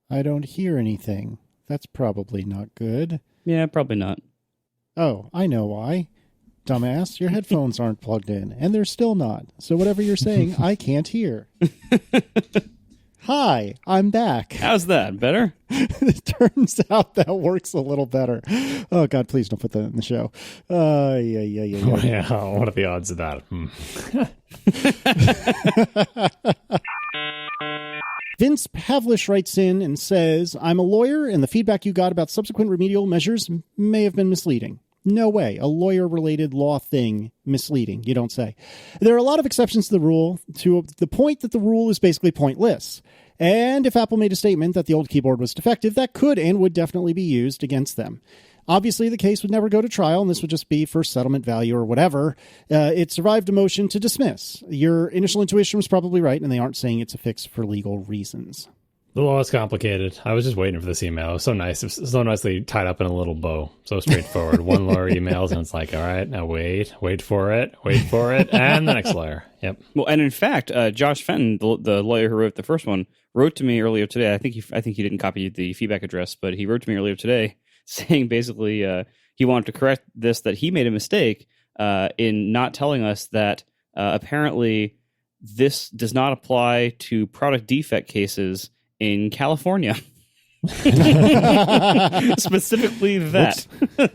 I don't hear anything. That's probably not good. Yeah, probably not. Oh, I know why. Dumbass, your headphones aren't plugged in, and they're still not. So whatever you're saying, I can't hear. Hi, I'm back. How's that? Better? It turns out that works a little better. Oh, God, please don't put that in the show. Yeah, what are the odds of that? Vince Pavlish writes in and says, I'm a lawyer, and the feedback you got about subsequent remedial measures may have been misleading. No way. A lawyer-related law thing misleading. You don't say. There are a lot of exceptions to the rule, to the point that the rule is basically pointless. And if Apple made a statement that the old keyboard was defective, that could and would definitely be used against them. Obviously, the case would never go to trial, and this would just be for settlement value or whatever. It survived a motion to dismiss. Your initial intuition was probably right, and they aren't saying it's a fix for legal reasons. The law is complicated. I was just waiting for this email. It was so nice. It was so nicely tied up in a little bow. So straightforward. One lawyer emails, and it's like, all right, now wait for it, and the next lawyer. Yep. Well, and in fact, Josh Fenton, the lawyer who wrote the first one, wrote to me earlier today. I think he didn't copy the feedback address, but he wrote to me earlier today saying basically he wanted to correct this, that he made a mistake in not telling us that apparently this does not apply to product defect cases in California. Specifically that.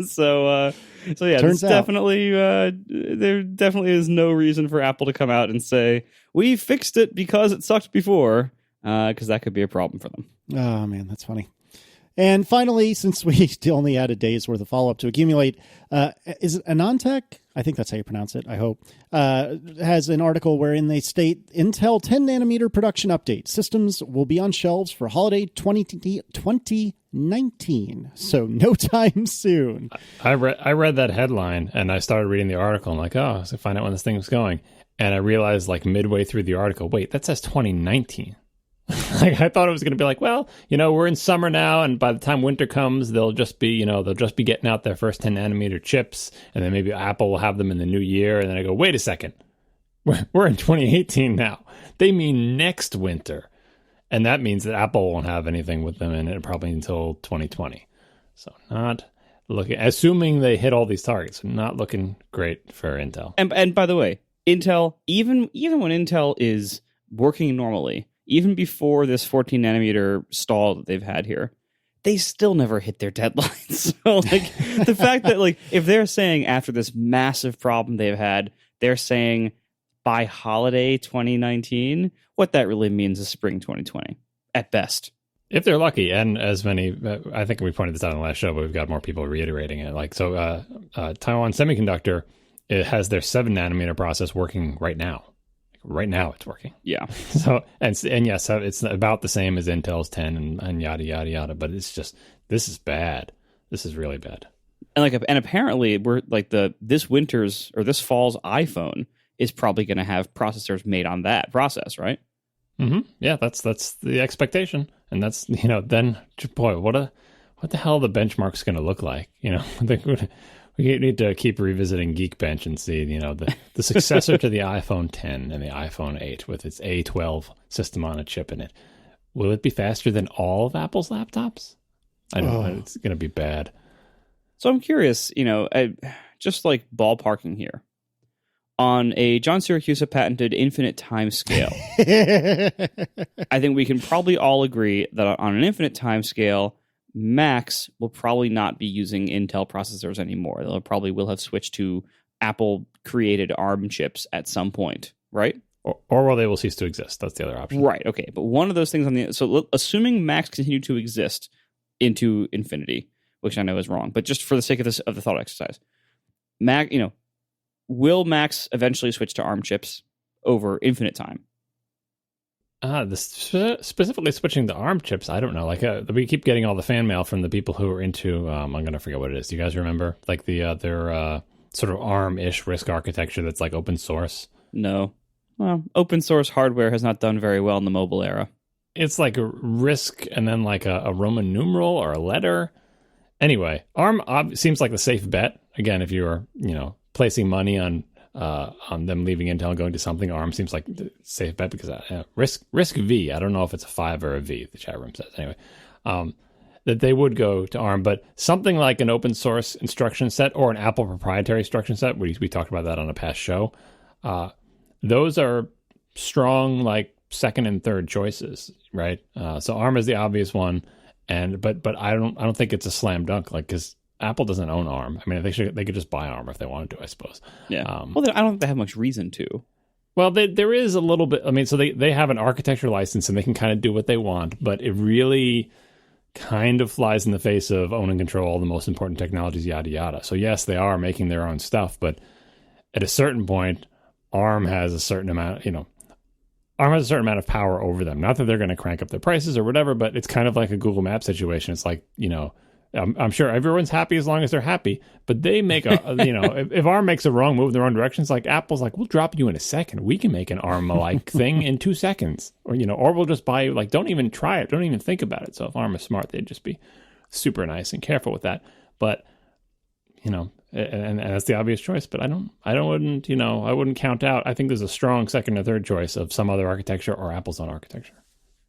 So yeah, Turns out. definitely there definitely is no reason for Apple to come out and say we fixed it because it sucked before, because that could be a problem for them. Oh, man, that's funny. And finally, since we only had a day's worth of follow-up to accumulate, is it Anantech? I think that's how you pronounce it, I hope. Has an article wherein they state Intel 10-nanometer production update. Systems will be on shelves for holiday 2019. So no time soon. I read that headline, and I started reading the article. I'm like, oh, I was going to find out when this thing was going. And I realized, like, midway through the article, wait, that says 2019. Like, I thought it was going to be like, well, we're in summer now, and by the time winter comes, they'll just be getting out their first 10-nanometer chips, and then maybe Apple will have them in the new year. And then I go, wait a second, we're in 2018 now. They mean next winter, and that means that Apple won't have anything with them in it probably until 2020. So not looking, assuming they hit all these targets, not looking great for Intel. And by the way, Intel, even when Intel is working normally, even before this 14-nanometer stall that they've had here, they still never hit their deadlines. So, like, the fact that, like, if they're saying after this massive problem they've had, they're saying by holiday 2019, what that really means is spring 2020, at best. If they're lucky, and as many, I think we pointed this out in the last show, but we've got more people reiterating it. Like, so Taiwan Semiconductor, it has their 7-nanometer process working right now. Right now it's working. Yeah. So, and yes, it's about the same as Intel's 10 and yada, yada, yada. But it's just, this is bad. This is really bad. And apparently we're like this fall's iPhone is probably going to have processors made on that process, right? Mm-hmm. Yeah, that's the expectation. And that's, then, boy, what the hell the benchmark's going to look like? We need to keep revisiting Geekbench and see, the successor to the iPhone 10 and the iPhone 8 with its A12 system on a chip in it. Will it be faster than all of Apple's laptops? I don't know. It's going to be bad. So I'm curious, just like ballparking here. On a John Siracusa patented infinite timescale, I think we can probably all agree that on an infinite timescale, Macs will probably not be using Intel processors anymore. They'll probably will have switched to Apple-created ARM chips at some point, right? Or they will cease to exist. That's the other option. Right, okay. But one of those things so assuming Macs continue to exist into infinity, which I know is wrong, but just for the sake of the thought exercise, will Macs eventually switch to ARM chips over infinite time? Specifically switching to ARM chips, I don't know. Like we keep getting all the fan mail from the people who are into. I'm going to forget what it is. Do you guys remember? Like their sort of ARM-ish RISC architecture that's like open source. No, well, open source hardware has not done very well in the mobile era. It's like a RISC and then like a Roman numeral or a letter. Anyway, ARM seems like the safe bet. Again, if you're placing money on on them leaving Intel and going to something. ARM seems like a safe bet because risk V. I don't know if it's a 5 or a V, the chat room says. Anyway, that they would go to ARM, but something like an open source instruction set or an Apple proprietary instruction set, we talked about that on a past show. Those are strong, like second and third choices, right? So ARM is the obvious one, but I don't think it's a slam dunk, like, because Apple doesn't own ARM. I mean, they could just buy ARM if they wanted to, I suppose. Yeah. Well, I don't think they have much reason to. Well, there is a little bit. I mean, so they have an architecture license and they can kind of do what they want, but it really kind of flies in the face of own and control all the most important technologies, yada yada. So yes, they are making their own stuff, but at a certain point, ARM has a certain amount. ARM has a certain amount of power over them. Not that they're going to crank up their prices or whatever, but it's kind of like a Google Maps situation. It's like, I'm sure everyone's happy as long as they're happy, but they make if ARM makes a wrong move in the wrong direction, it's like Apple's like, we'll drop you in a second. We can make an ARM-like thing in 2 seconds, or we'll just buy you. Like, don't even try it. Don't even think about it. So if ARM is smart, they'd just be super nice and careful with that. But and that's the obvious choice. But I wouldn't count out. I think there's a strong second or third choice of some other architecture or Apple's own architecture.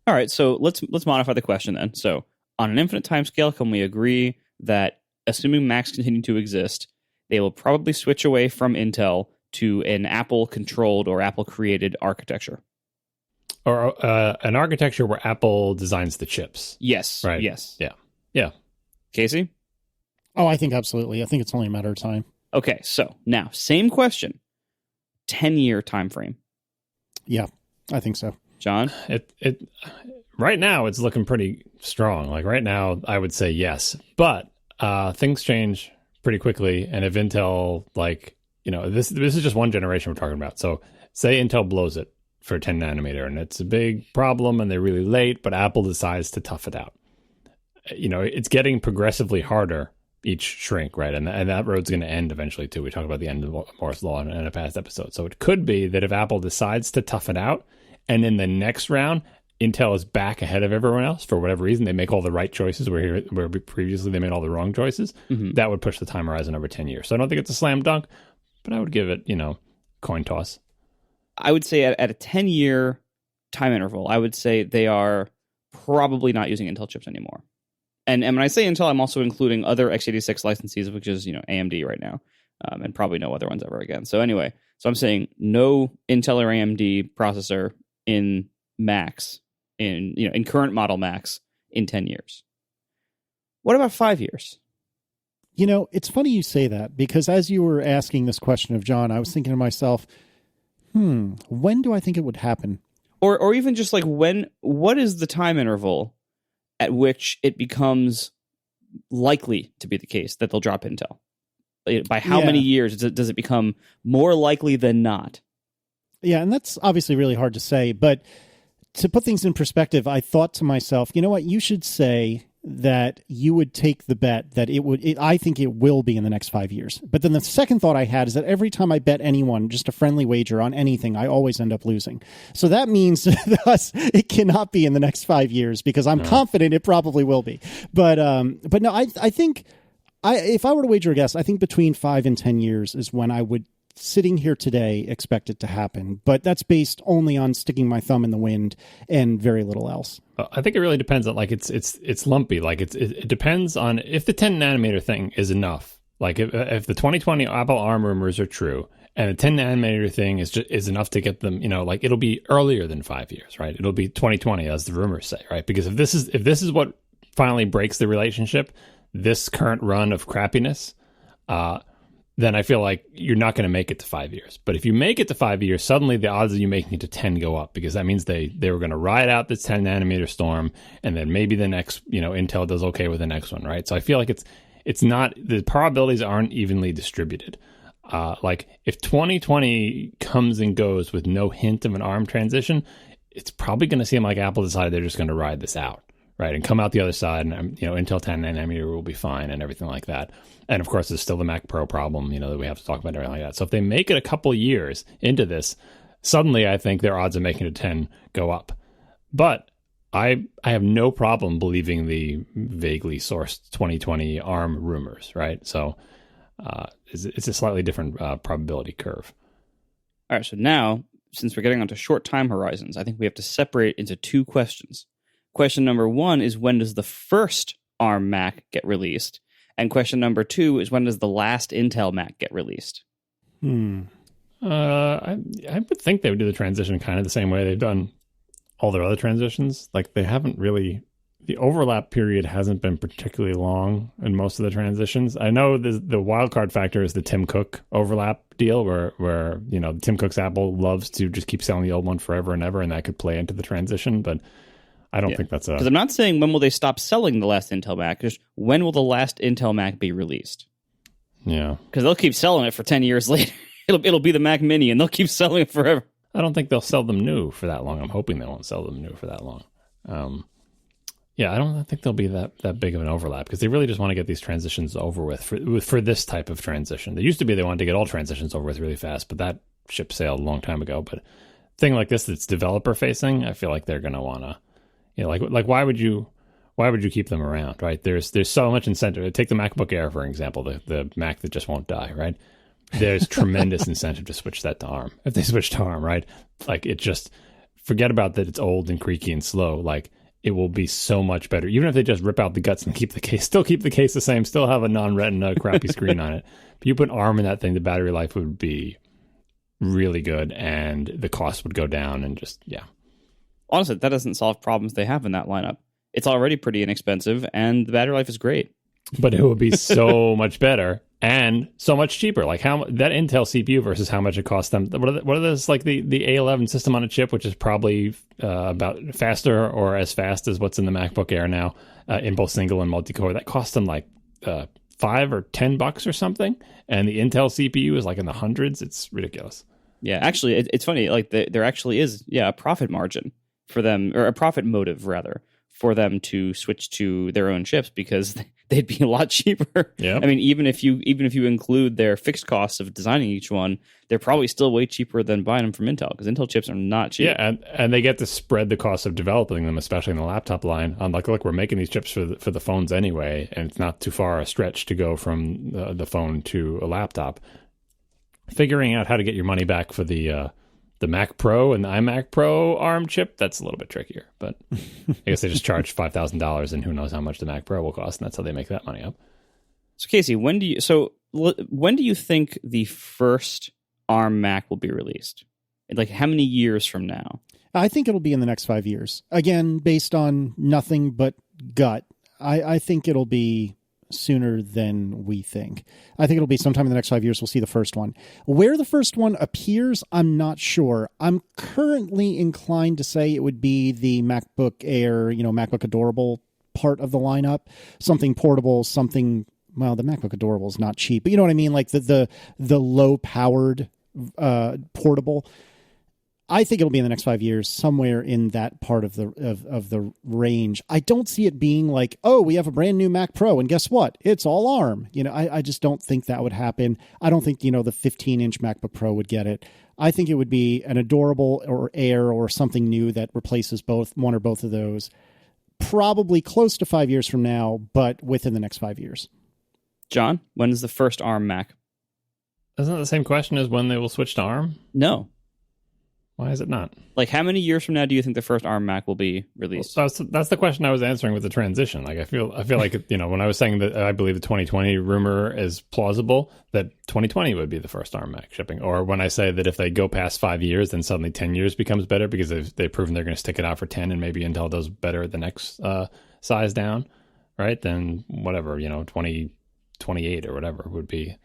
All right, so let's modify the question then. So, on an infinite timescale, can we agree that, assuming Macs continue to exist, they will probably switch away from Intel to an Apple-controlled or Apple-created architecture? Or an architecture where Apple designs the chips. Yes. Right. Yes. Yeah. Casey? Oh, I think absolutely. I think it's only a matter of time. Okay, so now, same question. 10-year time frame. Yeah, I think so. John? It right now it's looking pretty strong. Like right now, I would say yes, but things change pretty quickly. And if Intel, this is just one generation we're talking about. So say Intel blows it for 10 nanometer, and it's a big problem, and they're really late, but Apple decides to tough it out. It's getting progressively harder each shrink, right? And that road's going to end eventually too. We talked about the end of Moore's Law in a past episode. So it could be that if Apple decides to tough it out, and in the next round, Intel is back ahead of everyone else for whatever reason. They make all the right choices where previously they made all the wrong choices. Mm-hmm. That would push the time horizon over 10 years. So I don't think it's a slam dunk, but I would give it, coin toss. I would say at a 10-year time interval, I would say they are probably not using Intel chips anymore. And when I say Intel, I'm also including other x86 licensees, which is, AMD right now, and probably no other ones ever again. So anyway, I'm saying no Intel or AMD processor in Macs, in current model Macs in 10 years. What about 5 years? It's funny you say that, because as you were asking this question of John, I was thinking to myself, when do I think it would happen? Or even just like what is the time interval at which it becomes likely to be the case that they'll drop Intel? By how many years does it become more likely than not? Yeah, and that's obviously really hard to say, but to put things in perspective, I thought to myself, you know what, you should say that you would take the bet that I think it will be in the next 5 years. But then the second thought I had is that every time I bet anyone, just a friendly wager on anything, I always end up losing. So that means thus it cannot be in the next 5 years, because I'm confident it probably will be. But no, I think if I were to wager a guess, I think between 5 and 10 years is when I would, sitting here today, expect it to happen. But that's based only on sticking my thumb in the wind and very little else. I think it really depends on, it's lumpy. It depends on if the 10 nanometer thing is enough. Like if the 2020 Apple ARM rumors are true, and the 10 nanometer thing is enough to get them, it'll be earlier than 5 years, right? It'll be 2020, as the rumors say, right? Because if this is what finally breaks the relationship, this current run of crappiness, then I feel like you're not going to make it to 5 years. But if you make it to 5 years, suddenly the odds of you making it to 10 go up, because that means they were going to ride out this 10 nanometer storm, and then maybe the next, Intel does okay with the next one, right? So I feel like it's not, the probabilities aren't evenly distributed. If 2020 comes and goes with no hint of an ARM transition, it's probably going to seem like Apple decided they're just going to ride this out, right? And come out the other side, and Intel 10 nanometer will be fine and everything like that. And of course, there's still the Mac Pro problem, that we have to talk about and everything like that. So if they make it a couple years into this, suddenly I think their odds of making it 10 go up. But I have no problem believing the vaguely sourced 2020 ARM rumors, right? So it's a slightly different probability curve. All right, so now, since we're getting onto short time horizons, I think we have to separate into two questions. Question number 1 is, when does the first ARM Mac get released? And question number 2 is, when does the last Intel Mac get released? I would think they would do the transition kind of the same way they've done all their other transitions. Like, they haven't really... The overlap period hasn't been particularly long in most of the transitions. I know the wild card factor is the Tim Cook overlap deal where Tim Cook's Apple loves to just keep selling the old one forever and ever, and that could play into the transition, but I don't think that's because I'm not saying when will they stop selling the last Intel Mac, just when will the last Intel Mac be released? Yeah. Because they'll keep selling it for 10 years later. It'll be the Mac Mini, and they'll keep selling it forever. I don't think they'll sell them new for that long. I'm hoping they won't sell them new for that long. Yeah, I don't think there'll be that big of an overlap because they really just want to get these transitions over with for this type of transition. They used to be they wanted to get all transitions over with really fast, but that ship sailed a long time ago. But a thing like this that's developer facing, I feel like they're going to want to, like why would you keep them around, right? There's so much incentive. Take the MacBook Air for example, the Mac that just won't die, right? There's tremendous incentive to switch that to ARM. If they switch to ARM, right? Like it just forget about that it's old and creaky and slow. Like it will be so much better. Even if they just rip out the guts and still keep the case the same, still have a non-retina crappy screen on it. If you put ARM in that thing, the battery life would be really good and the cost would go down and just, yeah. Honestly, that doesn't solve problems they have in that lineup. It's already pretty inexpensive and the battery life is great. But it would be so much better and so much cheaper. Like how that Intel CPU versus how much it costs them. What are those, like the A11 system on a chip, which is probably about faster or as fast as what's in the MacBook Air now in both single and multi-core. That costs them like $5 or $10 or something. And the Intel CPU is like in the hundreds. It's ridiculous. Yeah, actually, it's funny. Like there actually is, a profit margin for them, or a profit motive rather, for them to switch to their own chips because they'd be a lot cheaper. Yeah. I mean, even if you include their fixed costs of designing each one, they're probably still way cheaper than buying them from Intel because Intel chips are not cheap. Yeah, and they get to spread the cost of developing them, especially in the laptop line. Like, look, we're making these chips for the phones anyway, and it's not too far a stretch to go from the phone to a laptop. Figuring out how to get your money back for the Mac Pro and the iMac Pro ARM chip, that's a little bit trickier. But I guess they just charge $5,000 and who knows how much the Mac Pro will cost, and that's how they make that money up. So Casey, when do you think the first ARM Mac will be released? Like how many years from now? I think it'll be in the next 5 years. Again, based on nothing but gut. I think it'll be sooner than we think. I think it'll be sometime in the next 5 years we'll see the first one. Where the first one appears, I'm not sure. I'm currently inclined to say it would be the MacBook Air, MacBook Adorable part of the lineup. Something portable, something, well, the MacBook Adorable is not cheap, but you know what I mean? Like the low-powered portable. I think it'll be in the next 5 years, somewhere in that part of the range. I don't see it being like, oh, we have a brand new Mac Pro, and guess what? It's all ARM. I just don't think that would happen. I don't think, the 15-inch MacBook Pro would get it. I think it would be an Adorable or Air or something new that replaces one or both of those, probably close to 5 years from now, but within the next 5 years. John, when is the first ARM Mac? Isn't that the same question as when they will switch to ARM? No. Why is it not? Like, how many years from now do you think the first ARM Mac will be released? Well, that's the question I was answering with the transition. Like, I feel like, when I was saying that I believe the 2020 rumor is plausible, that 2020 would be the first ARM Mac shipping. Or when I say that if they go past 5 years, then suddenly 10 years becomes better because they've proven they're going to stick it out for 10 and maybe Intel does better at the next size down, right? Then whatever, 2028 or whatever would be.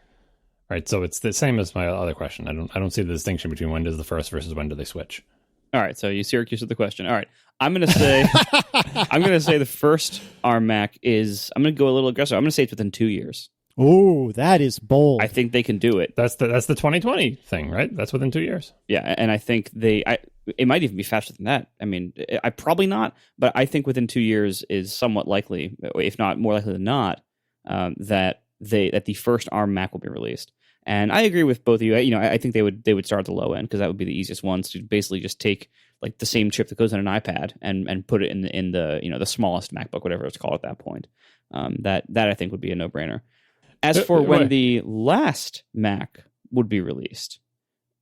Right, so it's the same as my other question. I don't see the distinction between when does the first versus when do they switch. All right, so you Syracuse with the question. All right, I'm going to say the first ARM Mac is. I'm going to go a little aggressive. I'm going to say it's within 2 years. Oh, that is bold. I think they can do it. That's the 2020 thing, right? That's within 2 years. Yeah, and I think it might even be faster than that. I mean, I probably not, but I think within 2 years is somewhat likely, if not more likely than not, that the first ARM Mac will be released. And I agree with both of you. I think they would start at the low end because that would be the easiest ones to basically just take like the same chip that goes on an iPad and put it in the the smallest MacBook, whatever it's called at that point. That I think would be a no brainer. As for when the last Mac would be released,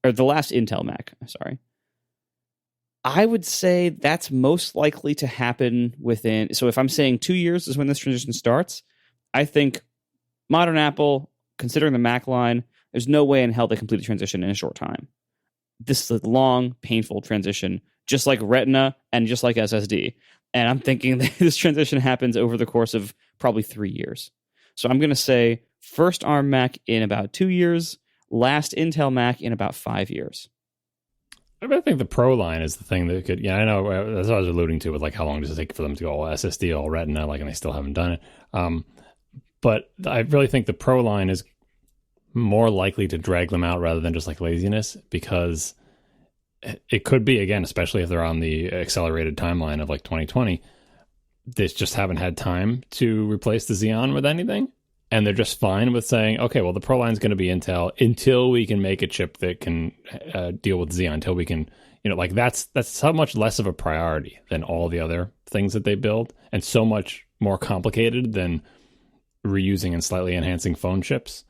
or the last Intel Mac, sorry. I would say that's most likely to happen within, so if I'm saying 2 years is when this transition starts, I think modern Apple, considering the Mac line, there's no way in hell they complete the transition in a short time. This is a long, painful transition, just like Retina and just like SSD. And I'm thinking that this transition happens over the course of probably 3 years. So I'm going to say first ARM Mac in about 2 years, last Intel Mac in about 5 years. I think the Pro line is the thing that could, I know that's what I was alluding to with like how long does it take for them to go all SSD, all Retina, like, and they still haven't done it. But I really think the Pro line is more likely to drag them out rather than just like laziness, because it could be, again, especially if they're on the accelerated timeline of like 2020, they just haven't had time to replace the Xeon with anything. And they're just fine with saying, okay, well, the Pro line is going to be Intel until we can make a chip that can deal with Xeon, until we can, like that's so much less of a priority than all the other things that they build, and so much more complicated than reusing and slightly enhancing phone chips,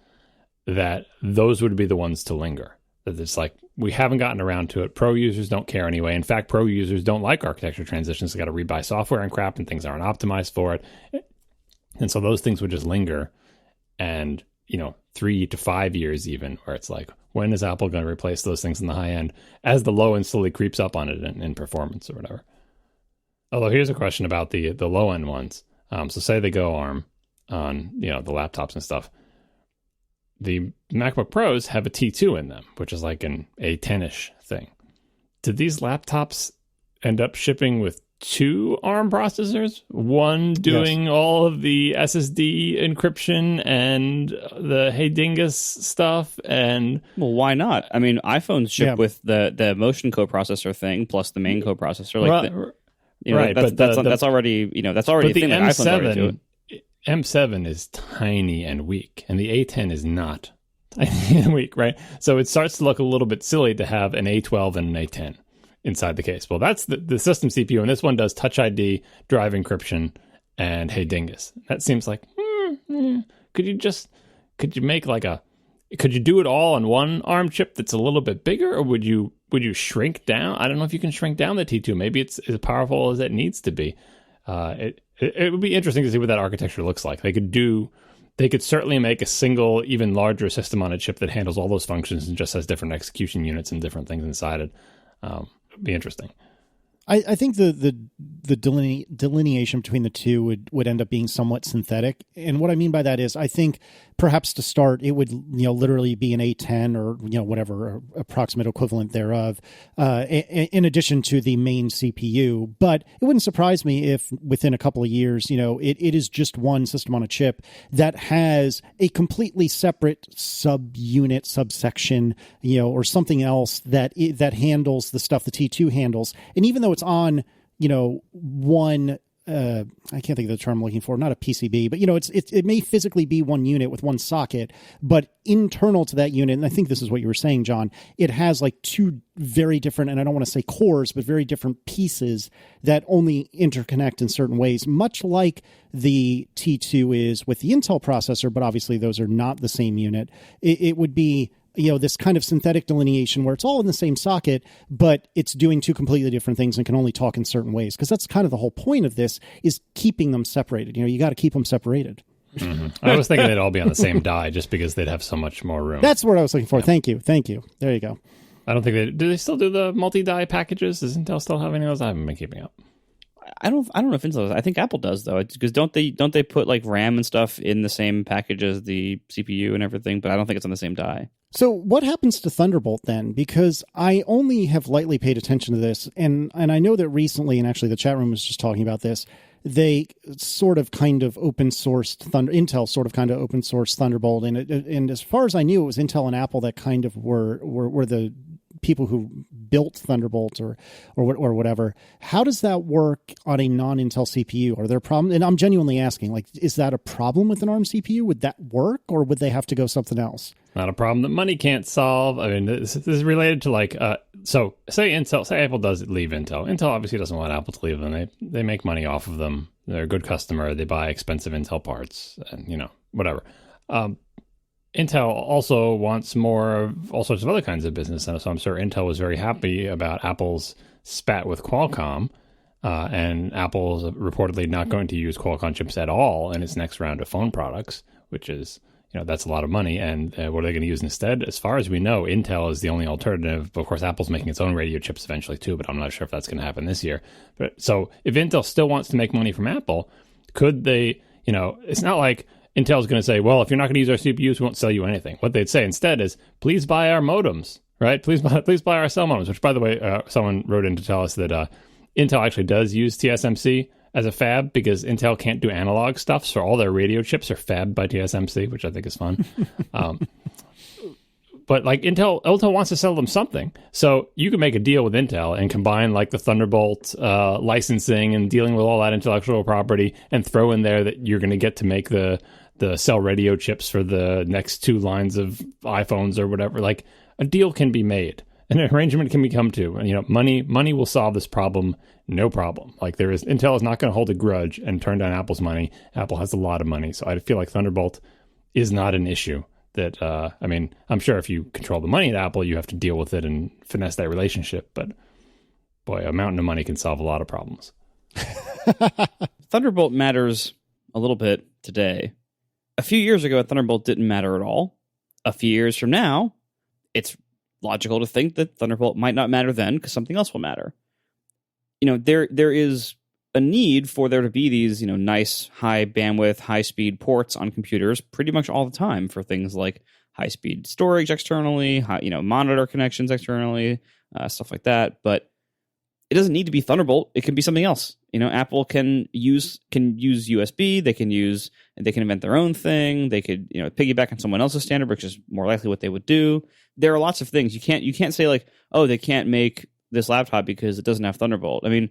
that those would be the ones to linger. That it's like, we haven't gotten around to it. Pro users don't care anyway. In fact, Pro users don't like architecture transitions. They got to rebuy software and crap, and things aren't optimized for it. And so those things would just linger. And, 3 to 5 years even, where it's like, when is Apple going to replace those things in the high end as the low end slowly creeps up on it in performance or whatever? Although here's a question about the low end ones. So say they go ARM on, the laptops and stuff. The MacBook Pros have a T2 in them, which is like an A10-ish thing. Did these laptops end up shipping with 2 ARM processors, one doing all of the SSD encryption and the Hey Dingus stuff? And well, why not? I mean, iPhones ship with the motion coprocessor thing plus the main coprocessor. Like, right, that's already that's already a thing that iPhones already do. M7 is tiny and weak, and the A10 is not tiny and weak, right? So it starts to look a little bit silly to have an A12 and an A10 inside the case. Well, that's the system CPU, and this one does Touch ID, drive encryption, and Hey Dingus. That seems like, could you make like could you do it all on one ARM chip that's a little bit bigger, or would you shrink down? I don't know if you can shrink down the T2. Maybe it's as powerful as it needs to be. It would be interesting to see what that architecture looks like. They could certainly make a single, even larger system on a chip that handles all those functions and just has different execution units and different things inside it. Be interesting. I think the delineation between the two would end up being somewhat synthetic. And what I mean by that is, I think perhaps to start, it would literally be an A10 or whatever approximate equivalent thereof, in addition to the main CPU. But it wouldn't surprise me if within a couple of years, it is just one system on a chip that has a completely separate subunit, subsection, or something else that handles the stuff the T2 handles. And even though it's on, one, I can't think of the term I'm looking for, not a PCB, but, it may physically be one unit with one socket, but internal to that unit, and I think this is what you were saying, John, it has like 2 very different, and I don't want to say cores, but very different pieces that only interconnect in certain ways, much like the T2 is with the Intel processor, but obviously those are not the same unit. It would be this kind of synthetic delineation where it's all in the same socket, but it's doing 2 completely different things and can only talk in certain ways. Because that's kind of the whole point of this, is keeping them separated. You got to keep them separated. Mm-hmm. I was thinking they'd all be on the same die just because they'd have so much more room. That's what I was looking for. Yeah. Thank you. There you go. I don't think do they still do the multi-die packages? Does Intel still have any of those? I haven't been keeping up. I don't know if Intel does. I think Apple does, though, because don't they put like RAM and stuff in the same package as the CPU and everything? But I don't think it's on the same die. So what happens to Thunderbolt then? Because I only have lightly paid attention to this, and I know that recently, and actually the chat room was just talking about this, they sort of kind of open sourced Intel sort of kind of open sourced Thunderbolt, and as far as I knew, it was Intel and Apple that kind of were the people who built Thunderbolt or whatever. How does that work on a non-Intel CPU? Are there problems? And I'm genuinely asking, like, is that a problem with an ARM CPU? Would that work, or would they have to go something else? Not a problem that money can't solve. I mean, this is related to like, so say Apple does leave Intel. Intel obviously doesn't want Apple to leave them. They make money off of them. They're a good customer. They buy expensive Intel parts and, whatever. Intel also wants more of all sorts of other kinds of business. And so I'm sure Intel was very happy about Apple's spat with Qualcomm. And Apple's reportedly not going to use Qualcomm chips at all in its next round of phone products, which is, that's a lot of money. And what are they going to use instead? As far as we know, Intel is the only alternative. Of course, Apple's making its own radio chips eventually too, but I'm not sure if that's going to happen this year. But so if Intel still wants to make money from Apple, could they, it's not like Intel's going to say, well, if you're not going to use our CPUs, we won't sell you anything. What they'd say instead is, please buy our modems, right? Please buy our cell modems, which, by the way, someone wrote in to tell us that Intel actually does use TSMC as a fab because Intel can't do analog stuff, so all their radio chips are fabbed by TSMC, which I think is fun. But like Intel wants to sell them something, so you can make a deal with Intel and combine like the Thunderbolt licensing and dealing with all that intellectual property, and throw in there that you're going to get to make the cell radio chips for the next 2 lines of iPhones or whatever. Like a deal can be made. An arrangement can be come to, and money will solve this problem, no problem. Like Intel is not going to hold a grudge and turn down Apple's money. Apple has a lot of money, so I feel like Thunderbolt is not an issue. That I'm sure if you control the money at Apple, you have to deal with it and finesse that relationship. But boy, a mountain of money can solve a lot of problems. Thunderbolt matters a little bit today. A few years ago, Thunderbolt didn't matter at all. A few years from now, it's logical to think that Thunderbolt might not matter then because something else will matter. There is a need for there to be these, nice, high bandwidth, high speed ports on computers pretty much all the time for things like high speed storage externally, monitor connections externally, stuff like that. But it doesn't need to be Thunderbolt. It can be something else. Apple can use USB. They can invent their own thing. They could, piggyback on someone else's standard, which is more likely what they would do. There are lots of things. You can't say like, oh, they can't make this laptop because it doesn't have Thunderbolt. I mean,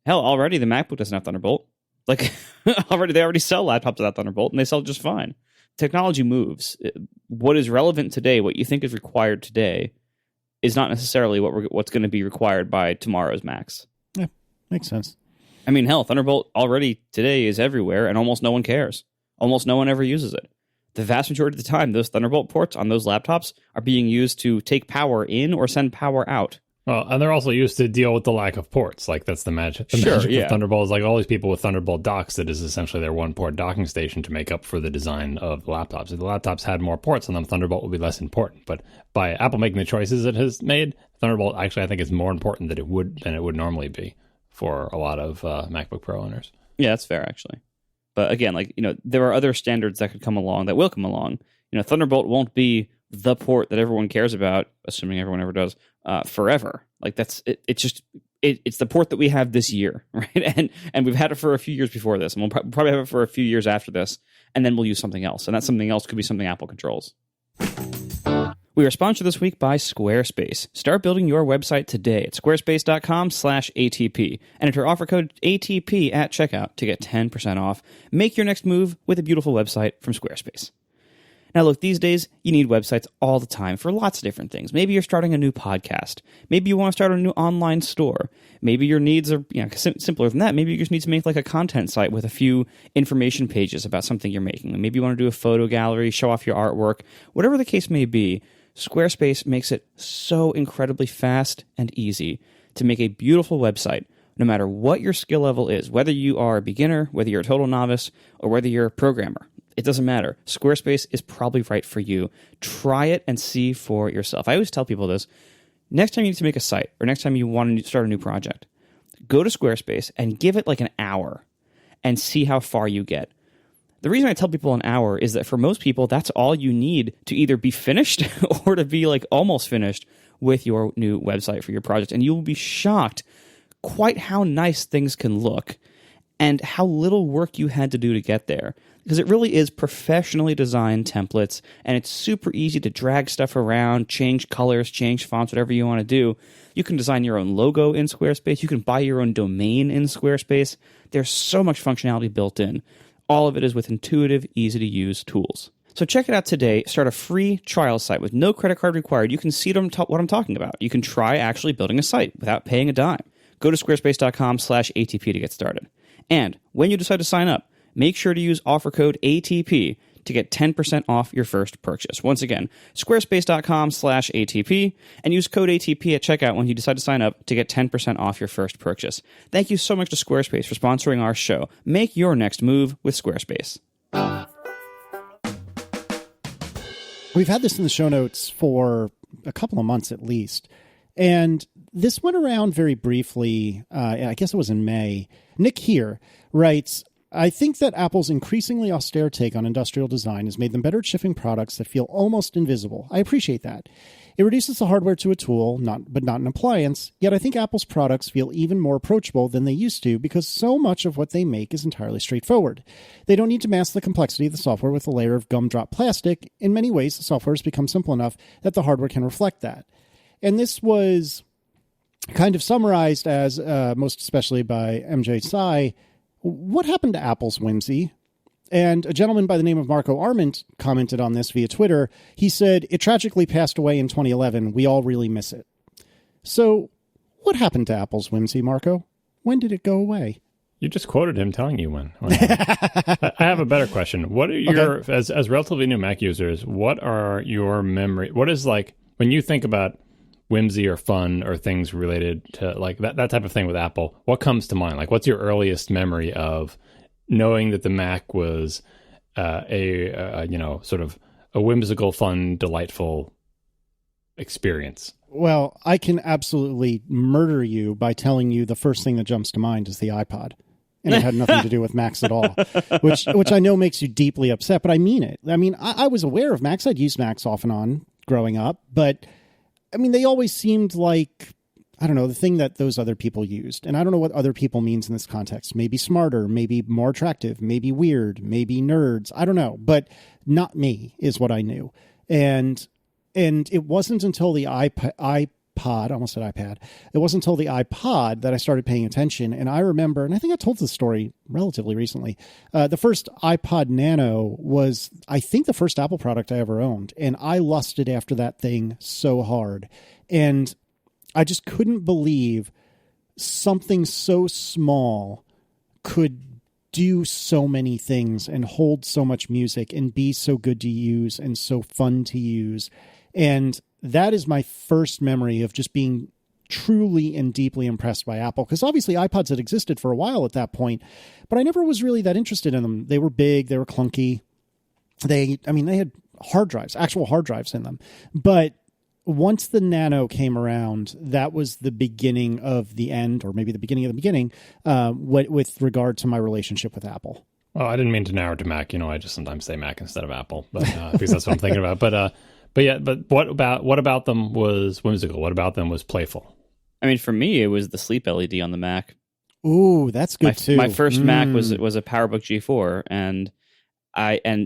hell, already the MacBook doesn't have Thunderbolt. Like they already sell laptops without Thunderbolt, and they sell just fine. Technology moves. What is relevant today, what you think is required today, is not necessarily what's going to be required by tomorrow's Macs. Yeah, makes sense. I mean, hell, Thunderbolt already today is everywhere, and almost no one cares. Almost no one ever uses it. The vast majority of the time, those Thunderbolt ports on those laptops are being used to take power in or send power out. Well, and they're also used to deal with the lack of ports. Like, that's the magic. The magic of Thunderbolt is like all these people with Thunderbolt docks, that is essentially their one-port docking station to make up for the design of the laptops. If the laptops had more ports on them, Thunderbolt would be less important. But by Apple making the choices it has made, Thunderbolt actually, I think, is more important than it would normally be for a lot of MacBook Pro owners. Yeah, that's fair, actually. But again, there are other standards that could come along, that will come along. Thunderbolt won't be the port that everyone cares about, assuming everyone ever does, forever. Like that's it. It's the port that we have this year, right? And we've had it for a few years before this, and we'll probably have it for a few years after this, and then we'll use something else, and that something else could be something Apple controls. We are sponsored this week by Squarespace. Start building your website today at squarespace.com/ATP and enter offer code ATP at checkout to get 10% off. Make your next move with a beautiful website from Squarespace. Now, look, these days, you need websites all the time for lots of different things. Maybe you're starting a new podcast. Maybe you want to start a new online store. Maybe your needs are simpler than that. Maybe you just need to make like a content site with a few information pages about something you're making. Maybe you want to do a photo gallery, show off your artwork. Whatever the case may be, Squarespace makes it so incredibly fast and easy to make a beautiful website, no matter what your skill level is, whether you are a beginner, whether you're a total novice, or whether you're a programmer. It doesn't matter. Squarespace is probably right for you. Try it and see for yourself. I always tell people this. Next time you need to make a site, or next time you want to start a new project, go to Squarespace and give it like an hour and see how far you get. The reason I tell people an hour is that for most people, that's all you need to either be finished or to be like almost finished with your new website for your project. And you will be shocked quite how nice things can look and how little work you had to do to get there. Because it really is professionally designed templates, and it's super easy to drag stuff around, change colors, change fonts, whatever you want to do. You can design your own logo in Squarespace. You can buy your own domain in Squarespace. There's so much functionality built in. All of it is with intuitive, easy-to-use tools. So check it out today. Start a free trial site with no credit card required. You can see what I'm talking about. You can try actually building a site without paying a dime. Go to squarespace.com/ATP to get started. And when you decide to sign up, make sure to use offer code ATP to get 10% off your first purchase. Once again, squarespace.com/ATP and use code ATP at checkout when you decide to sign up to get 10% off your first purchase. Thank you so much to Squarespace for sponsoring our show. Make your next move with Squarespace. We've had this in the show notes for a couple of months at least. And this went around very briefly. I guess it was in May. Nick here writes, I think that Apple's increasingly austere take on industrial design has made them better at shipping products that feel almost invisible. I appreciate that. It reduces the hardware to a tool, but not an appliance, yet I think Apple's products feel even more approachable than they used to because so much of what they make is entirely straightforward. They don't need to mask the complexity of the software with a layer of gumdrop plastic. In many ways, the software has become simple enough that the hardware can reflect that. And this was kind of summarized as, most especially by MJ Tsai, what happened to Apple's whimsy? And a gentleman by the name of Marco Arment commented on this via Twitter. He said, it tragically passed away in 2011. We all really miss it. So what happened to Apple's whimsy, Marco? When did it go away? You just quoted him telling you when. I have a better question. What are your, as relatively new Mac users, what are your memory? What is like, when you think about whimsy or fun or things related to like that type of thing with Apple, what comes to mind? Like, what's your earliest memory of knowing that the Mac was sort of a whimsical, fun, delightful experience? Well, I can absolutely murder you by telling you the first thing that jumps to mind is the iPod. And it had nothing to do with Macs at all, which I know makes you deeply upset, but I mean it. I mean, I was aware of Macs. I'd used Macs off and on growing up, but I mean, they always seemed like, I don't know, the thing that those other people used. And I don't know what other people means in this context. Maybe smarter, maybe more attractive, maybe weird, maybe nerds. I don't know, but not me is what I knew. And it wasn't until the iPod, I almost said iPad. It wasn't until the iPod that I started paying attention. And I remember, and I think I told this story relatively recently, the first iPod Nano was, I think, the first Apple product I ever owned. And I lusted after that thing so hard. And I just couldn't believe something so small could do so many things and hold so much music and be so good to use and so fun to use. And that is my first memory of just being truly and deeply impressed by Apple. Because obviously iPods had existed for a while at that point, but I never was really that interested in them. They were big, they were clunky. They had hard drives, actual hard drives in them. But once the Nano came around, that was the beginning of the end, or maybe the beginning of the beginning, with regard to my relationship with Apple. Well, I didn't mean to narrow it to Mac. I just sometimes say Mac instead of Apple, but because that's what I'm thinking about. But what about them was whimsical? What about them was playful? I mean, for me, it was the sleep LED on the Mac. Ooh, that's good too. My first Mac was a PowerBook G4, and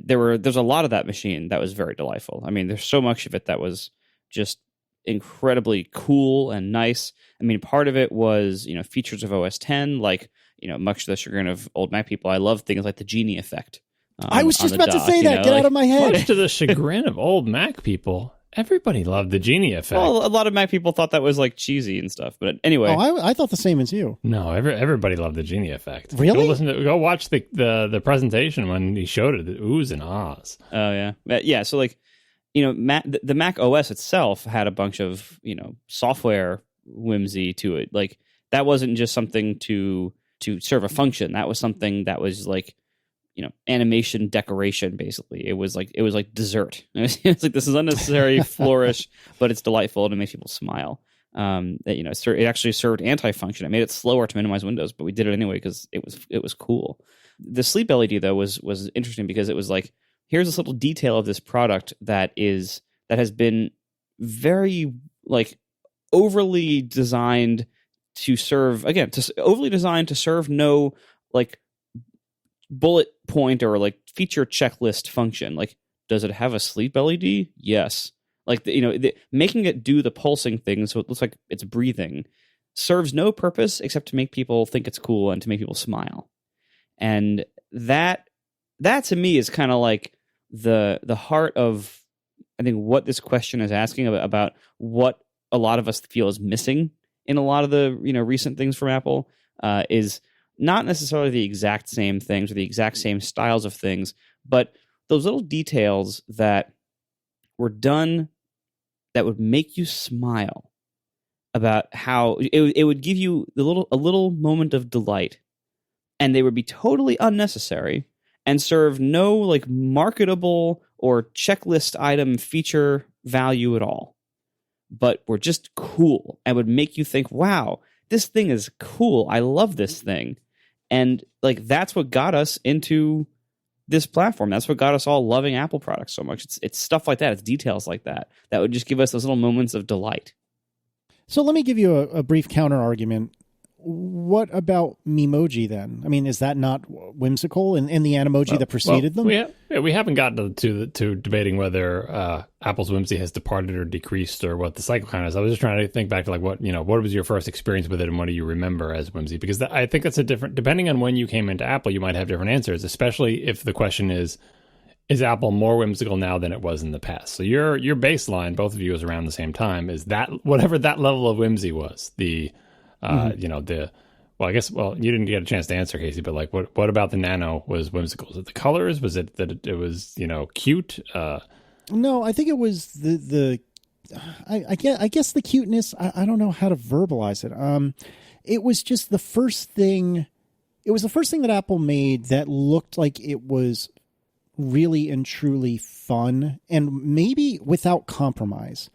there's a lot of that machine that was very delightful. I mean, there's so much of it that was just incredibly cool and nice. I mean, part of it was, features of OS X, like, much to the chagrin of old Mac people, I love things like the Genie effect. I was just about to say that. Get out of my head. Much to the chagrin of old Mac people, everybody loved the Genie effect. Well, a lot of Mac people thought that was like cheesy and stuff. But anyway, I thought the same as you. No, everybody loved the Genie effect. Really? Go watch the presentation when he showed it. The oohs and ahs. Oh yeah, yeah. So like, the Mac OS itself had a bunch of software whimsy to it. Like that wasn't just something to serve a function. That was something that was like, animation decoration, basically. It was like dessert. It's like, this is unnecessary flourish, but it's delightful and it makes people smile. It actually served anti-function. It made it slower to minimize windows, but we did it anyway because it was cool. The sleep LED though was interesting because it was like, here's this little detail of this product that has been very like overly designed to serve no like bullet point or like feature checklist function. Like, does it have a sleep LED? Yes. Like, making it do the pulsing thing so it looks like it's breathing serves no purpose except to make people think it's cool and to make people smile. And that to me is kind of like the heart of, I think, what this question is asking about what a lot of us feel is missing in a lot of the recent things from Apple, is not necessarily the exact same things or the exact same styles of things, but those little details that were done that would make you smile about how it would give you a little moment of delight, and they would be totally unnecessary and serve no like marketable or checklist item feature value at all, but were just cool and would make you think, wow, this thing is cool. I love this thing. And like, that's what got us into this platform. That's what got us all loving Apple products so much. It's stuff like that. It's details like that would just give us those little moments of delight. So let me give you a brief counter argument. What about Memoji then? I mean, is that not whimsical and the Animoji that preceded them? We haven't gotten to debating whether Apple's whimsy has departed or decreased or what the cycle kind is. I was just trying to think back to like what was your first experience with it and what do you remember as whimsy? Because I think that's a different, depending on when you came into Apple, you might have different answers, especially if the question is Apple more whimsical now than it was in the past? So your baseline, both of you, is around the same time, is that whatever that level of whimsy was, I guess, you didn't get a chance to answer, Casey, but like, what about the Nano was whimsical? Was it the colors? Was it that it was, cute? No, I think it was I guess the cuteness. I don't know how to verbalize it. It was just the first thing. It was the first thing that Apple made that looked like it was really and truly fun and maybe without compromise.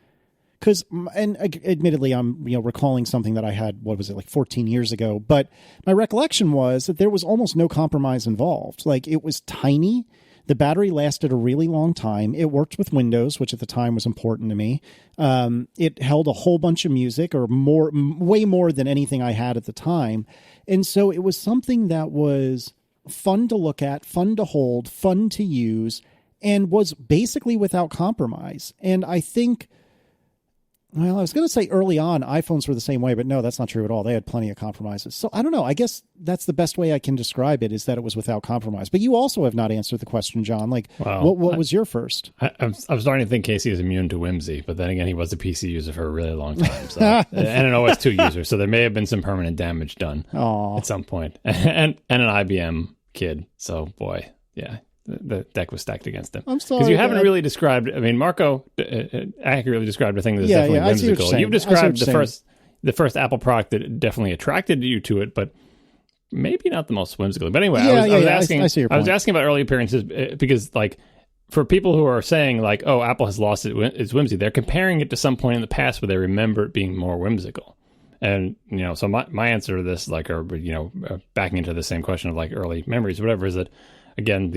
Because, and admittedly, I'm recalling something that I had, 14 years ago. But my recollection was that there was almost no compromise involved. Like, it was tiny. The battery lasted a really long time. It worked with Windows, which at the time was important to me. It held a whole bunch of music, or way more than anything I had at the time. And so it was something that was fun to look at, fun to hold, fun to use, and was basically without compromise. And I think... Well, I was going to say early on, iPhones were the same way, but no, that's not true at all. They had plenty of compromises. So I don't know. I guess that's the best way I can describe it, is that it was without compromise. But you also have not answered the question, John. Like, what was your first? I'm starting to think Casey is immune to whimsy, but then again, he was a PC user for a really long time, so, and an OS 2 user. So there may have been some permanent damage done at some point, and an IBM kid. So boy, yeah. The deck was stacked against him. I'm sorry. Because you haven't really described... I mean, Marco accurately described a thing that's definitely whimsical. You've described the first Apple product that definitely attracted you to it, but maybe not the most whimsical. But anyway, I was asking about early appearances because, like, for people who are saying, like, oh, Apple has lost its whimsy, they're comparing it to some point in the past where they remember it being more whimsical. And, so my answer to this, like, backing into the same question of, like, early memories or whatever, is that, again,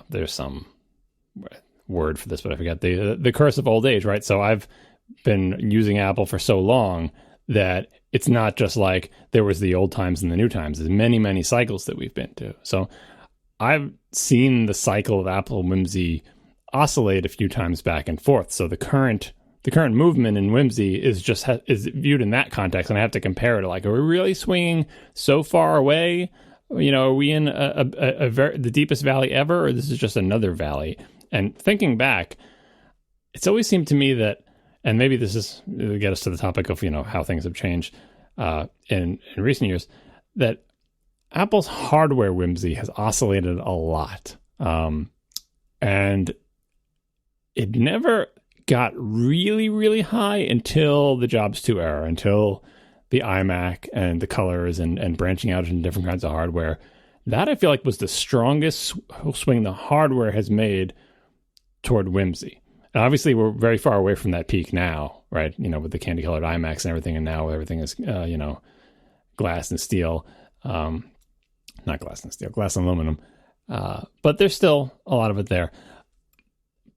there's some word for this, but I forget, the curse of old age, right? So I've been using Apple for so long that it's not just like there was the old times and the new times. There's many, many cycles that we've been to. So I've seen the cycle of Apple whimsy oscillate a few times back and forth. So the current movement in whimsy is viewed in that context, and I have to compare it to, like, are we really swinging so far away? Are we in the deepest valley ever, or this is just another valley? And thinking back, it's always seemed to me that, and maybe this is to get us to the topic of how things have changed in recent years, that Apple's hardware whimsy has oscillated a lot, and it never got really, really high until the Jobs 2 era, until the iMac and the colors and branching out into different kinds of hardware. That, I feel like, was the strongest swing the hardware has made toward whimsy. And obviously, we're very far away from that peak now, right? With the candy-colored iMacs and everything, and now everything is, glass and steel. Not glass and steel, glass and aluminum. But there's still a lot of it there.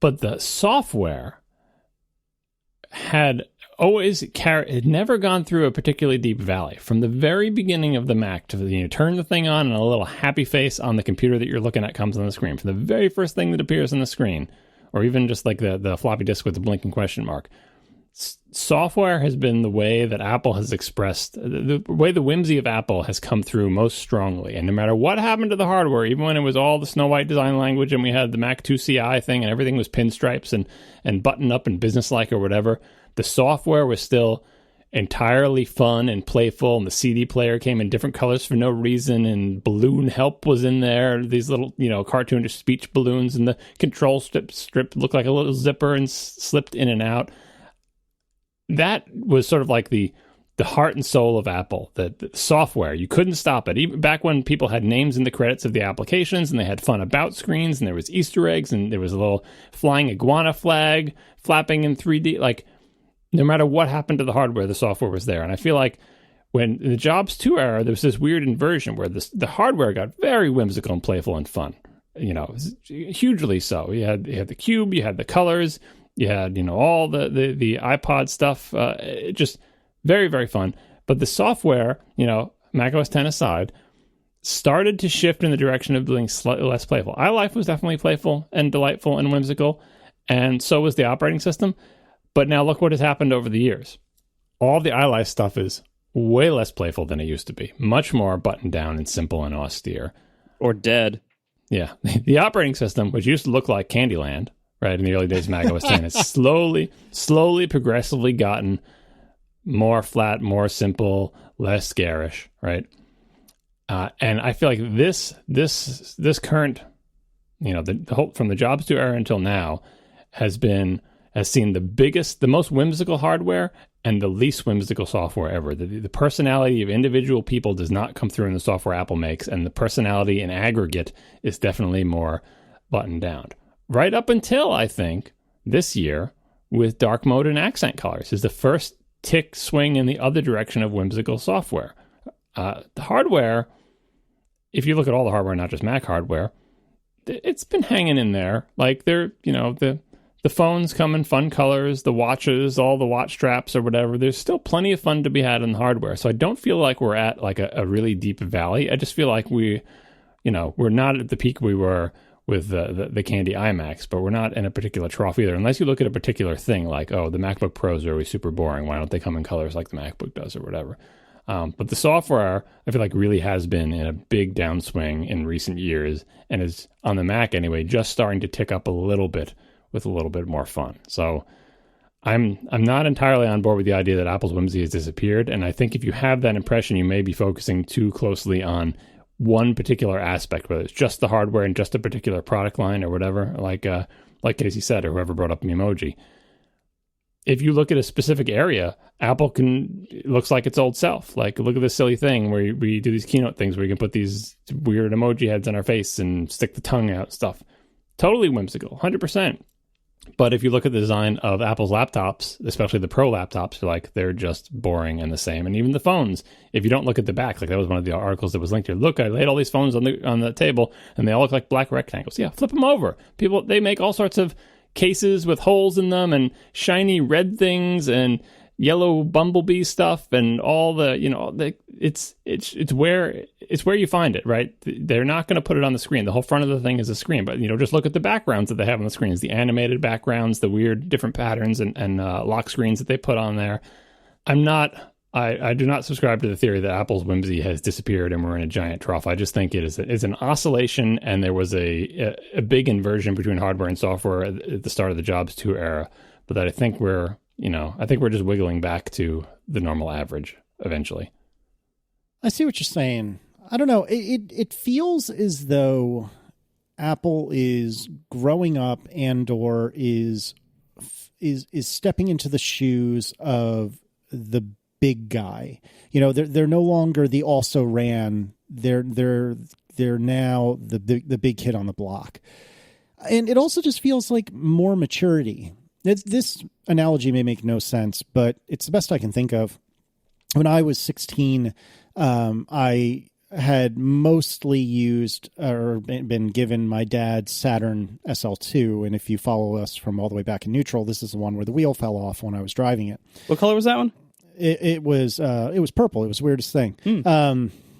But the software had never gone through a particularly deep valley. From the very beginning of the Mac to turn the thing on and a little happy face on the computer that you're looking at comes on the screen. From the very first thing that appears on the screen, or even just like the floppy disk with the blinking question mark, software has been the way that Apple has expressed, the way the whimsy of Apple has come through most strongly. And no matter what happened to the hardware, even when it was all the Snow White design language and we had the Mac 2 CI thing and everything was pinstripes and button up and businesslike or whatever, the software was still entirely fun and playful, and the CD player came in different colors for no reason, and balloon help was in there, these little, cartoonish speech balloons, and the control strip looked like a little zipper and slipped in and out. That was sort of like the heart and soul of Apple, the software. You couldn't stop it. Even back when people had names in the credits of the applications, and they had fun about screens, and there was Easter eggs, and there was a little flying iguana flag flapping in 3D. Like, no matter what happened to the hardware, the software was there. And I feel like when in the Jobs 2 era, there was this weird inversion where the hardware got very whimsical and playful and fun. Hugely so. You had the cube, you had the colors, you had all the iPod stuff. Just very, very fun. But the software, Mac OS X aside, started to shift in the direction of being slightly less playful. iLife was definitely playful and delightful and whimsical, and so was the operating system. But now look what has happened over the years. All the iLife stuff is way less playful than it used to be. Much more buttoned down and simple and austere. Or dead. Yeah. The operating system, which used to look like Candyland, right, in the early days of Mac OS X, has slowly, progressively gotten more flat, more simple, less garish, right? And I feel like this current, the whole, from the Jobs 2 era until now, has seen the most whimsical hardware and the least whimsical software ever. The personality of individual people does not come through in the software Apple makes, and the personality in aggregate is definitely more buttoned down. Right up until, I think, this year, with dark mode and accent colors, is the first tick swing in the other direction of whimsical software. The hardware, if you look at all the hardware, not just Mac hardware, it's been hanging in there. Like, the phones come in fun colors, the watches, all the watch straps or whatever. There's still plenty of fun to be had in the hardware. So I don't feel like we're at like a really deep valley. I just feel like we're not at the peak we were with the Candy iMacs, but we're not in a particular trough either. Unless you look at a particular thing like, oh, the MacBook Pros are always super boring. Why don't they come in colors like the MacBook does or whatever? But the software, I feel like, really has been in a big downswing in recent years, and is, on the Mac anyway, just starting to tick up a little bit with a little bit more fun. So I'm not entirely on board with the idea that Apple's whimsy has disappeared, and I think if you have that impression, you may be focusing too closely on one particular aspect, whether it's just the hardware and just a particular product line or whatever, like Casey said, or whoever brought up the emoji. If you look at a specific area, Apple looks like its old self. Like, look at this silly thing where we do these keynote things where you can put these weird emoji heads on our face and stick the tongue out stuff. Totally whimsical, 100%. But if you look at the design of Apple's laptops, especially the Pro laptops, they're just boring and the same. And even the phones, if you don't look at the back, like that was one of the articles that was linked here. Look, I laid all these phones on the table, and they all look like black rectangles. Yeah, flip them over. People, they make all sorts of cases with holes in them and shiny red things and yellow bumblebee stuff and all the, it's where you find it, right? They're not going to put it on the screen. The whole front of the thing is a screen, but just look at the backgrounds that they have on the screens, the animated backgrounds, the weird different patterns and lock screens that they put on there. I do not subscribe to the theory that Apple's whimsy has disappeared and we're in a giant trough. I just think it's an oscillation, and there was a big inversion between hardware and software at the start of the Jobs 2 era, but that I think we're just wiggling back to the normal average eventually. I see what you're saying. I don't know. It feels as though Apple is growing up and/or is stepping into the shoes of the big guy. They're no longer the also ran. They're now the big kid on the block, and it also just feels like more maturity. This analogy may make no sense, but it's the best I can think of. When I was 16, I had mostly used or been given my dad's Saturn SL2. And if you follow us from all the way back in neutral, this is the one where the wheel fell off when I was driving it. What color was that one? It was purple. It was the weirdest thing.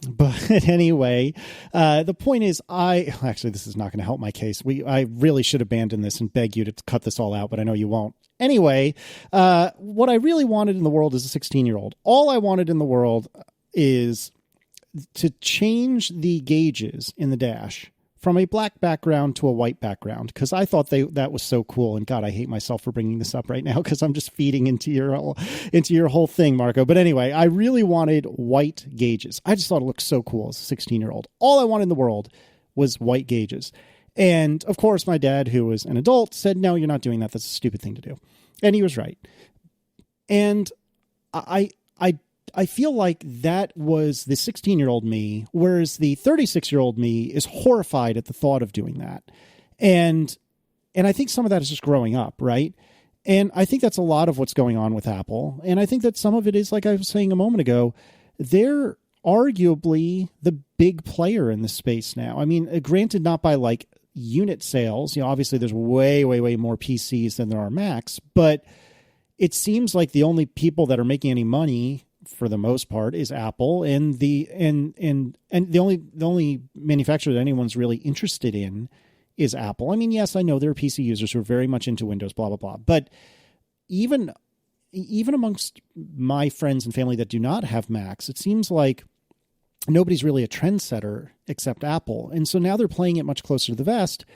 But anyway, the point is, this is not going to help my case. I really should abandon this and beg you to cut this all out, but I know you won't. Anyway, what I really wanted in the world as a 16-year-old, all I wanted in the world is to change the gauges in the dash from a black background to a white background, because I thought that was so cool. And God, I hate myself for bringing this up right now because I'm just feeding into your whole thing, Marco. But anyway, I really wanted white gauges. I just thought it looked so cool as a 16-year-old. All I wanted in the world was white gauges. And of course, my dad, who was an adult, said, no, you're not doing that. That's a stupid thing to do. And he was right. And I feel like that was the 16-year-old me, whereas the 36-year-old me is horrified at the thought of doing that. And I think some of that is just growing up, right? And I think that's a lot of what's going on with Apple. And I think that some of it is, like I was saying a moment ago, they're arguably the big player in this space now. I mean, granted, not by like unit sales. You know, obviously there's way, way, way more PCs than there are Macs, but it seems like the only people that are making any money for the most part is Apple, and the only manufacturer that anyone's really interested in is Apple. I mean, yes, I know there are PC users who are very much into Windows, blah, blah, blah. But even amongst my friends and family that do not have Macs, it seems like nobody's really a trendsetter except Apple. And so now they're playing it much closer to the vest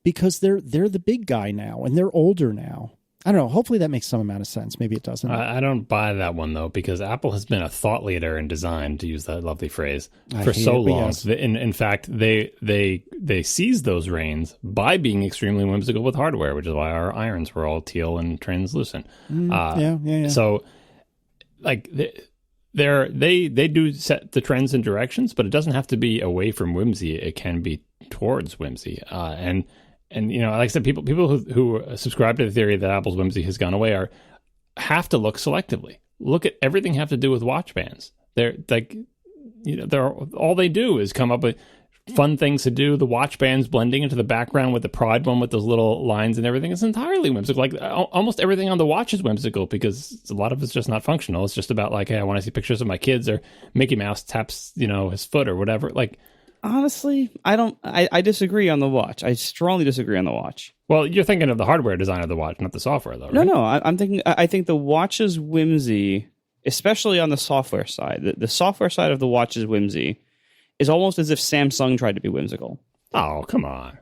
because they're the big guy now and they're older now. I don't know. Hopefully that makes some amount of sense. Maybe it doesn't. I don't buy that one, though, because Apple has been a thought leader in design, to use that lovely phrase, for so long. Yes. In fact, they seized those reins by being extremely whimsical with hardware, which is why our irons were all teal and translucent. Yeah. So, like, they do set the trends and directions, but it doesn't have to be away from whimsy. It can be towards whimsy. And you know, like I said, people who subscribe to the theory that Apple's whimsy has gone away have to look selectively. Look at everything have to do with watch bands. They're like, you know, all they do is come up with fun things to do. The watch bands blending into the background with the Pride one with those little lines and everything is entirely whimsical. Like almost everything on the watch is whimsical because a lot of it's just not functional. It's just about like, hey, I want to see pictures of my kids, or Mickey Mouse taps, you know, his foot or whatever. Like, honestly, I disagree on the watch. I strongly disagree on the watch. Well, you're thinking of the hardware design of the watch, not the software, though, right? No, I think the watch's whimsy, especially on the software side, the software side of the watch's whimsy is almost as if Samsung tried to be whimsical. Oh, come on.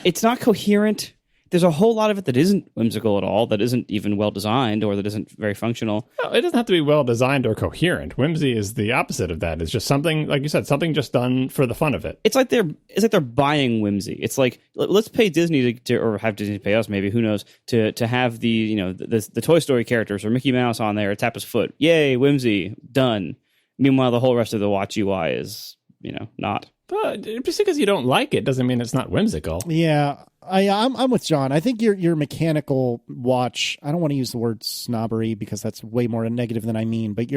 It's not coherent. There's a whole lot of it that isn't whimsical at all, that isn't even well designed, or that isn't very functional. No, it doesn't have to be well designed or coherent. Whimsy is the opposite of that. It's just something, like you said, something just done for the fun of it. It's like they're buying whimsy. It's like, let's pay Disney to or have Disney pay us, maybe, who knows, to have the, you know, the Toy Story characters or Mickey Mouse on there, tap his foot. Yay, whimsy, done. Meanwhile, the whole rest of the watch UI is, you know, not. But just because you don't like it doesn't mean it's not whimsical. Yeah, I'm with John. I think your mechanical watch, I don't want to use the word snobbery because that's way more negative than I mean, but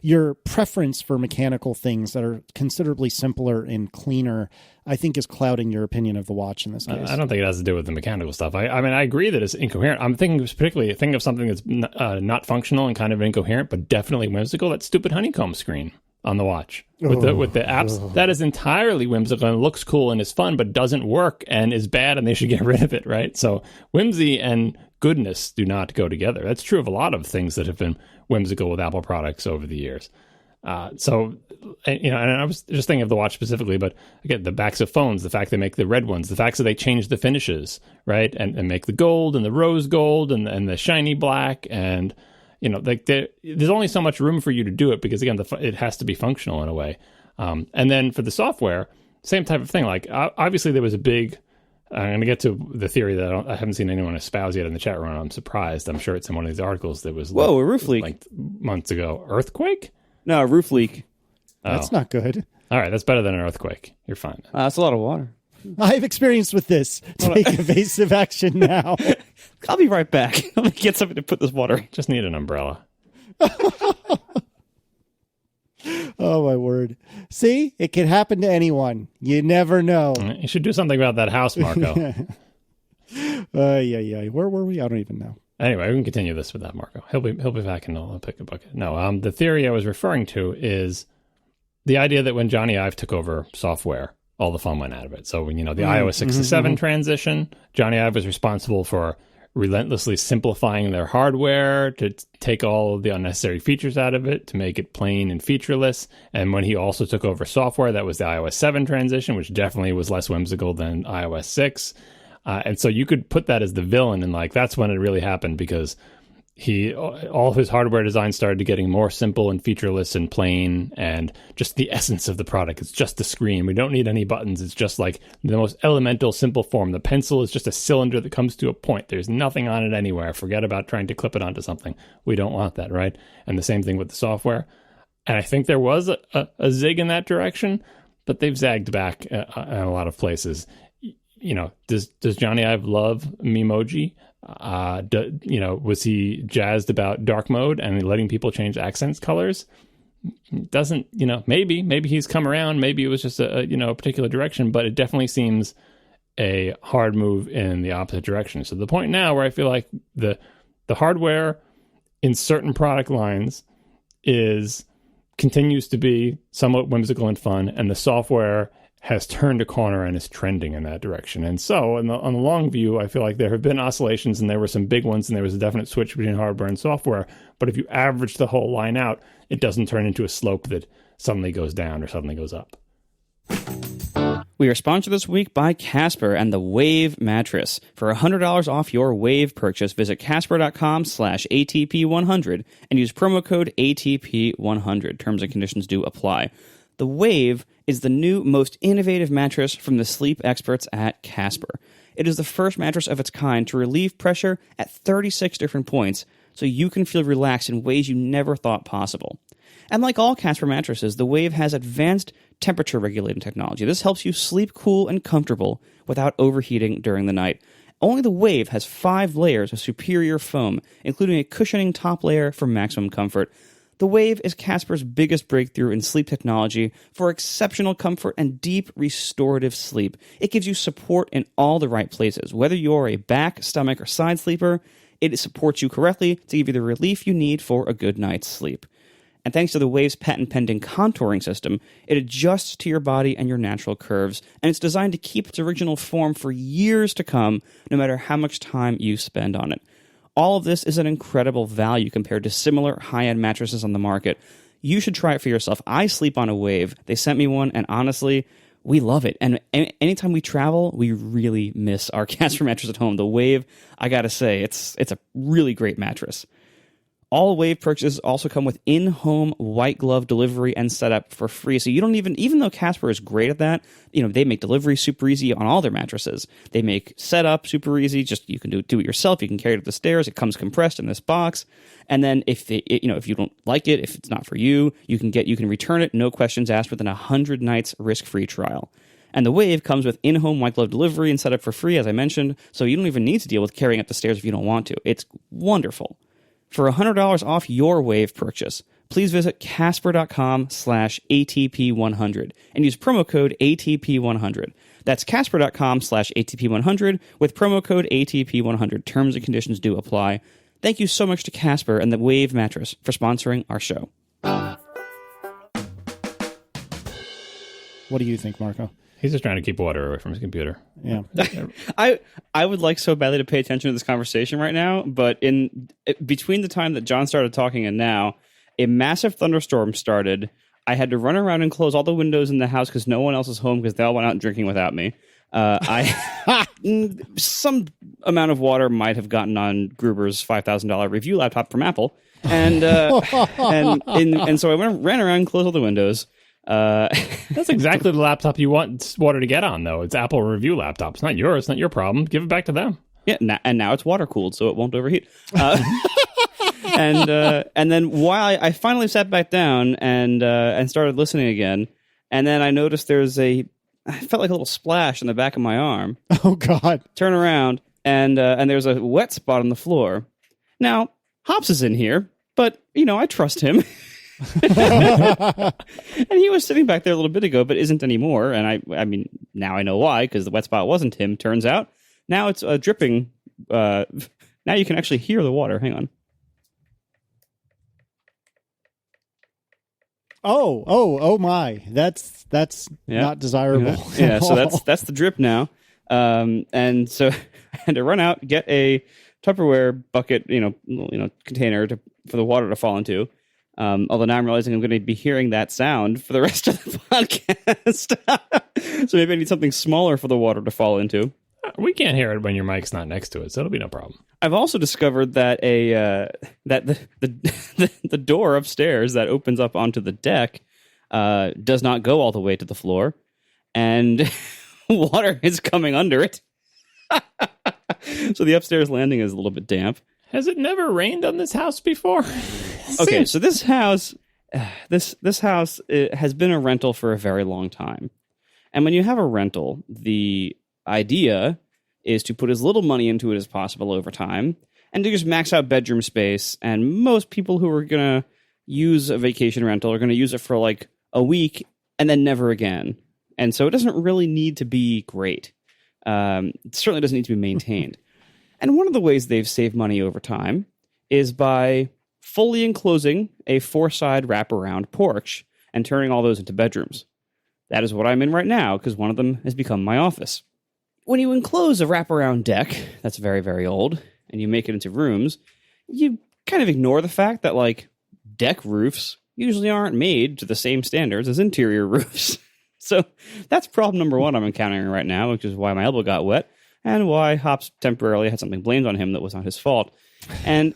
your preference for mechanical things that are considerably simpler and cleaner, I think, is clouding your opinion of the watch in this case. I don't think it has to do with the mechanical stuff. I mean, I agree that it's incoherent. I'm thinking of something that's not functional and kind of incoherent, but definitely whimsical. That stupid honeycomb screen on the watch with the apps. That is entirely whimsical and looks cool and is fun, but doesn't work and is bad, and they should get rid of it, right? So whimsy and goodness do not go together. That's true of a lot of things that have been whimsical with Apple products over the years. So, you know, and I was just thinking of the watch specifically, but again, the backs of phones, the fact they make the red ones, the fact that they change the finishes, right? And make the gold and the rose gold and the shiny black, and you know, like there's only so much room for you to do it because, again, it has to be functional in a way. And then for the software, same type of thing. Like, obviously, there was a big... I'm going to get to the theory that I haven't seen anyone espouse yet in the chat room. I'm surprised. I'm sure it's in one of these articles that was... Whoa, a roof leak. Like months ago. Earthquake? No, a roof leak. That's not good. All right, that's better than an earthquake. You're fine. That's a lot of water. I've experienced with this. Take evasive action now. I'll be right back. Let me get something to put this water in. Just need an umbrella. Oh, my word. See? It can happen to anyone. You never know. You should do something about that house, Marco. Yeah. Where were we? I don't even know. Anyway, we can continue this with that, Marco. He'll be back and I'll pick a bucket. No, the theory I was referring to is the idea that when Johnny Ive took over software, all the fun went out of it. So when, you know, the iOS 6 to 7 transition, Johnny Ive was responsible for relentlessly simplifying their hardware to take all of the unnecessary features out of it, to make it plain and featureless. And when he also took over software, that was the iOS 7 transition, which definitely was less whimsical than iOS 6. And so you could put that as the villain, and like that's when it really happened, because all his hardware design started getting more simple and featureless and plain, and just the essence of the product. It's just the screen. We don't need any buttons. It's just like the most elemental, simple form. The pencil is just a cylinder that comes to a point. There's nothing on it anywhere. Forget about trying to clip it onto something. We don't want that, right? And the same thing with the software. And I think there was a zig in that direction, but they've zagged back in a lot of places. Does Johnny Ive love Memoji? Was he jazzed about dark mode and letting people change accents colors? Doesn't, maybe he's come around. Maybe it was just a particular direction, but it definitely seems a hard move in the opposite direction. So the point now where I feel like the hardware in certain product lines continues to be somewhat whimsical and fun, and the software has turned a corner and is trending in that direction. And so on the long view, I feel like there have been oscillations, and there were some big ones, and there was a definite switch between hardware and software. But if you average the whole line out, it doesn't turn into a slope that suddenly goes down or suddenly goes up. We are sponsored this week by Casper and the Wave mattress. For $100 off your Wave purchase, visit casper.com/ATP100 and use promo code ATP100. Terms and conditions do apply. The Wave is the new, most innovative mattress from the sleep experts at Casper. It is the first mattress of its kind to relieve pressure at 36 different points, so you can feel relaxed in ways you never thought possible. And like all Casper mattresses, the Wave has advanced temperature regulating technology. This helps you sleep cool and comfortable without overheating during the night. Only the Wave has 5 layers of superior foam, including a cushioning top layer for maximum comfort. The Wave is Casper's biggest breakthrough in sleep technology for exceptional comfort and deep restorative sleep. It gives you support in all the right places. Whether you're a back, stomach, or side sleeper, it supports you correctly to give you the relief you need for a good night's sleep. And thanks to the Wave's patent-pending contouring system, it adjusts to your body and your natural curves, and it's designed to keep its original form for years to come, no matter how much time you spend on it. All of this is an incredible value compared to similar high-end mattresses on the market. You should try it for yourself. I sleep on a Wave. They sent me one, and honestly, we love it. And anytime we travel, we really miss our Casper mattress at home. The Wave, I gotta say, it's a really great mattress. All Wave purchases also come with in-home white glove delivery and setup for free. So you don't even though Casper is great at that, they make delivery super easy on all their mattresses. They make setup super easy. Just you can do it yourself. You can carry it up the stairs. It comes compressed in this box. And then if you don't like it, if it's not for you, you can return it, no questions asked, within 100 nights risk-free trial. And the Wave comes with in-home white glove delivery and setup for free, as I mentioned. So you don't even need to deal with carrying up the stairs if you don't want to. It's wonderful. For $100 off your Wave purchase, please visit casper.com/ATP100 and use promo code ATP100. That's casper.com/ATP100 with promo code ATP100. Terms and conditions do apply. Thank you so much to Casper and the Wave mattress for sponsoring our show. What do you think, Marco? He's just trying to keep water away from his computer. Yeah. I would like so badly to pay attention to this conversation right now, but between the time that John started talking and now, a massive thunderstorm started. I had to run around and close all the windows in the house because no one else was home because they all went out drinking without me. Some amount of water might have gotten on Gruber's $5,000 review laptop from Apple, and so I ran around and closed all the windows. That's exactly the laptop you want water to get on, though. It's Apple review laptop. It's not yours. It's not your problem. Give it back to them. Yeah, and now it's water cooled, so it won't overheat. And then while I finally sat back down and started listening again, and then I noticed I felt like a little splash in the back of my arm. Oh God! Turn around, and there's a wet spot on the floor. Now Hops is in here, but I trust him. And he was sitting back there a little bit ago, but isn't anymore. And I mean, now I know why, because the wet spot wasn't him, turns out. Now it's dripping. Now you can actually hear the water. Hang on. Oh my. That's not desirable. Yeah, so that's the drip now. And so I had to run out, get a Tupperware bucket, container for the water to fall into. Although now I'm realizing I'm going to be hearing that sound for the rest of the podcast. So maybe I need something smaller for the water to fall into. We can't hear it when your mic's not next to it, so it'll be no problem. I've also discovered that the door upstairs that opens up onto the deck does not go all the way to the floor, and water is coming under it. So the upstairs landing is a little bit damp. Has it never rained on this house before? Okay, so this house, it has been a rental for a very long time. And when you have a rental, the idea is to put as little money into it as possible over time and to just max out bedroom space. And most people who are going to use a vacation rental are going to use it for like a week and then never again. And so it doesn't really need to be great. It certainly doesn't need to be maintained. And one of the ways they've saved money over time is by fully enclosing a 4-side wraparound porch and turning all those into bedrooms. That is what I'm in right now, because one of them has become my office. When you enclose a wraparound deck that's very, very old, and you make it into rooms, you kind of ignore the fact that, like, deck roofs usually aren't made to the same standards as interior roofs. So that's problem number one I'm encountering right now, which is why my elbow got wet, and why Hops temporarily had something blamed on him that was not his fault. And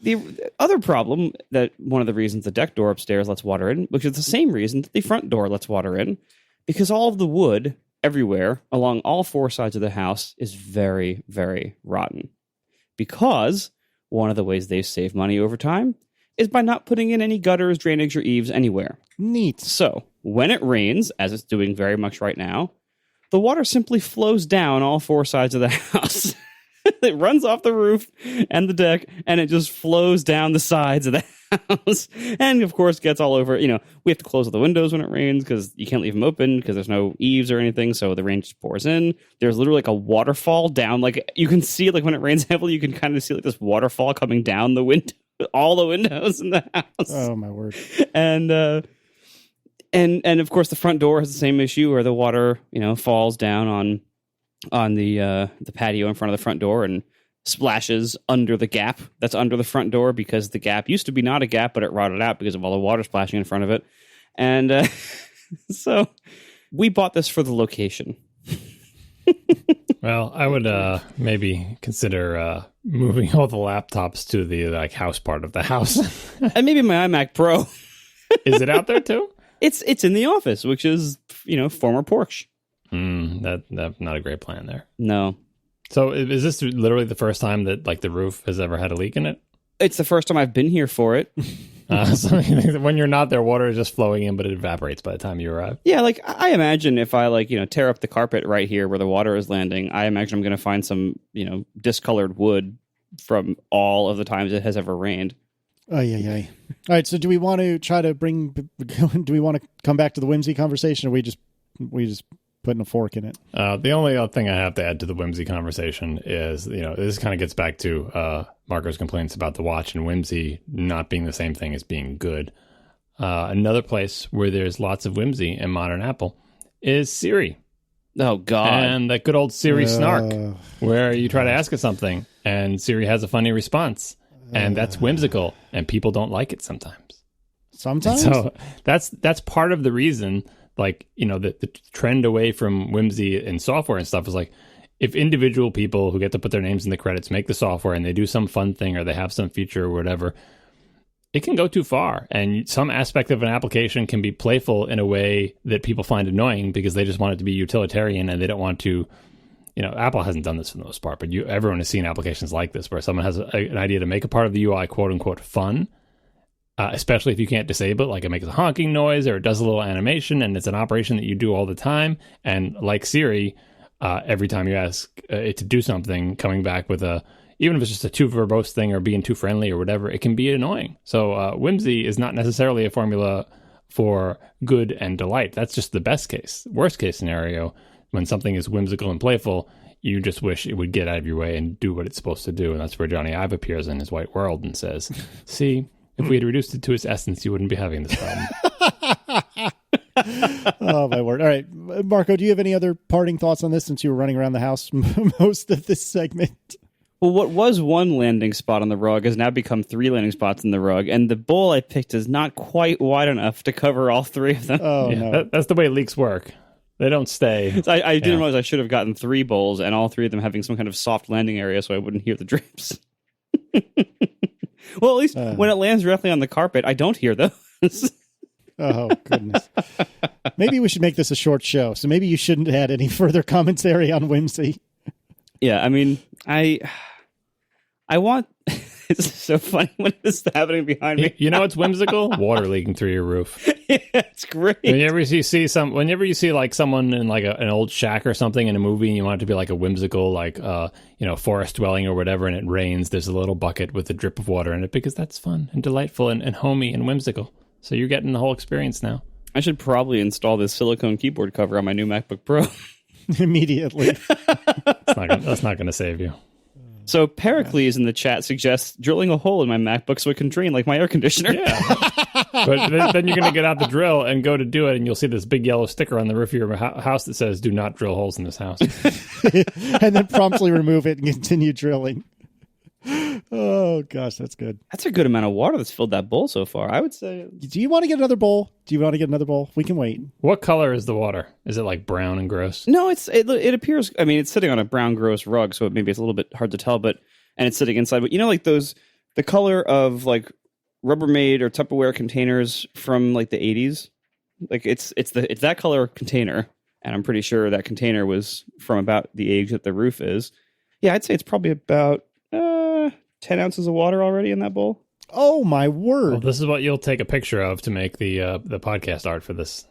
the other problem, that one of the reasons the deck door upstairs lets water in, which is the same reason that the front door lets water in, because all of the wood everywhere along all 4 sides of the house is very, very rotten. Because one of the ways they've saved money over time is by not putting in any gutters, drainage, or eaves anywhere. Neat. So when it rains, as it's doing very much right now, the water simply flows down all 4 sides of the house. It runs off the roof and the deck, and it just flows down the sides of the house. And, of course, gets all over. We have to close all the windows when it rains because you can't leave them open because there's no eaves or anything, so the rain just pours in. There's literally like a waterfall down. Like, you can see, like, when it rains heavily, you can kind of see, like, this waterfall coming down the window, all the windows in the house. Oh, my word. And of course, the front door has the same issue where the water, falls down on the patio in front of the front door and splashes under the gap that's under the front door, because the gap used to be not a gap, but it rotted out because of all the water splashing in front of it. And so we bought this for the location. Well, I would maybe consider moving all the laptops to the house part of the house. And maybe my iMac Pro. Is it out there too? It's in the office, which is, former porch. That's not a great plan there. No. So is this literally the first time that the roof has ever had a leak in it? It's the first time I've been here for it. So when you're not there, water is just flowing in, but it evaporates by the time you arrive. Yeah, I imagine if I tear up the carpet right here where the water is landing, I imagine I'm going to find some, discolored wood from all of the times it has ever rained. Oh, yeah. All right, so do we want to try to do we want to come back to the whimsy conversation, or we just putting a fork in it? The only other thing I have to add to the whimsy conversation is, this kind of gets back to Marco's complaints about the watch and whimsy not being the same thing as being good. Another place where there's lots of whimsy in modern Apple is Siri. Oh, God. And that good old Siri snark, where you try to ask it something and Siri has a funny response. And that's whimsical, and people don't like it sometimes. Sometimes? So that's part of the reason, the trend away from whimsy in software and stuff is if individual people who get to put their names in the credits make the software and they do some fun thing or they have some feature or whatever, it can go too far. And some aspect of an application can be playful in a way that people find annoying because they just want it to be utilitarian and they don't want to... Apple hasn't done this for the most part, but everyone has seen applications like this where someone has an idea to make a part of the UI quote unquote fun, especially if you can't disable it, it makes a honking noise or it does a little animation and it's an operation that you do all the time. And like Siri, every time you ask it to do something, coming back with even if it's just a too verbose thing or being too friendly or whatever, it can be annoying. So whimsy is not necessarily a formula for good and delight. That's just the best case. Worst case scenario, when something is whimsical and playful, you just wish it would get out of your way and do what it's supposed to do. And that's where Johnny Ive appears in his white world and says, see, if we had reduced it to its essence, you wouldn't be having this problem. Oh, my word. All right. Marco, do you have any other parting thoughts on this since you were running around the house most of this segment? Well, what was one landing spot on the rug has now become 3 landing spots in the rug, and the bowl I picked is not quite wide enough to cover all 3 of them. Oh, Yeah, no. that's the way leaks work. They don't stay. So I didn't realize I should have gotten 3 bowls, and all 3 of them having some kind of soft landing area so I wouldn't hear the drips. Well, at least when it lands directly on the carpet, I don't hear those. Oh, goodness. Maybe we should make this a short show, so maybe you shouldn't add any further commentary on whimsy. Yeah, I mean, I want... It's so funny when this is happening behind me. You know what's whimsical? Water leaking through your roof. Yeah, it's great. Whenever you see like someone in like an old shack or something in a movie, and you want it to be like a whimsical, like forest dwelling or whatever, and it rains, there's a little bucket with a drip of water in it because that's fun and delightful and homey and whimsical. So you're getting the whole experience now. I should probably install this silicone keyboard cover on my new MacBook Pro. Immediately. That's not going to save you. So Pericles in the chat suggests drilling a hole in my MacBook so it can drain like my air conditioner. Yeah. But then you're going to get out the drill and go to do it, and you'll see this big yellow sticker on the roof of your house that says, "Do not drill holes in this house." And then promptly remove it and continue drilling. Oh, gosh, that's good. That's a good amount of water that's filled that bowl so far. I would say. Do you want to get another bowl? We can wait. What color is the water? Is it like brown and gross? No, it appears. I mean, it's sitting on a brown, gross rug, so maybe it's a little bit hard to tell. And it's sitting inside. But like the color of like Rubbermaid or Tupperware containers from like the 80s. Like it's that color container, and I'm pretty sure that container was from about the age that the roof is. Yeah, I'd say it's probably about 10 ounces of water already in that bowl. Oh, my word. Well, this is what you'll take a picture of to make the podcast art for this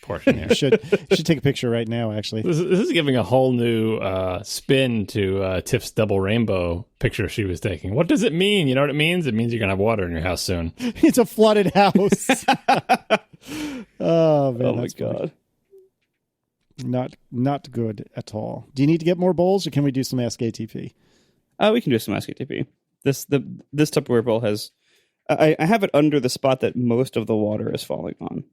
portion here. You should take a picture right now, actually. This is giving a whole new spin to Tiff's double rainbow picture she was taking. What does it mean? You know what it means? It means you're going to have water in your house soon. It's a flooded house. Oh, man. Oh, my God. Not good at all. Do you need to get more bowls, or can we do some askatp? We can do some askatp. This Tupperware bowl has... I have it under the spot that most of the water is falling on.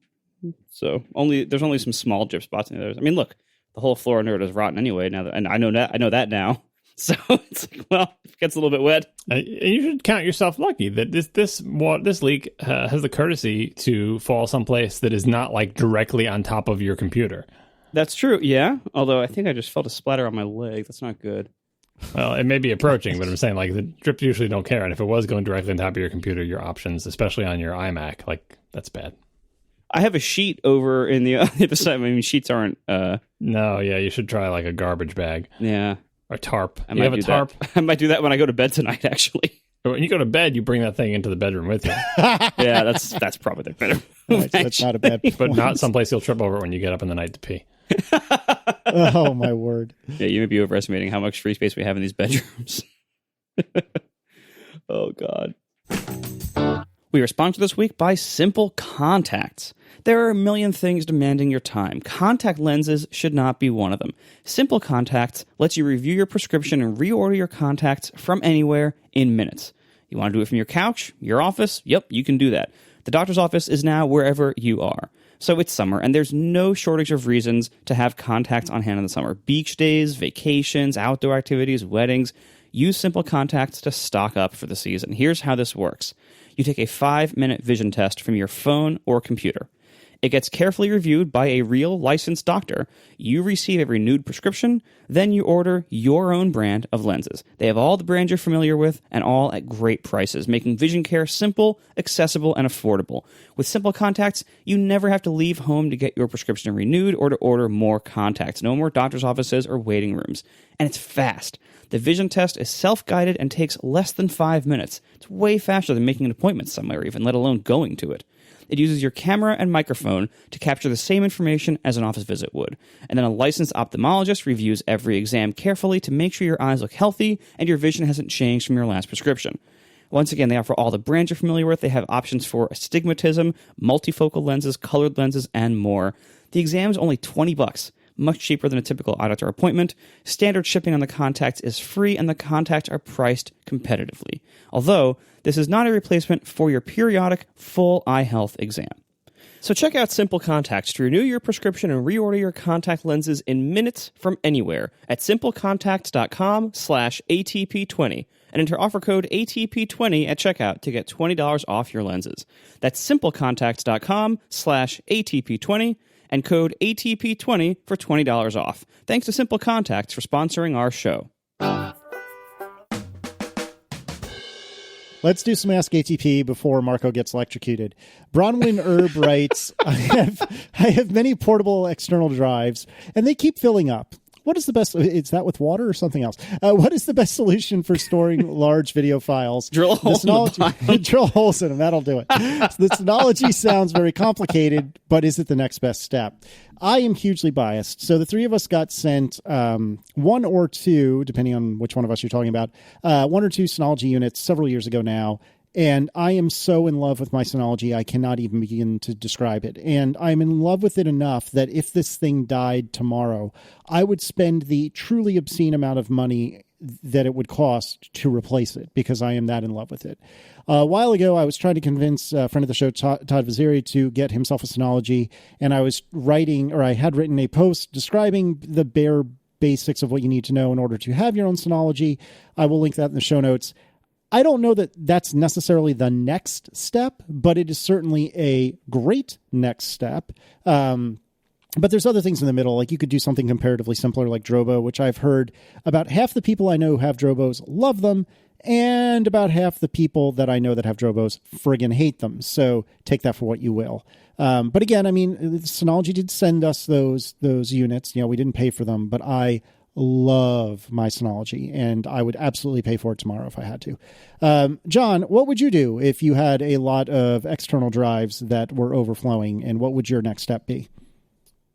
So there's only some small drip spots in there. I mean, look, the whole floor under it is rotten anyway. Now and I know that now. So it's like, well, it gets a little bit wet. You should count yourself lucky that this leak has the courtesy to fall someplace that is not like directly on top of your computer. That's true. Yeah. Although I think I just felt a splatter on my leg. That's not good. Well, it may be approaching, but I'm saying like the drips usually don't care. And if it was going directly on top of your computer, your options, especially on your iMac, like that's bad. I have a sheet over in the other side. I mean, sheets aren't... No, yeah, you should try like a garbage bag. Yeah. Or tarp. You have a tarp? I might do that when I go to bed tonight, actually. When you go to bed, you bring that thing into the bedroom with you. Yeah, that's probably the better Right, so that's not a bad point. But not someplace you'll trip over when you get up in the night to pee. Oh, my word. Yeah, you may be overestimating how much free space we have in these bedrooms. Oh, God. We are sponsored this week by Simple Contacts. There are a million things demanding your time. Contact lenses should not be one of them. Simple Contacts lets you review your prescription and reorder your contacts from anywhere in minutes. You want to do it from your couch, your office? Yep, you can do that. The doctor's office is now wherever you are. So it's summer, and there's no shortage of reasons to have contacts on hand in the summer. Beach days, vacations, outdoor activities, weddings. Use Simple Contacts to stock up for the season. Here's how this works. You take a 5-minute vision test from your phone or computer. It gets carefully reviewed by a real licensed doctor. You receive a renewed prescription, then you order your own brand of lenses. They have all the brands you're familiar with and all at great prices, making vision care simple, accessible, and affordable. With Simple Contacts, you never have to leave home to get your prescription renewed or to order more contacts. No more doctor's offices or waiting rooms. And it's fast. The vision test is self-guided and takes less than 5 minutes. It's way faster than making an appointment somewhere even, let alone going to it. It uses your camera and microphone to capture the same information as an office visit would. And then a licensed ophthalmologist reviews every exam carefully to make sure your eyes look healthy and your vision hasn't changed from your last prescription. Once again, they offer all the brands you're familiar with. They have options for astigmatism, multifocal lenses, colored lenses, and more. The exam is only $20. Much cheaper than a typical eye doctor appointment. Standard shipping on the contacts is free, and the contacts are priced competitively. Although, this is not a replacement for your periodic full eye health exam. So check out Simple Contacts to renew your prescription and reorder your contact lenses in minutes from anywhere at simplecontacts.com/ATP20 and enter offer code ATP20 at checkout to get $20 off your lenses. That's simplecontacts.com/ATP20 and code ATP20 for $20 off. Thanks to Simple Contacts for sponsoring our show. Let's do some Ask ATP before Marco gets electrocuted. Bronwyn Herb writes, I have many portable external drives, and they keep filling up. What is the best? Is that with water or something else? What is the best solution for storing large video files? Drill holes in the bottom. Drill holes in them. That'll do it. The Synology sounds very complicated, but is it the next best step? I am hugely biased. So the three of us got sent one or two, depending on which one of us you're talking about, one or two Synology units several years ago now. And I am so in love with my Synology, I cannot even begin to describe it. And I'm in love with it enough that if this thing died tomorrow, I would spend the truly obscene amount of money that it would cost to replace it because I am that in love with it. A while ago, I was trying to convince a friend of the show, Todd Vaziri, to get himself a Synology. And I was I had written a post describing the bare basics of what you need to know in order to have your own Synology. I will link that in the show notes. I don't know that that's necessarily the next step, but it is certainly a great next step. But there's other things in the middle, like you could do something comparatively simpler like Drobo, which I've heard about half the people I know who have Drobos love them, and about half the people that I know that have Drobos friggin' hate them. So take that for what you will. But again, I mean, Synology did send us those units. You know, we didn't pay for them, but I love my Synology, and I would absolutely pay for it tomorrow if I had to. John, what would you do if you had a lot of external drives that were overflowing, and what would your next step be?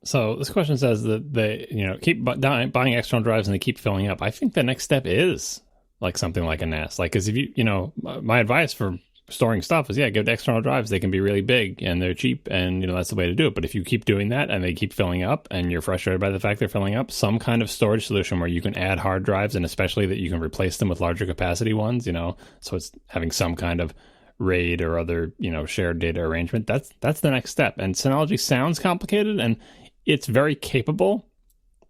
So this question says that they, keep buying external drives and they keep filling up. I think the next step is like something like a NAS. Like, because if my advice for storing stuff is, get external drives. They can be really big and they're cheap, and that's the way to do it. But if you keep doing that and they keep filling up and you're frustrated by the fact they're filling up, some kind of storage solution where you can add hard drives, and especially that you can replace them with larger capacity ones, so it's having some kind of RAID or other, shared data arrangement. That's the next step. And Synology sounds complicated and it's very capable.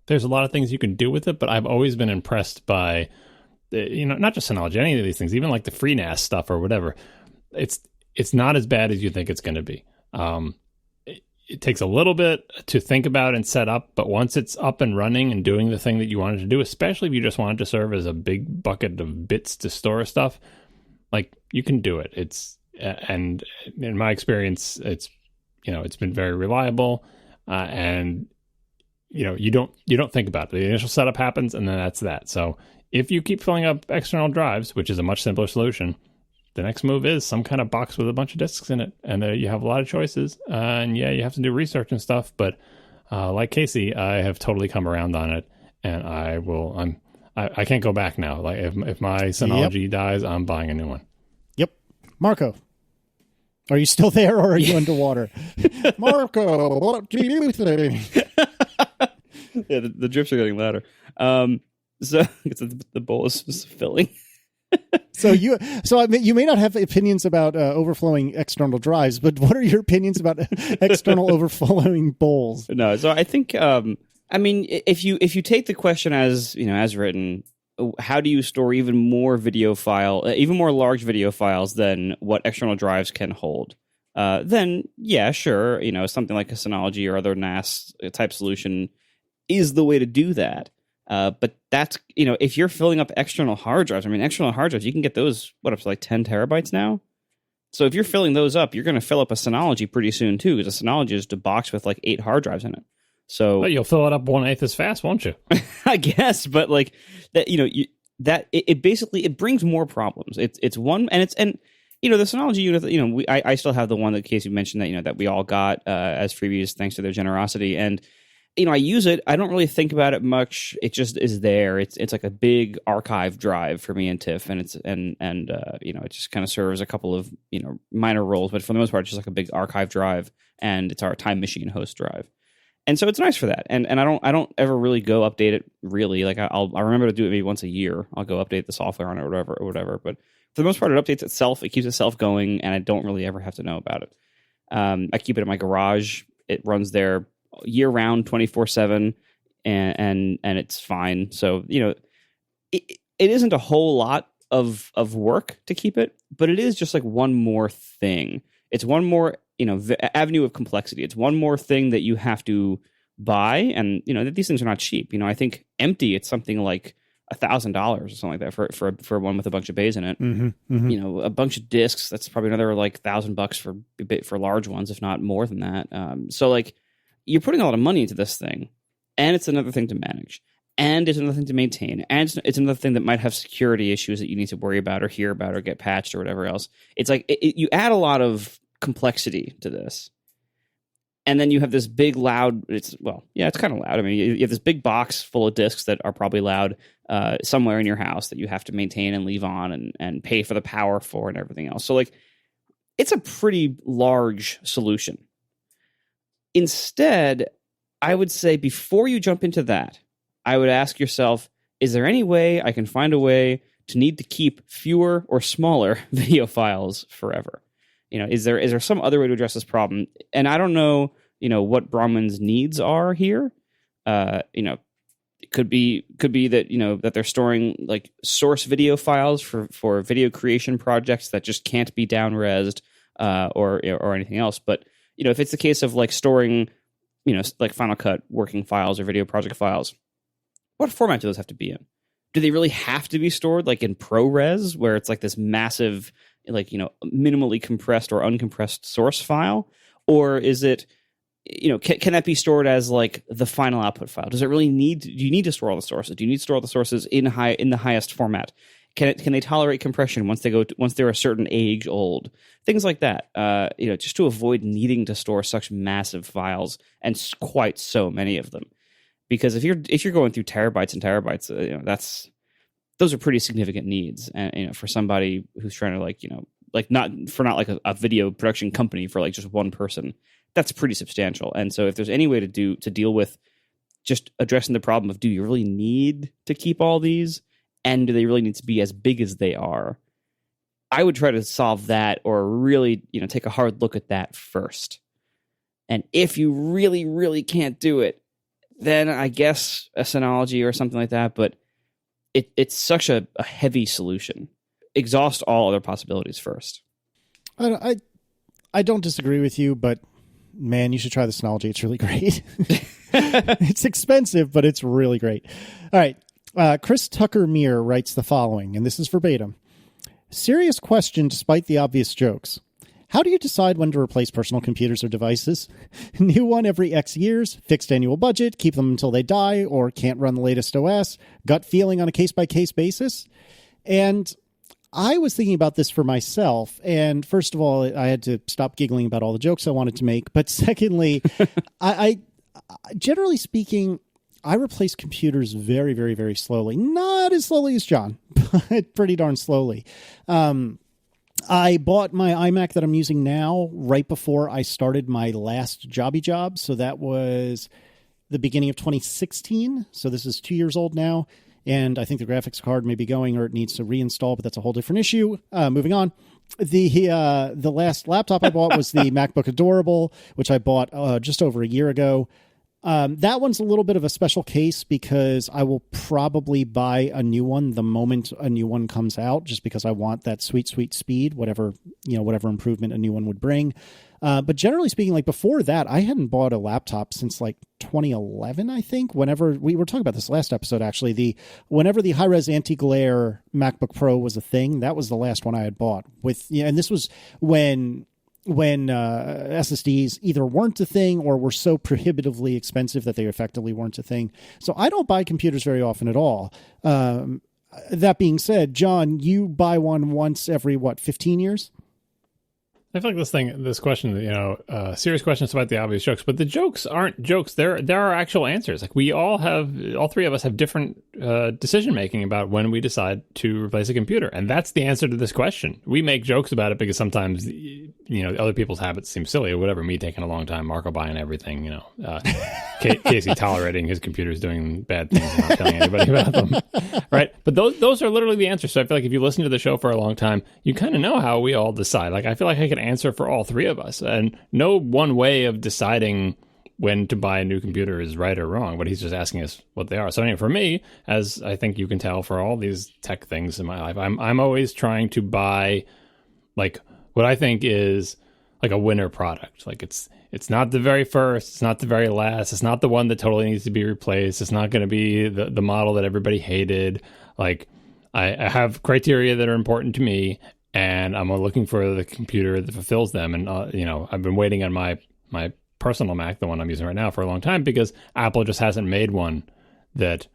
There's a lot of things you can do with it, but I've always been impressed by, not just Synology, any of these things, even like the free NAS stuff or whatever. It's not as bad as you think it's going to be. It takes a little bit to think about and set up, but once it's up and running and doing the thing that you wanted to do, especially if you just wanted to serve as a big bucket of bits to store stuff, like you can do it. And in my experience, it's been very reliable, and you don't think about it. The initial setup happens, and then that's that. So if you keep filling up external drives, which is a much simpler solution, the next move is some kind of box with a bunch of disks in it, and you have a lot of choices. And you have to do research and stuff. But like Casey, I have totally come around on it, and I can't go back now. Like if my Synology dies, I'm buying a new one. Yep, Marco, are you still there, or are you underwater? Marco, what do you think? Yeah, the drips are getting louder. So the bowl is filling. So you may not have opinions about overflowing external drives, but what are your opinions about external overflowing bowls? No, so I think if you take the question as written, how do you store even more large video files than what external drives can hold? Then yeah, sure, something like a Synology or other NAS type solution is the way to do that. But that's, if you're filling up external hard drives, external hard drives, you can get those, up to like 10 terabytes now? So if you're filling those up, you're going to fill up a Synology pretty soon too, because a Synology is just a box with like 8 hard drives in it. So well, you'll fill it up 1/8 as fast, won't you? I guess, but like that, it basically, it brings more problems. It's one, and the Synology unit, I still have the one that Casey mentioned that, that we all got as freebies thanks to their generosity. And I use it. I don't really think about it much. It just is there. It's like a big archive drive for me and Tiff, and it just kind of serves a couple of minor roles, but for the most part, it's just like a big archive drive, and it's our Time Machine host drive, and so it's nice for that. And I don't ever really go update it really. Like I remember to do it maybe once a year. I'll go update the software on it or whatever. But for the most part, it updates itself. It keeps itself going, and I don't really ever have to know about it. I keep it in my garage. It runs there year round, 24/7, and it's fine. So it isn't a whole lot of work to keep it, but it is just like one more thing. It's one more avenue of complexity. It's one more thing that you have to buy, and these things are not cheap. I think empty, it's something like $1,000 or something like that for one with a bunch of bays in it. Mm-hmm, mm-hmm. A bunch of discs, that's probably another like $1,000 for large ones, if not more than that. So like you're putting a lot of money into this thing, and it's another thing to manage, and it's another thing to maintain, and it's another thing that might have security issues that you need to worry about or hear about or get patched or whatever else. It's like you add a lot of complexity to this. And then you have this big loud, it's kind of loud. I mean, you have this big box full of discs that are probably loud somewhere in your house that you have to maintain and leave on and pay for the power for and everything else. So like, it's a pretty large solution. Instead, I would say before you jump into that, I would ask yourself, is there any way I can find a way to need to keep fewer or smaller video files forever? Is there some other way to address this problem? And I don't know, what Bronwyn's needs are here. It could be that, that they're storing like source video files for video creation projects that just can't be down-resed or anything else. But, if it's the case of like storing, like Final Cut working files or video project files, what format do those have to be in? Do they really have to be stored like in ProRes, where it's like this massive, like, minimally compressed or uncompressed source file? Or is it, can that be stored as like the final output file? Does it really do you need to store all the sources? Do you need to store all the sources in the highest format? Can they tolerate compression once they're a certain age old? Things like that, just to avoid needing to store such massive files and quite so many of them. Because if you're going through terabytes and terabytes, those are pretty significant needs, and for somebody who's trying to not like a video production company for like just one person, that's pretty substantial. And so if there's any way to deal with just addressing the problem of, do you really need to keep all these, and do they really need to be as big as they are? I would try to solve that, or really take a hard look at that first. And if you really, really can't do it, then I guess a Synology or something like that, but it's such a heavy solution. Exhaust all other possibilities first. I don't disagree with you, but man, you should try the Synology. It's really great. It's expensive, but it's really great. All right. Chris Tucker Meir writes the following, and this is verbatim. Serious question despite the obvious jokes. How do you decide when to replace personal computers or devices? New one every X years, fixed annual budget, keep them until they die, or can't run the latest OS, gut feeling on a case-by-case basis? And I was thinking about this for myself, and first of all, I had to stop giggling about all the jokes I wanted to make, but secondly, I generally speaking, I replace computers very, very, very slowly. Not as slowly as John, but pretty darn slowly. I bought my iMac that I'm using now right before I started my last jobby job. So that was the beginning of 2016. So this is 2 years old now. And I think the graphics card may be going, or it needs to reinstall, but that's a whole different issue. Moving on. The last laptop I bought was the MacBook Adorable, which I bought just over a year ago. That one's a little bit of a special case because I will probably buy a new one the moment a new one comes out, just because I want that sweet, sweet speed, whatever improvement a new one would bring. But generally speaking, like before that, I hadn't bought a laptop since like 2011, I think. Whenever we were talking about this last episode, actually, whenever the high-res anti-glare MacBook Pro was a thing, that was the last one I had bought. And this was when SSDs either weren't a thing or were so prohibitively expensive that they effectively weren't a thing. So I don't buy computers very often at all. That being said, John, you buy one once every, 15 years? I feel like this question, serious questions about the obvious jokes, but the jokes aren't jokes. There are actual answers. Like all three of us have different decision making about when we decide to replace a computer, and that's the answer to this question. We make jokes about it because sometimes other people's habits seem silly or whatever. Me taking a long time, Marco buying everything, Casey tolerating his computers doing bad things and not telling anybody about them, right? But those are literally the answers. So I feel like if you listen to the show for a long time, you kind of know how we all decide. Like I feel like I can answer for all three of us, and no one way of deciding when to buy a new computer is right or wrong, but he's just asking us what they are. So anyway, for me, as I think you can tell for all these tech things in my life, I'm always trying to buy like what I think is like a winner product. Like it's not the very first, it's not the very last, it's not the one that totally needs to be replaced, it's not going to be the model that everybody hated. Like I have criteria that are important to me, and I'm looking for the computer that fulfills them. And I've been waiting on my personal Mac, the one I'm using right now, for a long time because Apple just hasn't made one that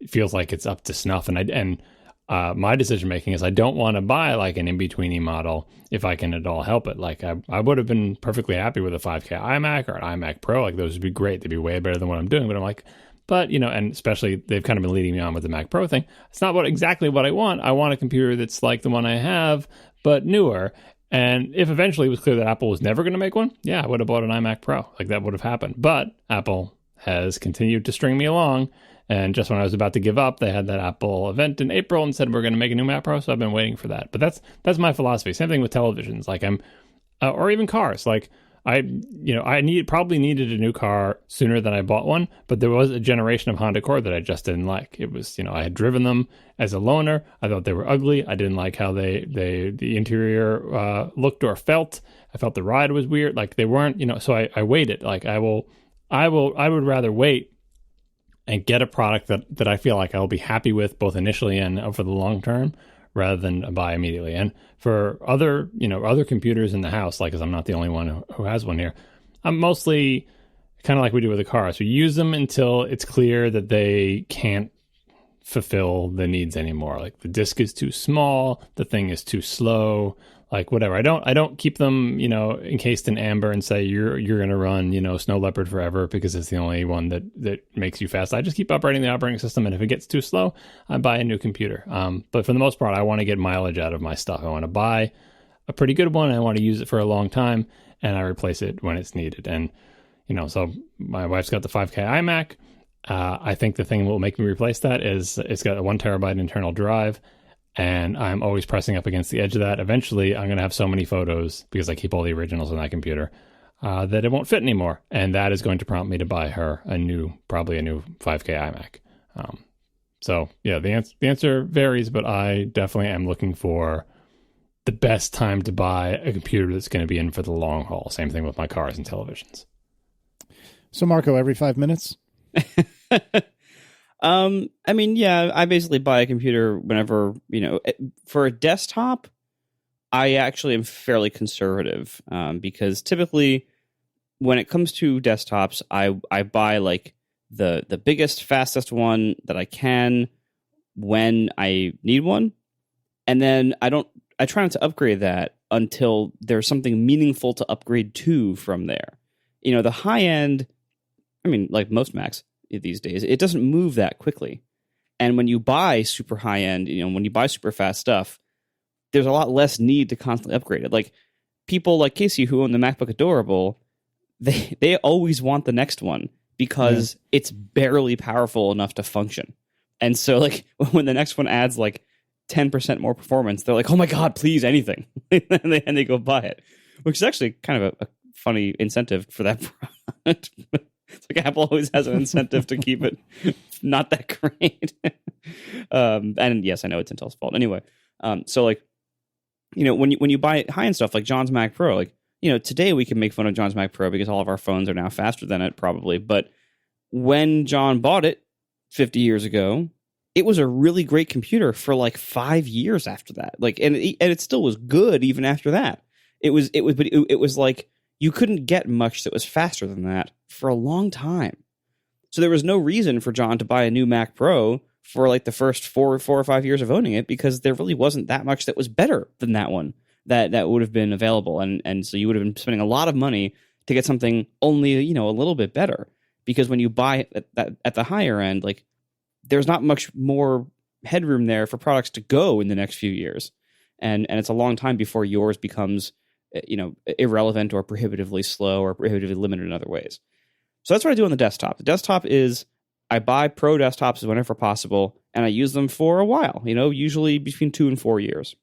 feels like it's up to snuff. And my decision making is I don't want to buy like an in-betweeny model if I can at all help it. Like I would have been perfectly happy with a 5K iMac or an iMac Pro. Like those would be great. They'd be way better than what I'm doing. But I'm like, and especially they've kind of been leading me on with the Mac Pro thing. It's not exactly what I want. I want a computer that's like the one I have, but newer. And if eventually it was clear that Apple was never going to make one, yeah, I would have bought an iMac Pro. Like that would have happened. But Apple has continued to string me along. And just when I was about to give up, they had that Apple event in April and said we're going to make a new Mac Pro. So I've been waiting for that. But that's my philosophy. Same thing with televisions. Like or even cars. Like I probably needed a new car sooner than I bought one. But there was a generation of Honda Accord that I just didn't like. It was, I had driven them as a loaner. I thought they were ugly. I didn't like how the interior looked or felt. I felt the ride was weird. Like they weren't, so I waited. Like I would rather wait and get a product that I feel like I'll be happy with both initially and over the long term rather than buy immediately. And for other computers in the house, like, 'cause I'm not the only one who has one here, I'm mostly kind of like we do with the cars. We use them until it's clear that they can't fulfill the needs anymore. Like the disk is too small, the thing is too slow, like whatever. I don't keep them, encased in amber and say you're going to run, Snow Leopard forever because it's the only one that makes you fast. I just keep upgrading the operating system, and if it gets too slow, I buy a new computer. But for the most part, I want to get mileage out of my stuff. I want to buy a pretty good one. I want to use it for a long time, and I replace it when it's needed. And so my wife's got the 5K iMac. I think the thing that will make me replace that is it's got a 1 terabyte internal drive. And I'm always pressing up against the edge of that. Eventually, I'm going to have so many photos, because I keep all the originals on that computer, that it won't fit anymore. And that is going to prompt me to buy her probably a new 5K iMac. So, yeah, the answer varies, but I definitely am looking for the best time to buy a computer that's going to be in for the long haul. Same thing with my cars and televisions. So, Marco, every 5 minutes? I basically buy a computer whenever, for a desktop, I actually am fairly conservative, because typically when it comes to desktops, I buy like the biggest, fastest one that I can when I need one. And then I try not to upgrade that until there's something meaningful to upgrade to from there. The high end, like most Macs these days, it doesn't move that quickly. And when you buy super high end, when you buy super fast stuff, there's a lot less need to constantly upgrade it. Like people like Casey who own the MacBook Adorable, they always want the next one because it's barely powerful enough to function. And so like when the next one adds like 10% more performance, they're like, oh my God, please, anything. and they go buy it, which is actually kind of a funny incentive for that product. It's like Apple always has an incentive to keep it not that great. And yes, I know it's Intel's fault. Anyway, so like, when you buy high-end stuff like John's Mac Pro, like, today we can make fun of John's Mac Pro because all of our phones are now faster than it probably. But when John bought it 50 years ago, it was a really great computer for like 5 years after that. Like, and it still was good even after that. It was like, you couldn't get much that was faster than that for a long time. So there was no reason for John to buy a new Mac Pro for like the first four or 5 years of owning it, because there really wasn't that much that was better than that one that would have been available. And so you would have been spending a lot of money to get something only, a little bit better. Because when you buy at the higher end, like there's not much more headroom there for products to go in the next few years. And it's a long time before yours becomes irrelevant or prohibitively slow or prohibitively limited in other ways. So that's what I do on the desktop. The desktop is I buy pro desktops whenever possible, and I use them for a while, usually between 2 and 4 years.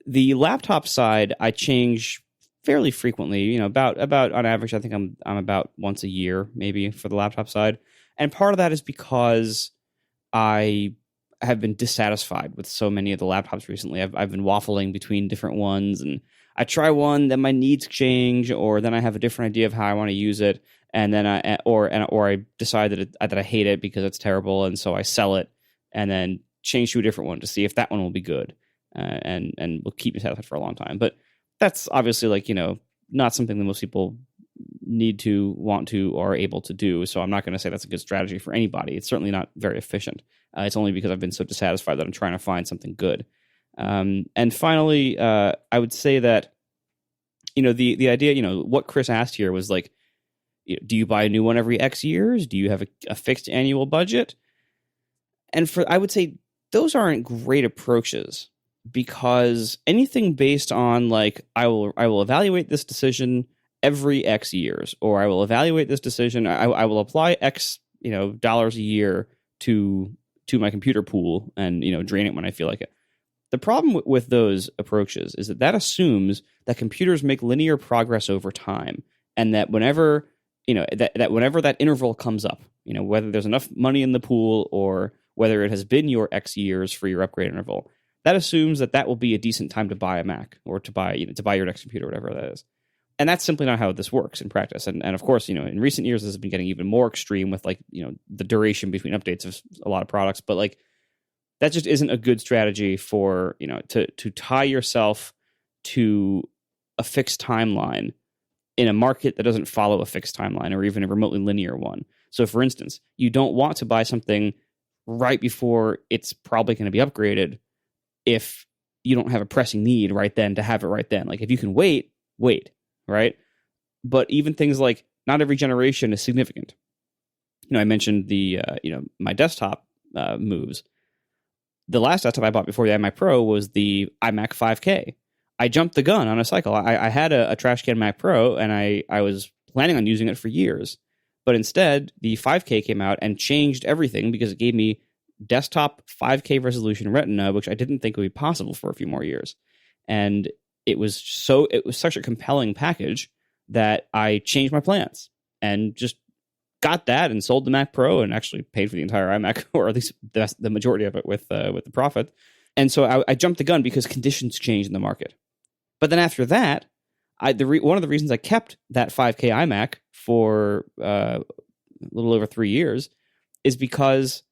The laptop side, I change fairly frequently, about on average, I think I'm about once a year, maybe, for the laptop side. And part of that is because I have been dissatisfied with so many of the laptops recently. I've been waffling between different ones, and I try one, then my needs change, or then I have a different idea of how I want to use it, and then I decide that I hate it because it's terrible, and so I sell it, and then change to a different one to see if that one will be good, and will keep me satisfied for a long time. But that's obviously not something that most people need to, want to, or are able to do. So I'm not going to say that's a good strategy for anybody. It's certainly not very efficient. It's only because I've been so dissatisfied that I'm trying to find something good. And finally, I would say that, the idea, what Chris asked here was like, do you buy a new one every X years? Do you have a fixed annual budget? And I would say those aren't great approaches, because anything based on like, I will evaluate this decision every X years, or I will evaluate this decision. I will apply X, dollars a year to my computer pool and, drain it when I feel like it. The problem with those approaches is that assumes that computers make linear progress over time, and that whenever, whenever that interval comes up, whether there's enough money in the pool or whether it has been your X years for your upgrade interval, that assumes that will be a decent time to buy a Mac or to buy your next computer, whatever that is. And that's simply not how this works in practice. And of course, in recent years, this has been getting even more extreme with the duration between updates of a lot of products. But like, that just isn't a good strategy for, to tie yourself to a fixed timeline in a market that doesn't follow a fixed timeline or even a remotely linear one. So for instance, you don't want to buy something right before it's probably going to be upgraded if you don't have a pressing need right then to have it right then. Like if you can wait, right? But even things like not every generation is significant. I mentioned the, my desktop moves. The last desktop I bought before the iMac Pro was the iMac 5K. I jumped the gun on a cycle. I had a trash can Mac Pro, and I was planning on using it for years. But instead, the 5K came out and changed everything because it gave me desktop 5K resolution Retina, which I didn't think would be possible for a few more years. And it was such a compelling package that I changed my plans and just got that and sold the Mac Pro and actually paid for the entire iMac, or at least the majority of it with the profit. And so I jumped the gun because conditions changed in the market. But then after that, one of the reasons I kept that 5K iMac for a little over 3 years is because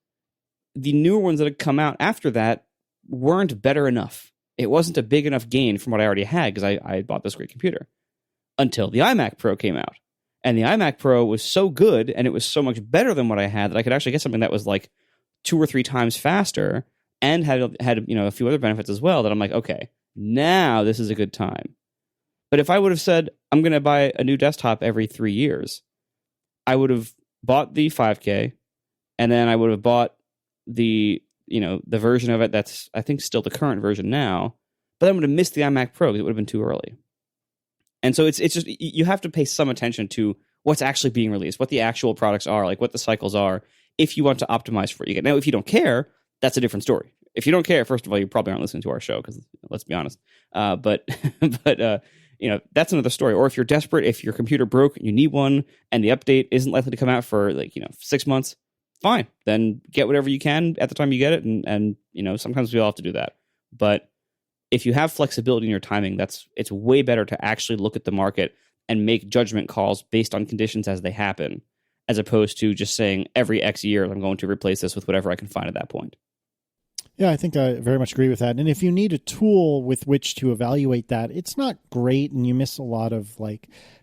the newer ones that had come out after that weren't better enough. It wasn't a big enough gain from what I already had because I had bought this great computer until the iMac Pro came out. And the iMac Pro was so good and it was so much better than what I had that I could actually get something that was like 2 or 3 times faster and had a few other benefits as well that I'm like, okay, now this is a good time. But if I would have said, I'm going to buy a new desktop every 3 years, I would have bought the 5K, and then I would have bought the version of it that's, I think, still the current version now, but then I would have missed the iMac Pro because it would have been too early. And so it's just, you have to pay some attention to what's actually being released, what the actual products are, like what the cycles are, if you want to optimize for what you get. Now, if you don't care, that's a different story. If you don't care, first of all, you probably aren't listening to our show because let's be honest. But that's another story. Or if you're desperate, if your computer broke, you need one, and the update isn't likely to come out for 6 months, fine. Then get whatever you can at the time you get it, and sometimes we all have to do that. But if you have flexibility in your timing, it's way better to actually look at the market and make judgment calls based on conditions as they happen, as opposed to just saying every X years I'm going to replace this with whatever I can find at that point. Yeah, I think I very much agree with that. And if you need a tool with which to evaluate that, it's not great and you miss a lot of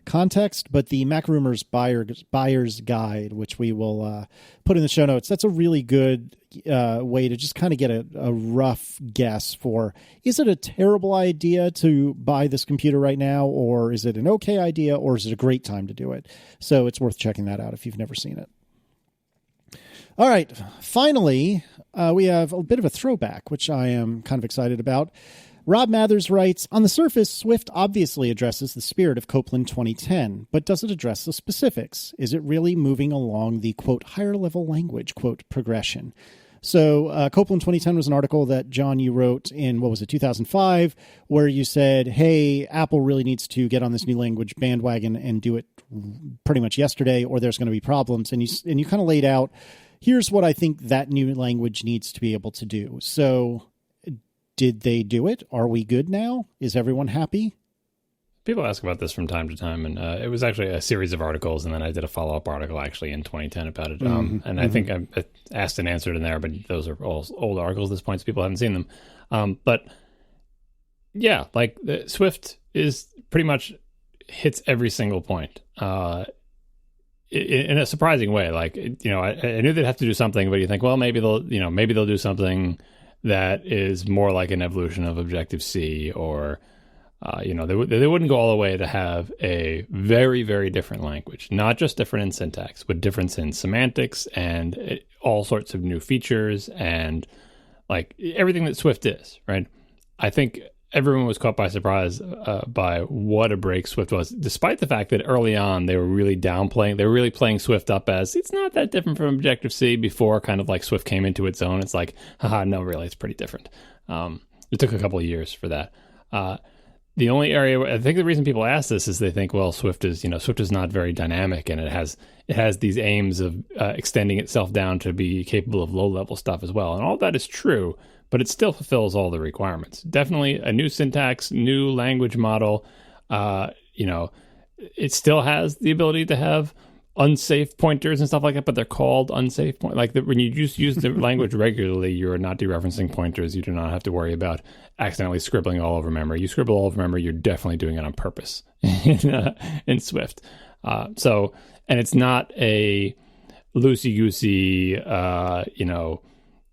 context, but the Mac Rumors Buyer's Guide, which we will put in the show notes, that's a really good way to just kind of get a rough guess for, is it a terrible idea to buy this computer right now, or is it an okay idea, or is it a great time to do it? So it's worth checking that out if you've never seen it. All right, finally, we have a bit of a throwback, which I am kind of excited about. Rob Mathers writes, on the surface, Swift obviously addresses the spirit of Copland 2010, but does it address the specifics? Is it really moving along the, quote, higher level language, quote, progression? So Copland 2010 was an article that, John, you wrote in, 2005, where you said, hey, Apple really needs to get on this new language bandwagon and do it pretty much yesterday, or there's going to be problems. And you kind of laid out, here's what I think that new language needs to be able to do. So did they do it? Are we good now? Is everyone happy? People ask about this from time to time, and it was actually a series of articles, and then I did a follow-up article actually in 2010 about it. I think I asked and answered in there, but those are all old articles at this point, so people haven't seen them. But yeah, like Swift is pretty much hits every single point in a surprising way. Like, I knew they'd have to do something, but you think, well, maybe they'll do something that is more like an evolution of Objective-C, or they wouldn't go all the way to have a very, very different language, not just different in syntax, but difference in semantics and all sorts of new features and like everything that Swift is, right? I think everyone was caught by surprise by what a break Swift was, despite the fact that early on they were really playing Swift up as it's not that different from Objective-C before kind of like Swift came into its own. It's like, haha, no, really, it's pretty different. It took a couple of years for that. The only area, I think the reason people ask this is they think, well, Swift is not very dynamic, and it has these aims of extending itself down to be capable of low-level stuff as well. And all that is true, but it still fulfills all the requirements. Definitely a new syntax, new language model. It still has the ability to have unsafe pointers and stuff like that, but they're called unsafe pointers. Like when you just use the language regularly, you're not dereferencing pointers. You do not have to worry about accidentally scribbling all over memory. You scribble all over memory, you're definitely doing it on purpose in Swift. And it's not a loosey-goosey,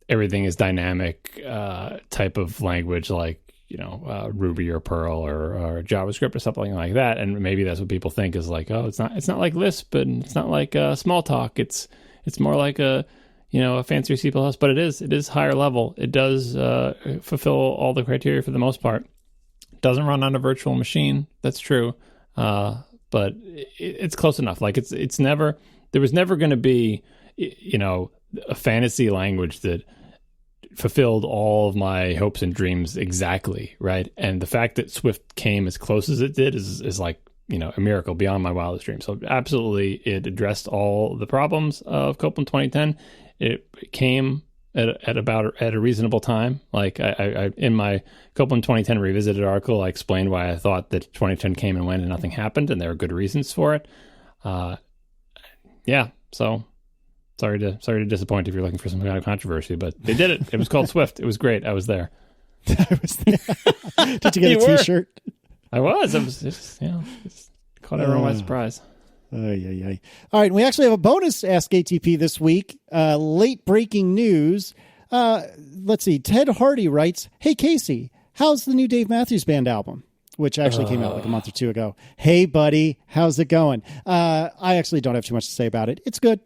everything is dynamic type of language like, Ruby or Perl or JavaScript or something like that. And maybe that's what people think is like, oh, it's not like Lisp and it's not like Smalltalk. It's more like a fancier C++, but it is higher level. It does fulfill all the criteria for the most part. It doesn't run on a virtual machine. That's true. But it's close enough. Like there was never going to be, a fantasy language that fulfilled all of my hopes and dreams exactly, right? And the fact that Swift came as close as it did is like, a miracle beyond my wildest dreams. So absolutely, it addressed all the problems of Copland 2010. It came at a reasonable time. Like I in my Copland 2010 Revisited article, I explained why I thought that 2010 came and went and nothing happened, and there are good reasons for it. So sorry to disappoint if you're looking for some kind of controversy, but they did it. It was called Swift. It was great. I was there. Did you get a T-shirt? I was. Just caught everyone by surprise. All right, we actually have a bonus Ask ATP this week. Late breaking news. Let's see. Ted Hardy writes, "Hey Casey, how's the new Dave Matthews Band album?" Which actually came out like a month or two ago. Hey buddy, how's it going? I actually don't have too much to say about it. It's good.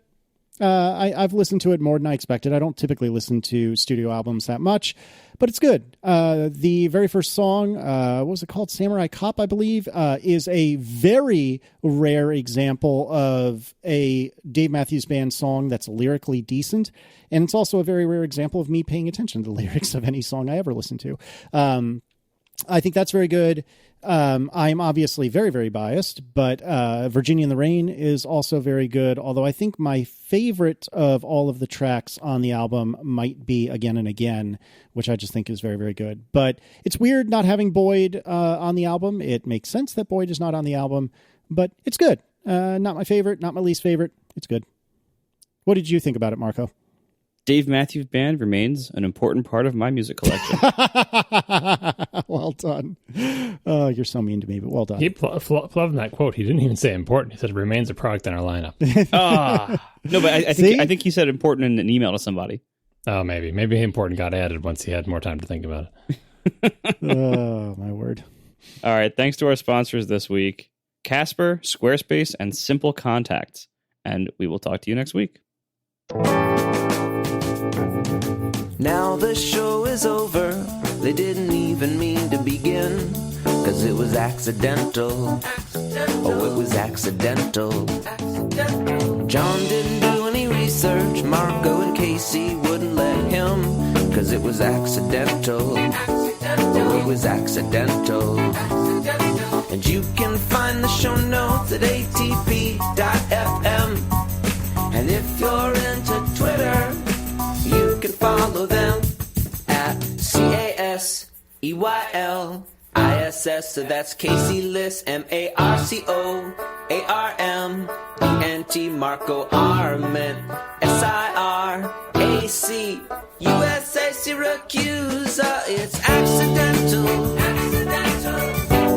I've listened to it more than I expected. I don't typically listen to studio albums that much, but it's good. The very first song, what was it called? Samurai Cop, I believe, is a very rare example of a Dave Matthews Band song that's lyrically decent. And it's also a very rare example of me paying attention to the lyrics of any song I ever listen to. I think that's very good. I'm obviously very, very biased, but Virginia in the Rain is also very good, although I think my favorite of all of the tracks on the album might be Again and Again, which I just think is very, very good. But it's weird not having Boyd on the album. It makes sense that Boyd is not on the album, but it's good. Not my favorite, not my least favorite. It's good. What did you think about it, Marco? Dave Matthews Band remains an important part of my music collection. Well done. Oh, you're so mean to me, but well done. He plugged that quote. He didn't even say important. He said it remains a product in our lineup. No, but I think he said important in an email to somebody. Oh, maybe important got added once he had more time to think about it. Oh, my word. All right. Thanks to our sponsors this week, Casper, Squarespace, and Simple Contacts. And we will talk to you next week. Now the show is over. They didn't even mean to begin, 'cause it was accidental. Oh, it was accidental. John didn't do any research. Marco and Casey wouldn't let him, 'cause it was accidental. Oh, it was accidental. And you can find the show notes at atp.fm. And if you're into Twitter, you can follow them at CASEYLISS. So that's Casey Liss, MARCOARMENT, Marco Arment, SIRAC, USA Syracuse. It's accidental.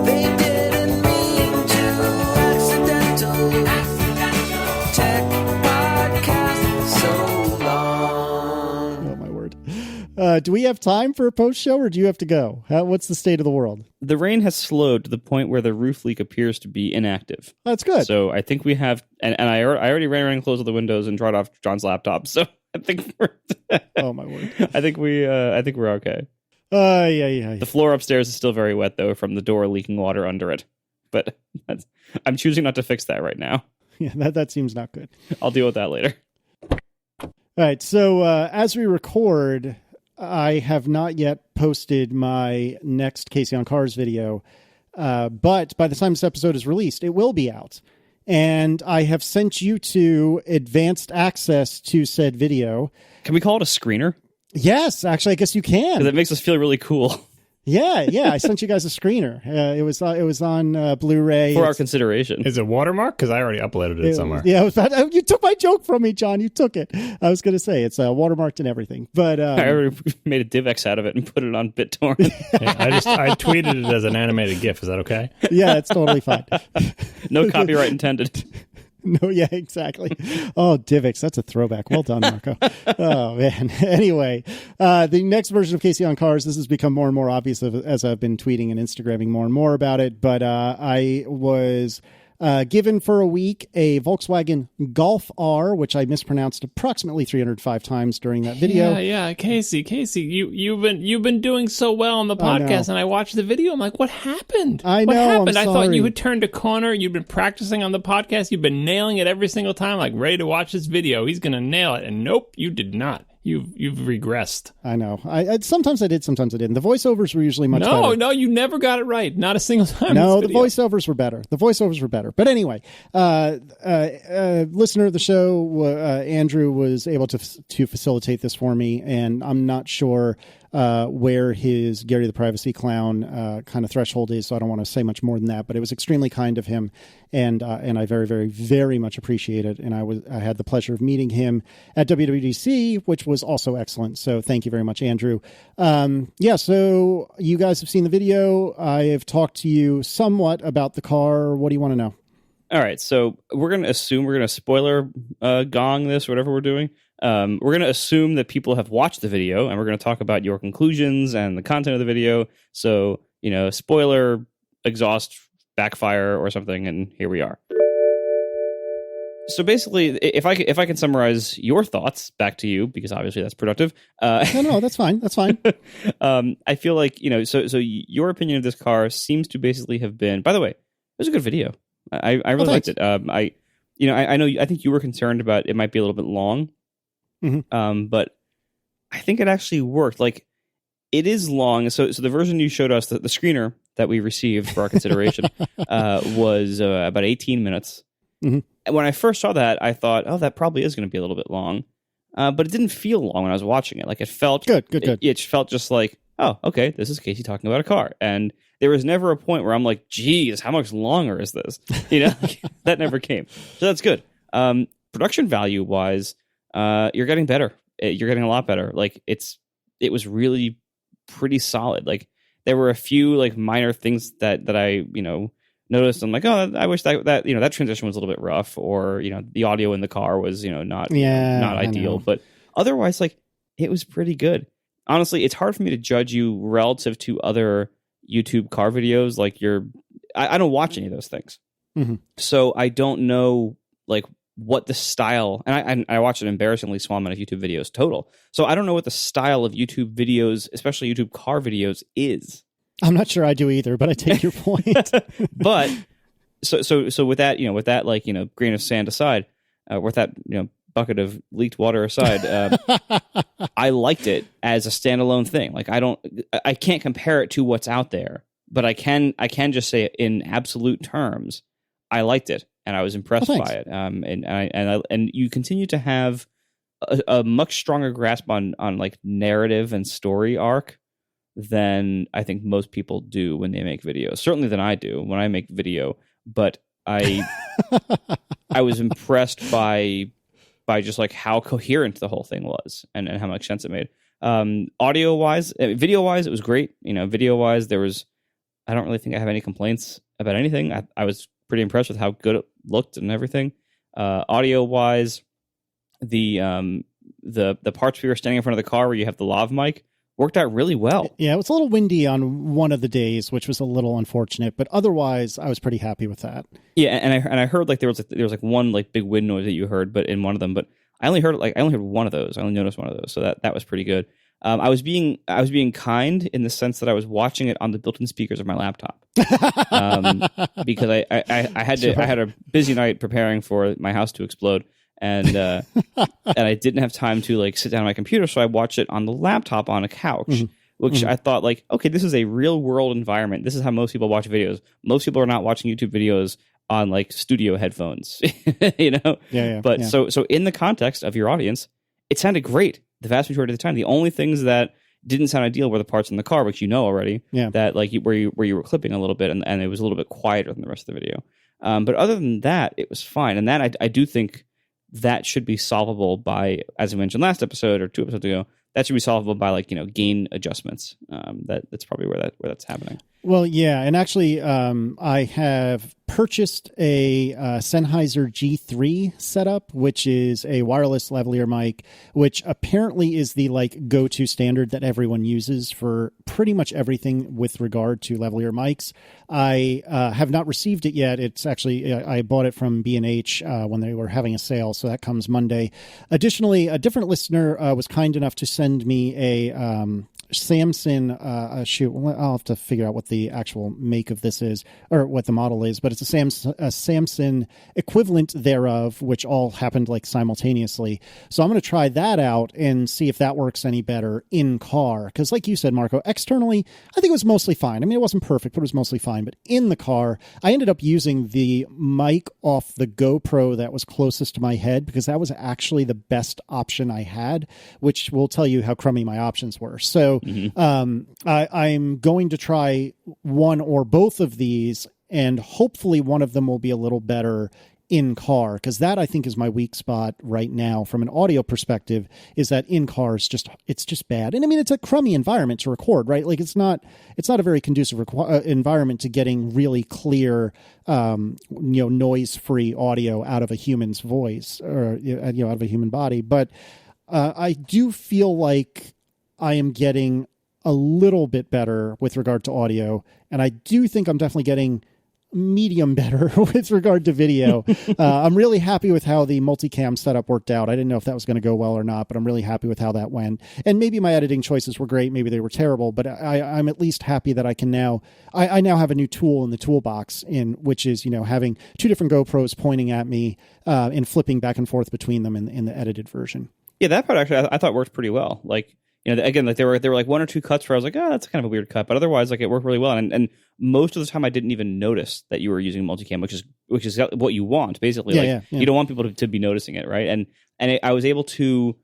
They didn't mean to. Accidental. Tech podcast so long. Oh, my word. Do we have time for a post show, or do you have to go? What's the state of the world? The rain has slowed to the point where the roof leak appears to be inactive. That's good. So I think we have, and I already ran around and closed all the windows and dried off John's laptop. So I think we're. Oh my word! I think we're okay. Yeah. The floor upstairs is still very wet though, from the door leaking water under it. But I'm choosing not to fix that right now. Yeah, that seems not good. I'll deal with that later. All right. So as we record, I have not yet posted my next Casey on Cars video, but by the time this episode is released, it will be out. And I have sent you to advanced access to said video. Can we call it a screener? Yes, actually, I guess you can. Because it makes us feel really cool. Yeah. I sent you guys a screener. It was on Blu-ray for our consideration. Is it watermark? Because I already uploaded it somewhere. Yeah, you took my joke from me, John. You took it. I was going to say it's watermarked and everything, but I already made a DivX out of it and put it on BitTorrent. Yeah, I tweeted it as an animated GIF. Is that okay? Yeah, it's totally fine. No copyright intended. No, yeah, exactly. Oh, DivX, that's a throwback. Well done, Marco. Oh, man. Anyway, the next version of Casey on Cars, this has become more and more obvious as I've been tweeting and Instagramming more and more about it, but I was given for a week a Volkswagen Golf R, which I mispronounced approximately 305 times during that video. Yeah, Casey, you've been doing so well on the podcast, and I watched the video. I'm like, what happened? I know. What happened? I'm I thought sorry. you had turned a corner. You've been practicing on the podcast. You've been nailing it every single time. Like, ready to watch this video. He's gonna nail it, and nope, you did not. You've regressed. I know. I sometimes I did, sometimes I didn't. The voiceovers were usually much better. No, you never got it right. Not a single time. No, the voiceovers were better. But anyway, listener of the show, Andrew, was able to facilitate this for me, and I'm not sure where his Gary the Privacy Clown kind of threshold is, so I don't want to say much more than that. But it was extremely kind of him, and I very, very, very much appreciate it. And I had the pleasure of meeting him at WWDC, which was also excellent. So thank you very much, Andrew. So you guys have seen the video. I have talked to you somewhat about the car. What do you want to know? All right, so we're going to spoiler gong this, whatever we're doing. We're going to assume that people have watched the video, and we're going to talk about your conclusions and the content of the video. So, spoiler, exhaust, backfire, or something, and here we are. So basically, if I can summarize your thoughts back to you, because obviously that's productive. No, that's fine. That's fine. I feel like, so your opinion of this car seems to basically have been, by the way, it was a good video. I really liked it. I think you were concerned about it might be a little bit long. Mm-hmm. But I think it actually worked. Like, it is long. So the version you showed us, the screener that we received for our consideration, was about 18 minutes. Mm-hmm. And when I first saw that, I thought, oh, that probably is going to be a little bit long. But it didn't feel long when I was watching it. Like, it felt good. It felt just like, oh, okay, this is Casey talking about a car. And there was never a point where I'm like, geez, how much longer is this? That never came. So that's good. Production value wise, you're getting better. You're getting a lot better. Like, it was really pretty solid. Like, there were a few like minor things that I noticed. I'm like, oh, I wish that transition was a little bit rough, or the audio in the car was not ideal. But otherwise, like, it was pretty good. Honestly, it's hard for me to judge you relative to other YouTube car videos. Like, I don't watch any of those things, mm-hmm. so I don't know like what the style, and I watch an embarrassingly small amount of YouTube videos total. So I don't know what the style of YouTube videos, especially YouTube car videos, is. I'm not sure I do either, but I take your point. But so with that, with that, like, grain of sand aside, with that, bucket of leaked water aside, I liked it as a standalone thing. Like, I can't compare it to what's out there, but I can just say in absolute terms, I liked it and I was impressed by it. And you continue to have a much stronger grasp on like narrative and story arc than I think most people do when they make videos. Certainly than I do when I make video. But I was impressed by just like how coherent the whole thing was and how much sense it made. Audio wise, video wise, it was great. Video wise, I don't really think I have any complaints about anything. I was pretty impressed with how good it looked and everything. Audio wise, the parts we were standing in front of the car where you have the lav mic worked out really well. Yeah, it was a little windy on one of the days, which was a little unfortunate, but otherwise I was pretty happy with that. Yeah, and I heard like there was one like big wind noise that you heard, but in one of them, but I only heard one of those. I only noticed one of those, so that was pretty good. I was being kind in the sense that I was watching it on the built-in speakers of my laptop, because I had a busy night preparing for my house to explode. And I didn't have time to like sit down on my computer, so I watched it on the laptop on a couch, which I thought like, okay, this is a real world environment. This is how most people watch videos. Most people are not watching YouTube videos on like studio headphones, But so in the context of your audience, it sounded great the vast majority of the time. The only things that didn't sound ideal were the parts in the car, which already, that like where you were clipping a little bit, and it was a little bit quieter than the rest of the video. But other than that, it was fine, and that I do think that should be solvable by, as I mentioned last episode or 2 episodes ago, that should be solvable by like, gain adjustments. That's probably where that's happening. Well, yeah. And actually, I have purchased a Sennheiser G3 setup, which is a wireless lavalier mic, which apparently is the like go-to standard that everyone uses for pretty much everything with regard to lavalier mics. I have not received it yet. It's actually, I bought it from B&H when they were having a sale, so that comes Monday. Additionally, a different listener was kind enough to send me a Samson, I'll have to figure out what the actual make of this is, or what the model is, but it's a Samson equivalent thereof, which all happened like simultaneously. So I'm going to try that out and see if that works any better in car. Because like you said, Marco, externally, I think it was mostly fine. I mean, it wasn't perfect, but it was mostly fine. But in the car, I ended up using the mic off the GoPro that was closest to my head, because that was actually the best option I had, which will tell you how crummy my options were. So I'm going to try one or both of these, and hopefully one of them will be a little better in car, because that I think is my weak spot right now from an audio perspective, is that in cars it's just bad. And I mean, it's a crummy environment to record, right? Like it's not a very conducive environment to getting really clear, noise-free audio out of a human's voice, or out of a human body. But I do feel like I am getting a little bit better with regard to audio, and I do think I'm definitely getting medium better with regard to video. I'm really happy with how the multicam setup worked out. I didn't know if that was going to go well or not, but I'm really happy with how that went. And maybe my editing choices were great, maybe they were terrible, but I'm at least happy that I can now, I now have a new tool in the toolbox, which is, having 2 different GoPros pointing at me and flipping back and forth between them in the edited version. Yeah, that part actually I thought worked pretty well. Like, again, like there were like 1 or 2 cuts where I was like, that's kind of a weird cut, but otherwise, like it worked really well. And most of the time, I didn't even notice that you were using multicam, which is what you want, basically. Yeah. You don't want people to be noticing it, right? And I was able to.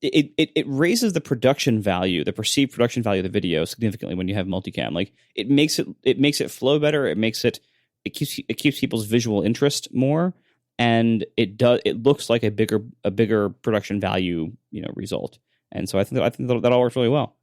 It raises the production value, the perceived production value of the video significantly when you have multicam. Like it makes it flow better. It keeps people's visual interest more, and it looks like a bigger production value result. And so I think that all works really well.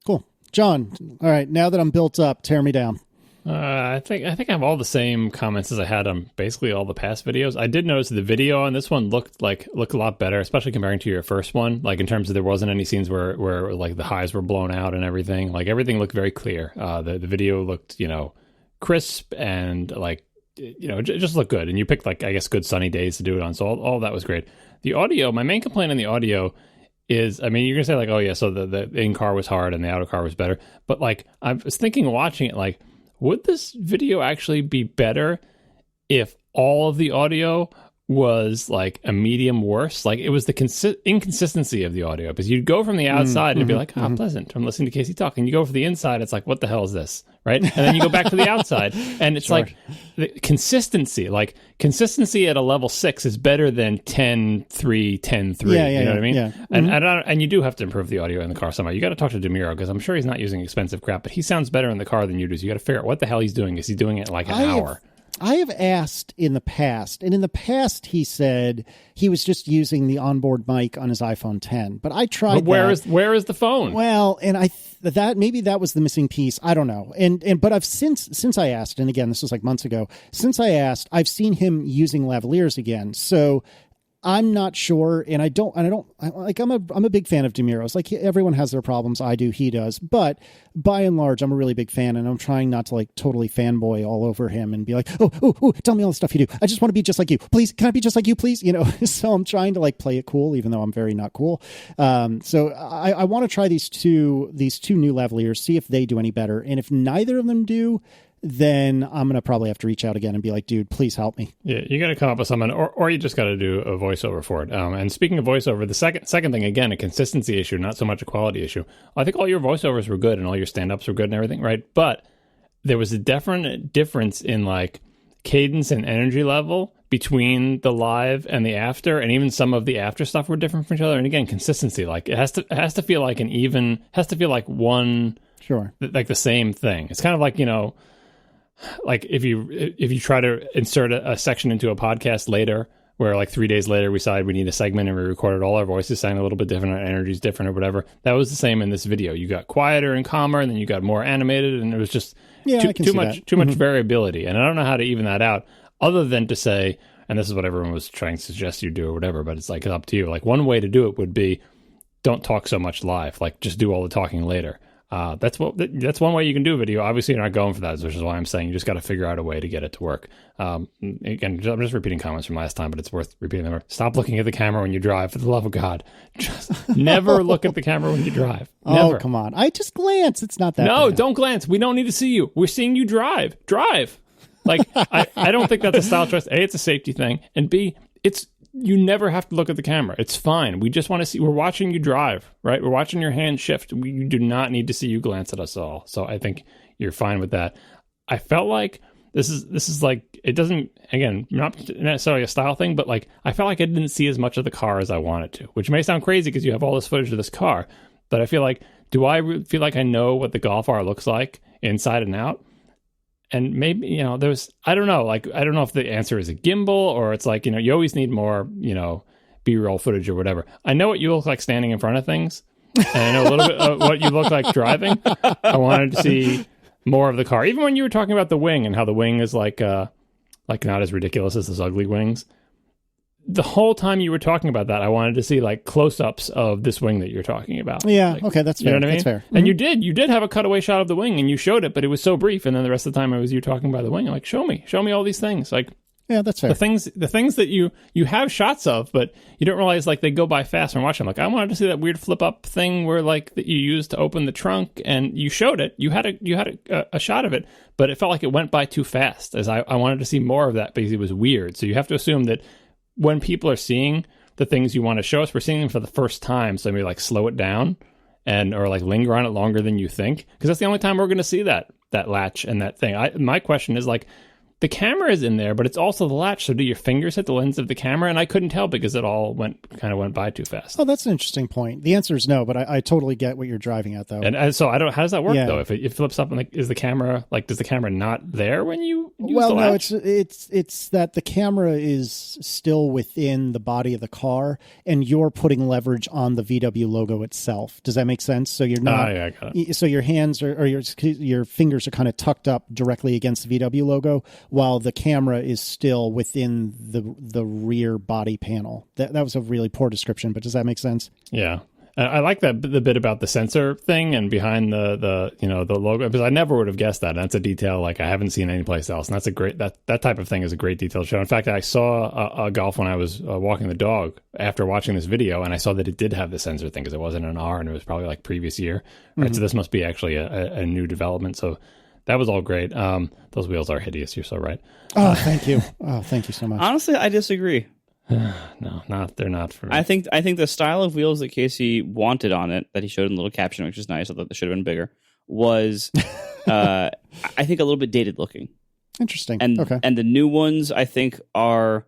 Cool. John, all right, now that I'm built up, tear me down. I think I have all the same comments as I had on basically all the past videos. I did notice the video on this one looked a lot better, especially comparing to your first one. Like in terms of there wasn't any scenes where like the highs were blown out and everything. Like everything looked very clear. The video looked, crisp and like just look good. And you picked, like, I guess, good sunny days to do it on. So all that was great. The audio, my main complaint on the audio is, I mean, you're going to say, like, oh, yeah, so the in-car was hard and the out-of-car was better. But, like, I was thinking watching it, like, would this video actually be better if all of the audio was like a medium worse? Like, it was the inconsistency of the audio, because you'd go from the outside and it'd be like, pleasant, I'm listening to Casey talk, and you go for the inside, it's like, what the hell is this, right? And then you go back to the outside and it's like the consistency at a level 6 is better than 10-3, 10-3. You know what I mean? And you do have to improve the audio in the car somehow. You got to talk to DeMiro, because I'm sure he's not using expensive crap, but he sounds better in the car than you do. So you got to figure out what the hell he's doing. Is he doing it like an hour? I have asked in the past, and in the past he said he was just using the onboard mic on his iPhone 10. But I tried. But where is the phone? Well, and maybe that was the missing piece. I don't know. But I've since I asked, and again, this was like months ago. Since I asked, I've seen him using lavaliers again. So I'm not sure, and I'm a big fan of DeMiro's. Like, everyone has their problems. I do, he does. But by and large, I'm a really big fan, and I'm trying not to, like, totally fanboy all over him and be like, oh, tell me all the stuff you do. I just want to be just like you. Please, can I be just like you, please? So I'm trying to, like, play it cool, even though I'm very not cool. So I want to try these two new lavaliers, see if they do any better. And if neither of them do, then I'm going to probably have to reach out again and be like, dude, please help me. Yeah, you got to come up with something, or you just got to do a voiceover for it. And speaking of voiceover, the second thing, again, a consistency issue, not so much a quality issue. I think all your voiceovers were good and all your stand-ups were good and everything, right? But there was a definite difference in, like, cadence and energy level between the live and the after, and even some of the after stuff were different from each other. And again, consistency, like, it has to feel like one, sure, like the same thing. It's kind of like, like if you try to insert a section into a podcast later, where, like, 3 days later we decide we need a segment and we recorded all our voices sounding a little bit different, our energy's different or whatever. That was the same in this video. You got quieter and calmer, and then you got more animated, and it was just too much variability. And I don't know how to even that out, other than to say, and this is what everyone was trying to suggest you do or whatever, but it's like, it's up to you. Like, one way to do it would be, don't talk so much live. Like, just do all the talking later. That's one way you can do a video. Obviously, you're not going for that, which is why I'm saying you just got to figure out a way to get it to work. Again, I'm just repeating comments from last time, but it's worth repeating them. Stop looking at the camera when you drive, for the love of God. Just never look at the camera when you drive. Never. Oh, come on. I just glance. It's not that No, bad. Don't glance. We don't need to see you. We're seeing you drive. Drive. Like, I don't think that's a style choice. A, it's a safety thing. And B, you never have to look at the camera. It's fine. We just want to see. We're watching you drive, right? We're watching your hand shift. You do not need to see you glance at us all. So I think you're fine with that. I felt like this is like, it doesn't, again, not necessarily a style thing, but, like, I felt like I didn't see as much of the car as I wanted to, which may sound crazy because you have all this footage of this car. But I feel like, do I feel like I know what the Golf R looks like inside and out? And maybe, I don't know. Like, I don't know if the answer is a gimbal, or it's like, you always need more, B-roll footage or whatever. I know what you look like standing in front of things, and I know a little bit of what you look like driving. I wanted to see more of the car. Even when you were talking about the wing and how the wing is like not as ridiculous as those ugly wings. The whole time you were talking about that, I wanted to see, like, close-ups of this wing that you're talking about. Yeah, like, okay, that's fair. You know what I mean? That's fair. And you did have a cutaway shot of the wing, and you showed it, but it was so brief, and then the rest of the time it was you talking about the wing. I'm like, show me all these things. Like, yeah, that's fair. The things that you have shots of, but you don't realize, like, they go by fast when watching. Like, I wanted to see that weird flip-up thing where, like, that you used to open the trunk, and you showed it. You had a shot of it, but it felt like it went by too fast, as I wanted to see more of that because it was weird. So you have to assume that when people are seeing the things you want to show us, we're seeing them for the first time. So maybe, like, slow it down or like linger on it longer than you think. Because that's the only time we're going to see that latch and that thing. My question is, like, the camera is in there, but it's also the latch. So do your fingers hit the lens of the camera? And I couldn't tell because it all went by too fast. Oh, that's an interesting point. The answer is no, but I totally get what you're driving at, though. And so how does that work though? If it flips up and, like, is the camera, like, does the camera not there when you use the latch? No, it's that the camera is still within the body of the car, and you're putting leverage on the VW logo itself. Does that make sense? So you're not. Yeah, I got it. So your hands or your fingers are kind of tucked up directly against the VW logo, while the camera is still within the rear body panel. That was a really poor description, but does that make sense? Yeah. I like the bit about the sensor thing and behind the logo, because I never would have guessed that. And that's a detail like I haven't seen anyplace else. And that's a great, that type of thing is a great detail to show. In fact, I saw a golf when I was walking the dog after watching this video, and I saw that it did have the sensor thing because it wasn't an R and it was probably like previous year. Right. So this must be actually a new development. So that was all great. Those wheels are hideous. You're so right. Oh, thank you. Oh, thank you so much. Honestly, I disagree. No, they're not for me. I think the style of wheels that Casey wanted on it, that he showed in the little caption, which is nice, although they should have been bigger, was I think a little bit dated looking. Interesting. And okay. And the new ones I think are,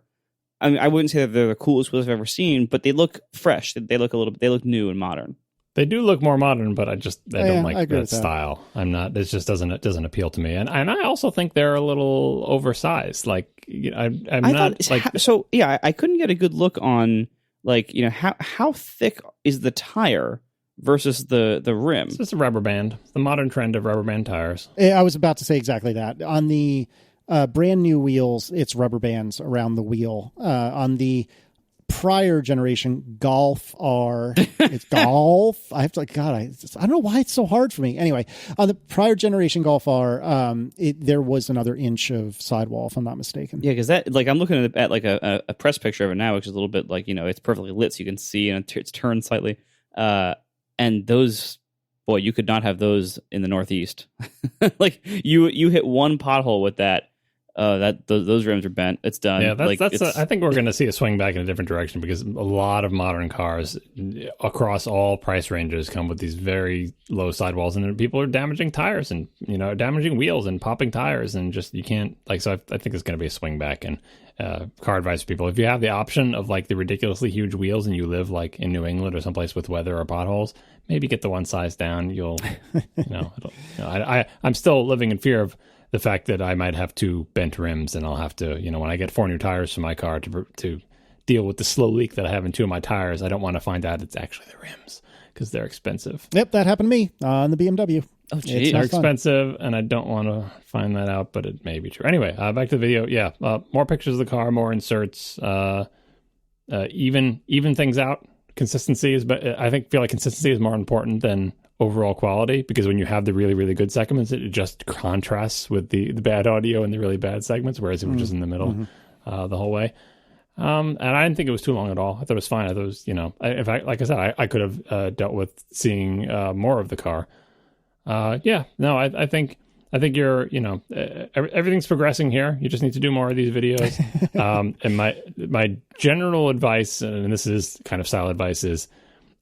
I mean, I wouldn't say that they're the coolest wheels I've ever seen, but they look fresh. They look new and modern. They do look more modern, but I don't like that style. I'm not. It just doesn't appeal to me. And I also think they're a little oversized. Like I'm not like so. Yeah, I couldn't get a good look on like how thick is the tire versus the rim. It's just a rubber band. It's the modern trend of rubber band tires. I was about to say exactly that. On the brand new wheels, it's rubber bands around the wheel. On the prior generation Golf R, it's Golf. I have to I don't know why it's so hard for me. Anyway, on the prior generation Golf R, there was another inch of sidewall, if I'm not mistaken. Yeah, because that I'm looking at like a press picture of it now, which is a little bit like it's perfectly lit, so you can see, and it's turned slightly. And those, boy, you could not have those in the Northeast. Like you hit one pothole with that. Those rims are bent. It's done. Yeah, I think we're going to see a swing back in a different direction, because a lot of modern cars across all price ranges come with these very low sidewalls, and people are damaging tires and damaging wheels and popping tires, and just you can't So I think there's going to be a swing back. And car advice for people: if you have the option of like the ridiculously huge wheels and you live like in New England or someplace with weather or potholes, maybe get the one size down. You'll I'm still living in fear of the fact that I might have 2 bent rims, and I'll have to, when I get 4 new tires for my car to deal with the slow leak that I have in 2 of my tires, I don't want to find out it's actually the rims, because they're expensive. Yep, that happened to me on the BMW. Oh, geez. They're expensive, and I don't want to find that out, but it may be true. Anyway, back to the video. Yeah, more pictures of the car, more inserts, even things out. Consistency is, but I feel like consistency is more important than overall quality, because when you have the really, really good segments, it just contrasts with the bad audio and the really bad segments, whereas it was just in the middle the whole way. And I didn't think it was too long at all. I thought it was fine. I thought it was, like I said, I could have dealt with seeing more of the car. I think you're, everything's progressing here. You just need to do more of these videos. And my general advice, and this is kind of style advice, is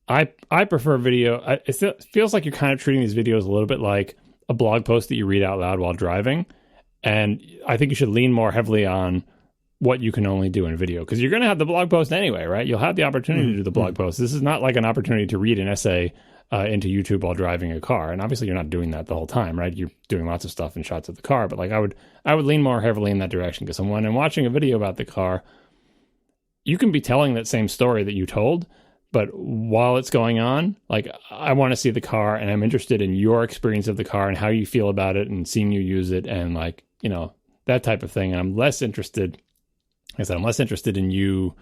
I prefer video. It feels like you're kind of treating these videos a little bit like a blog post that you read out loud while driving. And I think you should lean more heavily on what you can only do in video, because you're going to have the blog post anyway, right? You'll have the opportunity to do the blog post. This is not like an opportunity to read an essay into YouTube while driving a car. And obviously you're not doing that the whole time, right? You're doing lots of stuff in shots of the car. But like I would lean more heavily in that direction, because when I'm watching a video about the car, you can be telling that same story that you told, but while it's going on, like I want to see the car, and I'm interested in your experience of the car and how you feel about it and seeing you use it, and like, that type of thing. And I'm less interested in you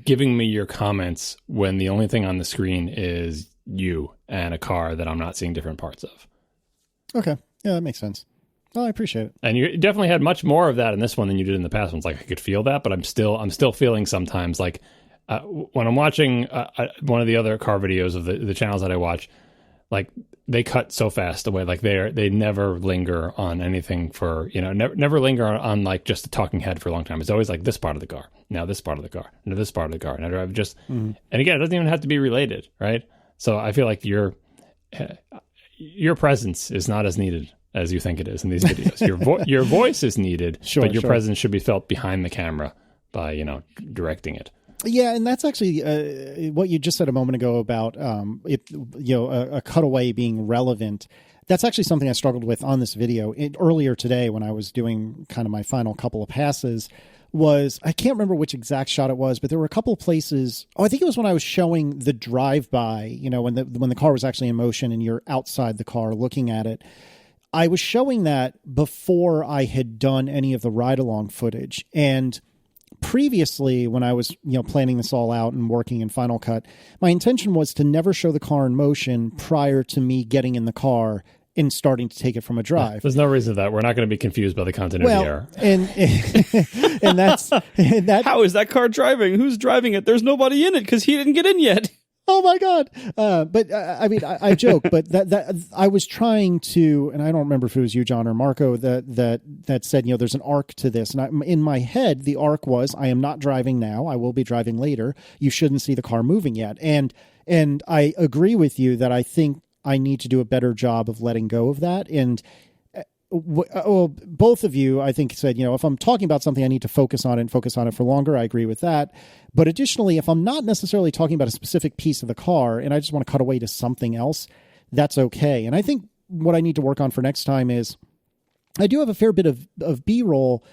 giving me your comments when the only thing on the screen is you and a car that I'm not seeing different parts of. Okay. Yeah, that makes sense. Oh, I appreciate it. And you definitely had much more of that in this one than you did in the past ones. Like I could feel that, but I'm still feeling sometimes like when I'm watching one of the other car videos of the channels that I watch, like they cut so fast away. Like they never linger on anything for, never linger on like just a talking head for a long time. It's always like this part of the car, now this part of the car, now this part of the car. And I drive just, and again, it doesn't even have to be related, right? So I feel like your presence is not as needed as you think it is in these videos. Your voice is needed, but your presence should be felt behind the camera by, directing it. Yeah, and that's actually what you just said a moment ago about a cutaway being relevant. That's actually something I struggled with on this video. Earlier today when I was doing kind of my final couple of passes was, I can't remember which exact shot it was, but there were a couple of places. Oh, I think it was when I was showing the drive-by, when the car was actually in motion and you're outside the car looking at it. I was showing that before I had done any of the ride-along footage, and previously, when I was, planning this all out and working in Final Cut, my intention was to never show the car in motion prior to me getting in the car and starting to take it from a drive. There's no reason for that. We're not going to be confused by the continuity error. And that's How is that car driving? Who's driving it? There's nobody in it because he didn't get in yet. Oh my God. I joke, but that I was trying to, and I don't remember if it was you, John, or Marco, that said, there's an arc to this. And in my head, the arc was, I am not driving now. I will be driving later. You shouldn't see the car moving yet. And I agree with you that I think I need to do a better job of letting go of that. And both of you, I think, said, if I'm talking about something, I need to focus on it for longer. I agree with that. But additionally, if I'm not necessarily talking about a specific piece of the car and I just want to cut away to something else, that's okay. And I think what I need to work on for next time is I do have a fair bit of B-roll,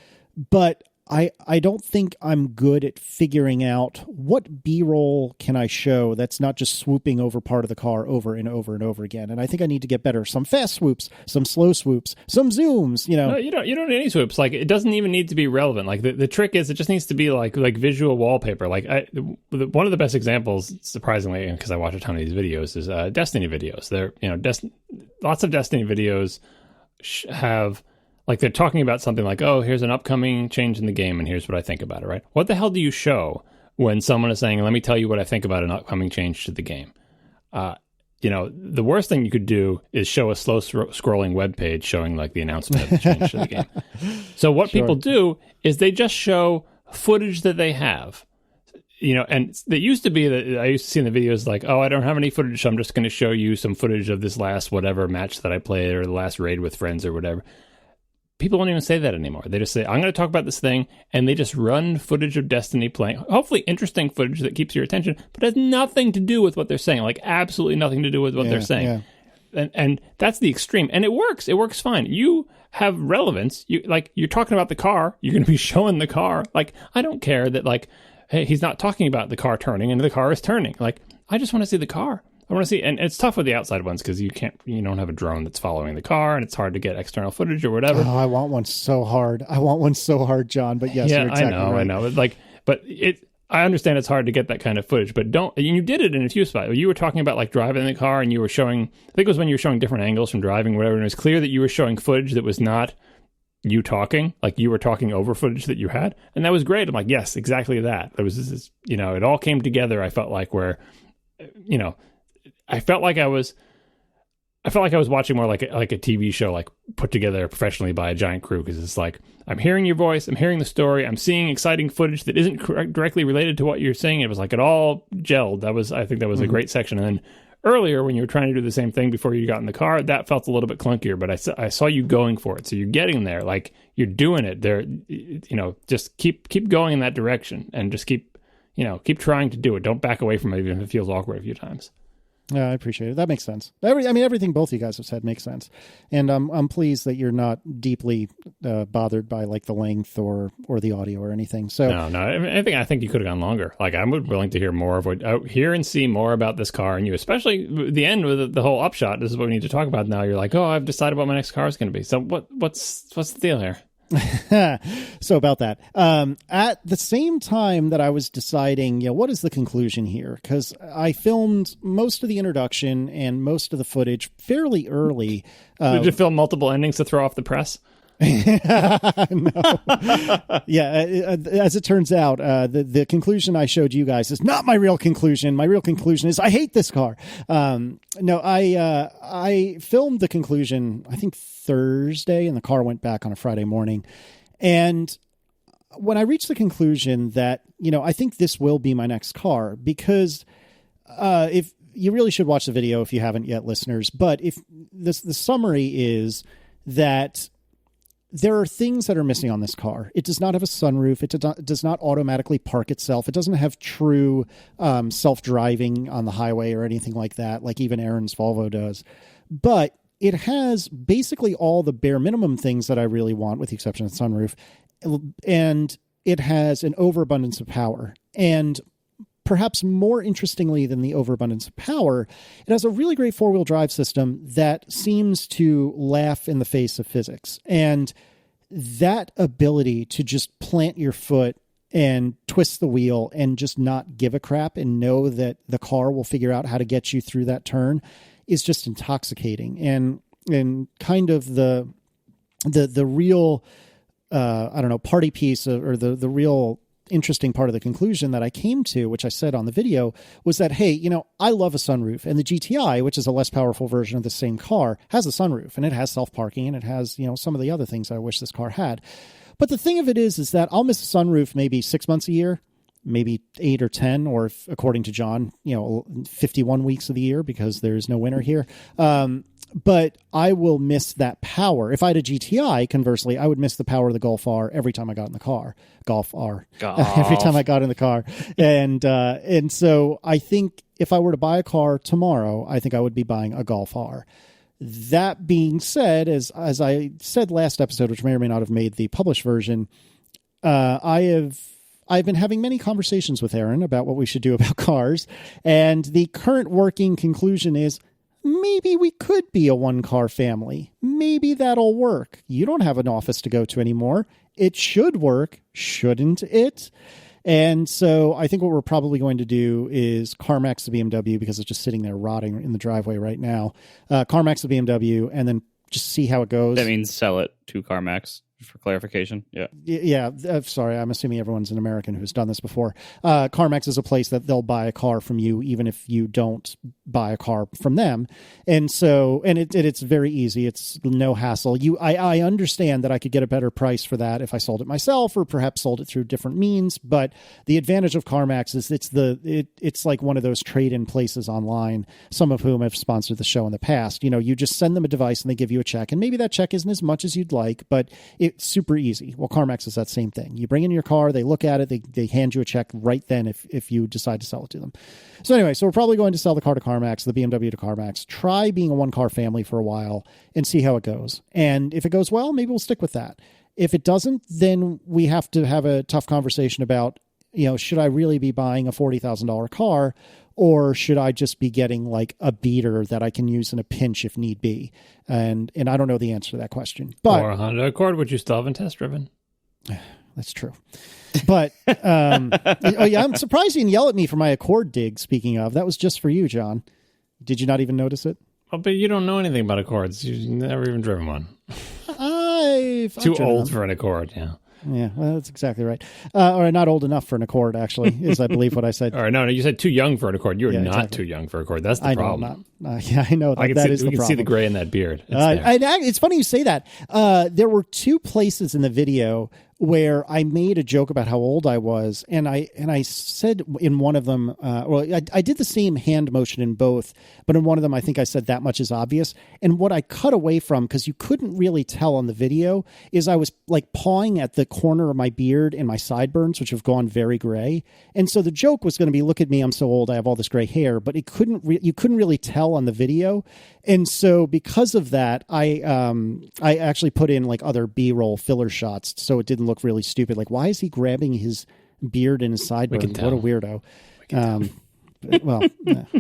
but I don't think I'm good at figuring out what B-roll can I show that's not just swooping over part of the car over and over and over again. And I think I need to get better. Some fast swoops, some slow swoops, some zooms, No, you don't need any swoops. Like, it doesn't even need to be relevant. Like, the trick is it just needs to be like visual wallpaper. Like, one of the best examples, surprisingly, because I watch a ton of these videos, is Destiny videos. They're, lots of Destiny videos have... Like, they're talking about something like, oh, here's an upcoming change in the game, and here's what I think about it, right? What the hell do you show when someone is saying, let me tell you what I think about an upcoming change to the game? The worst thing you could do is show a slow scrolling web page showing, like, the announcement of the change to the game. So what people do is they just show footage that they have. And it used to be that I used to see in the videos like, oh, I don't have any footage, so I'm just going to show you some footage of this last whatever match that I played or the last raid with friends or whatever. People don't even say that anymore. They just say, I'm going to talk about this thing, and they just run footage of Destiny playing. Hopefully interesting footage that keeps your attention, but has nothing to do with what they're saying. Like, absolutely nothing to do with what they're saying. Yeah. And that's the extreme. And it works. It works fine. You have relevance. You're talking about the car. You're going to be showing the car. Like, I don't care that, like, hey, he's not talking about the car turning, and the car is turning. Like, I just want to see the car. I want to see, and it's tough with the outside ones because you don't have a drone that's following the car, and it's hard to get external footage or whatever. Oh, I want one so hard. John. But yes, you're exactly right. I know. I understand it's hard to get that kind of footage, but you did it in a few spots. You were talking about like driving the car, and you were showing, I think it was when you were showing different angles from driving, or whatever, and it was clear that you were showing footage that was not you talking, like you were talking over footage that you had, and that was great. I'm like, yes, exactly that. There was this, it all came together. I felt like where, I felt like I was watching more like a TV show, like put together professionally by a giant crew. Because it's like, I'm hearing your voice, I'm hearing the story, I'm seeing exciting footage that isn't directly related to what you're saying. It was like it all gelled. I think that was a great section. And then earlier, when you were trying to do the same thing before you got in the car, that felt a little bit clunkier. But I saw you going for it, so you're getting there. Like, you're doing it. There, just keep going in that direction, and just keep trying to do it. Don't back away from it, even if it feels awkward a few times. Yeah, I appreciate it. That makes sense. Everything both you guys have said makes sense, and I'm pleased that you're not deeply bothered by like the length or the audio or anything. So no. I think you could have gone longer. Like, I'm willing to hear more of hear and see more about this car, and you, especially the end with the whole upshot. This is what we need to talk about now. You're like, oh, I've decided what my next car is going to be. So what's the deal here? So about that, at the same time that I was deciding, what is the conclusion here? Because I filmed most of the introduction and most of the footage fairly early. Did you film multiple endings to throw off the press? No. Yeah, as it turns out, the conclusion I showed you guys is not my real conclusion. My real conclusion is I hate this car. No, I filmed the conclusion, I think Thursday, and the car went back on a Friday morning. And when I reached the conclusion that, I think this will be my next car, because if you really should watch the video if you haven't yet, listeners, but if the summary is that there are things that are missing on this car. It does not have a sunroof. It does not automatically park itself. It doesn't have true self-driving on the highway or anything like that, like even Aaron's Volvo does. But it has basically all the bare minimum things that I really want, with the exception of the sunroof. And it has an overabundance of power. And perhaps more interestingly than the overabundance of power, it has a really great four-wheel drive system that seems to laugh in the face of physics. And that ability to just plant your foot and twist the wheel and just not give a crap and know that the car will figure out how to get you through that turn is just intoxicating. And kind of the real, I don't know, party piece or the real interesting part of the conclusion that I came to, which I said on the video, was that, hey, I love a sunroof, and the GTI, which is a less powerful version of the same car, has a sunroof, and it has self-parking, and it has, some of the other things I wish this car had. But the thing of it is that I'll miss a sunroof maybe 6 months a year, maybe 8 or 10, or if, according to John, 51 weeks of the year because there's no winter here. But I will miss that power. If I had a GTI, conversely, I would miss the power of the Golf R every time I got in the car. Golf R. Every time I got in the car. And so I think if I were to buy a car tomorrow, I think I would be buying a Golf R. That being said, as I said last episode, which may or may not have made the published version, I've been having many conversations with Aaron about what we should do about cars. And the current working conclusion is, maybe we could be a one-car family. Maybe that'll work. You don't have an office to go to anymore. It should work, shouldn't it? And so I think what we're probably going to do is CarMax the BMW, because it's just sitting there rotting in the driveway right now. CarMax the BMW, and then just see how it goes. That means sell it to CarMax, for clarification. Yeah. Yeah. Sorry. I'm assuming everyone's an American who's done this before. CarMax is a place that they'll buy a car from you, even if you don't buy a car from them. And so, it's very easy. It's no hassle. I understand that I could get a better price for that if I sold it myself or perhaps sold it through different means. But the advantage of CarMax is it's like one of those trade-in places online, some of whom have sponsored the show in the past. You just send them a device and they give you a check, and maybe that check isn't as much as you'd like, but it's super easy. Well, CarMax is that same thing. You bring in your car, they look at it, they hand you a check right then if you decide to sell it to them. So anyway, we're probably going to sell the car to CarMax, the BMW to CarMax, try being a one-car family for a while and see how it goes. And if it goes well, maybe we'll stick with that. If it doesn't, then we have to have a tough conversation about, should I really be buying a $40,000 car, or should I just be getting like a beater that I can use in a pinch if need be? And I don't know the answer to that question. But, or a Honda Accord, which you still haven't test driven. That's true. But, I'm surprised you didn't yell at me for my Accord dig, speaking of. That was just for you, John. Did you not even notice it? Oh, but you don't know anything about Accords. You've never even driven one. I've Too old for an Accord, yeah. Yeah, well, that's exactly right. Or not old enough for an Accord, actually, is I believe what I said. All right, no, you said too young for an Accord. You're not exactly. Too young for an Accord. That's the problem. I know. We can see the gray in that beard. It's funny you say that. There were two places in the video where I made a joke about how old I was, and I said in one of them, I did the same hand motion in both, but in one of them I think I said that much is obvious. And what I cut away from, because you couldn't really tell on the video, is I was like pawing at the corner of my beard and my sideburns, which have gone very gray. And so the joke was going to be, look at me, I'm so old, I have all this gray hair, but you couldn't really tell on the video. And so because of that, I actually put in like other B-roll filler shots so it didn't look really stupid. Like, why is he grabbing his beard and his sideburns? What a weirdo.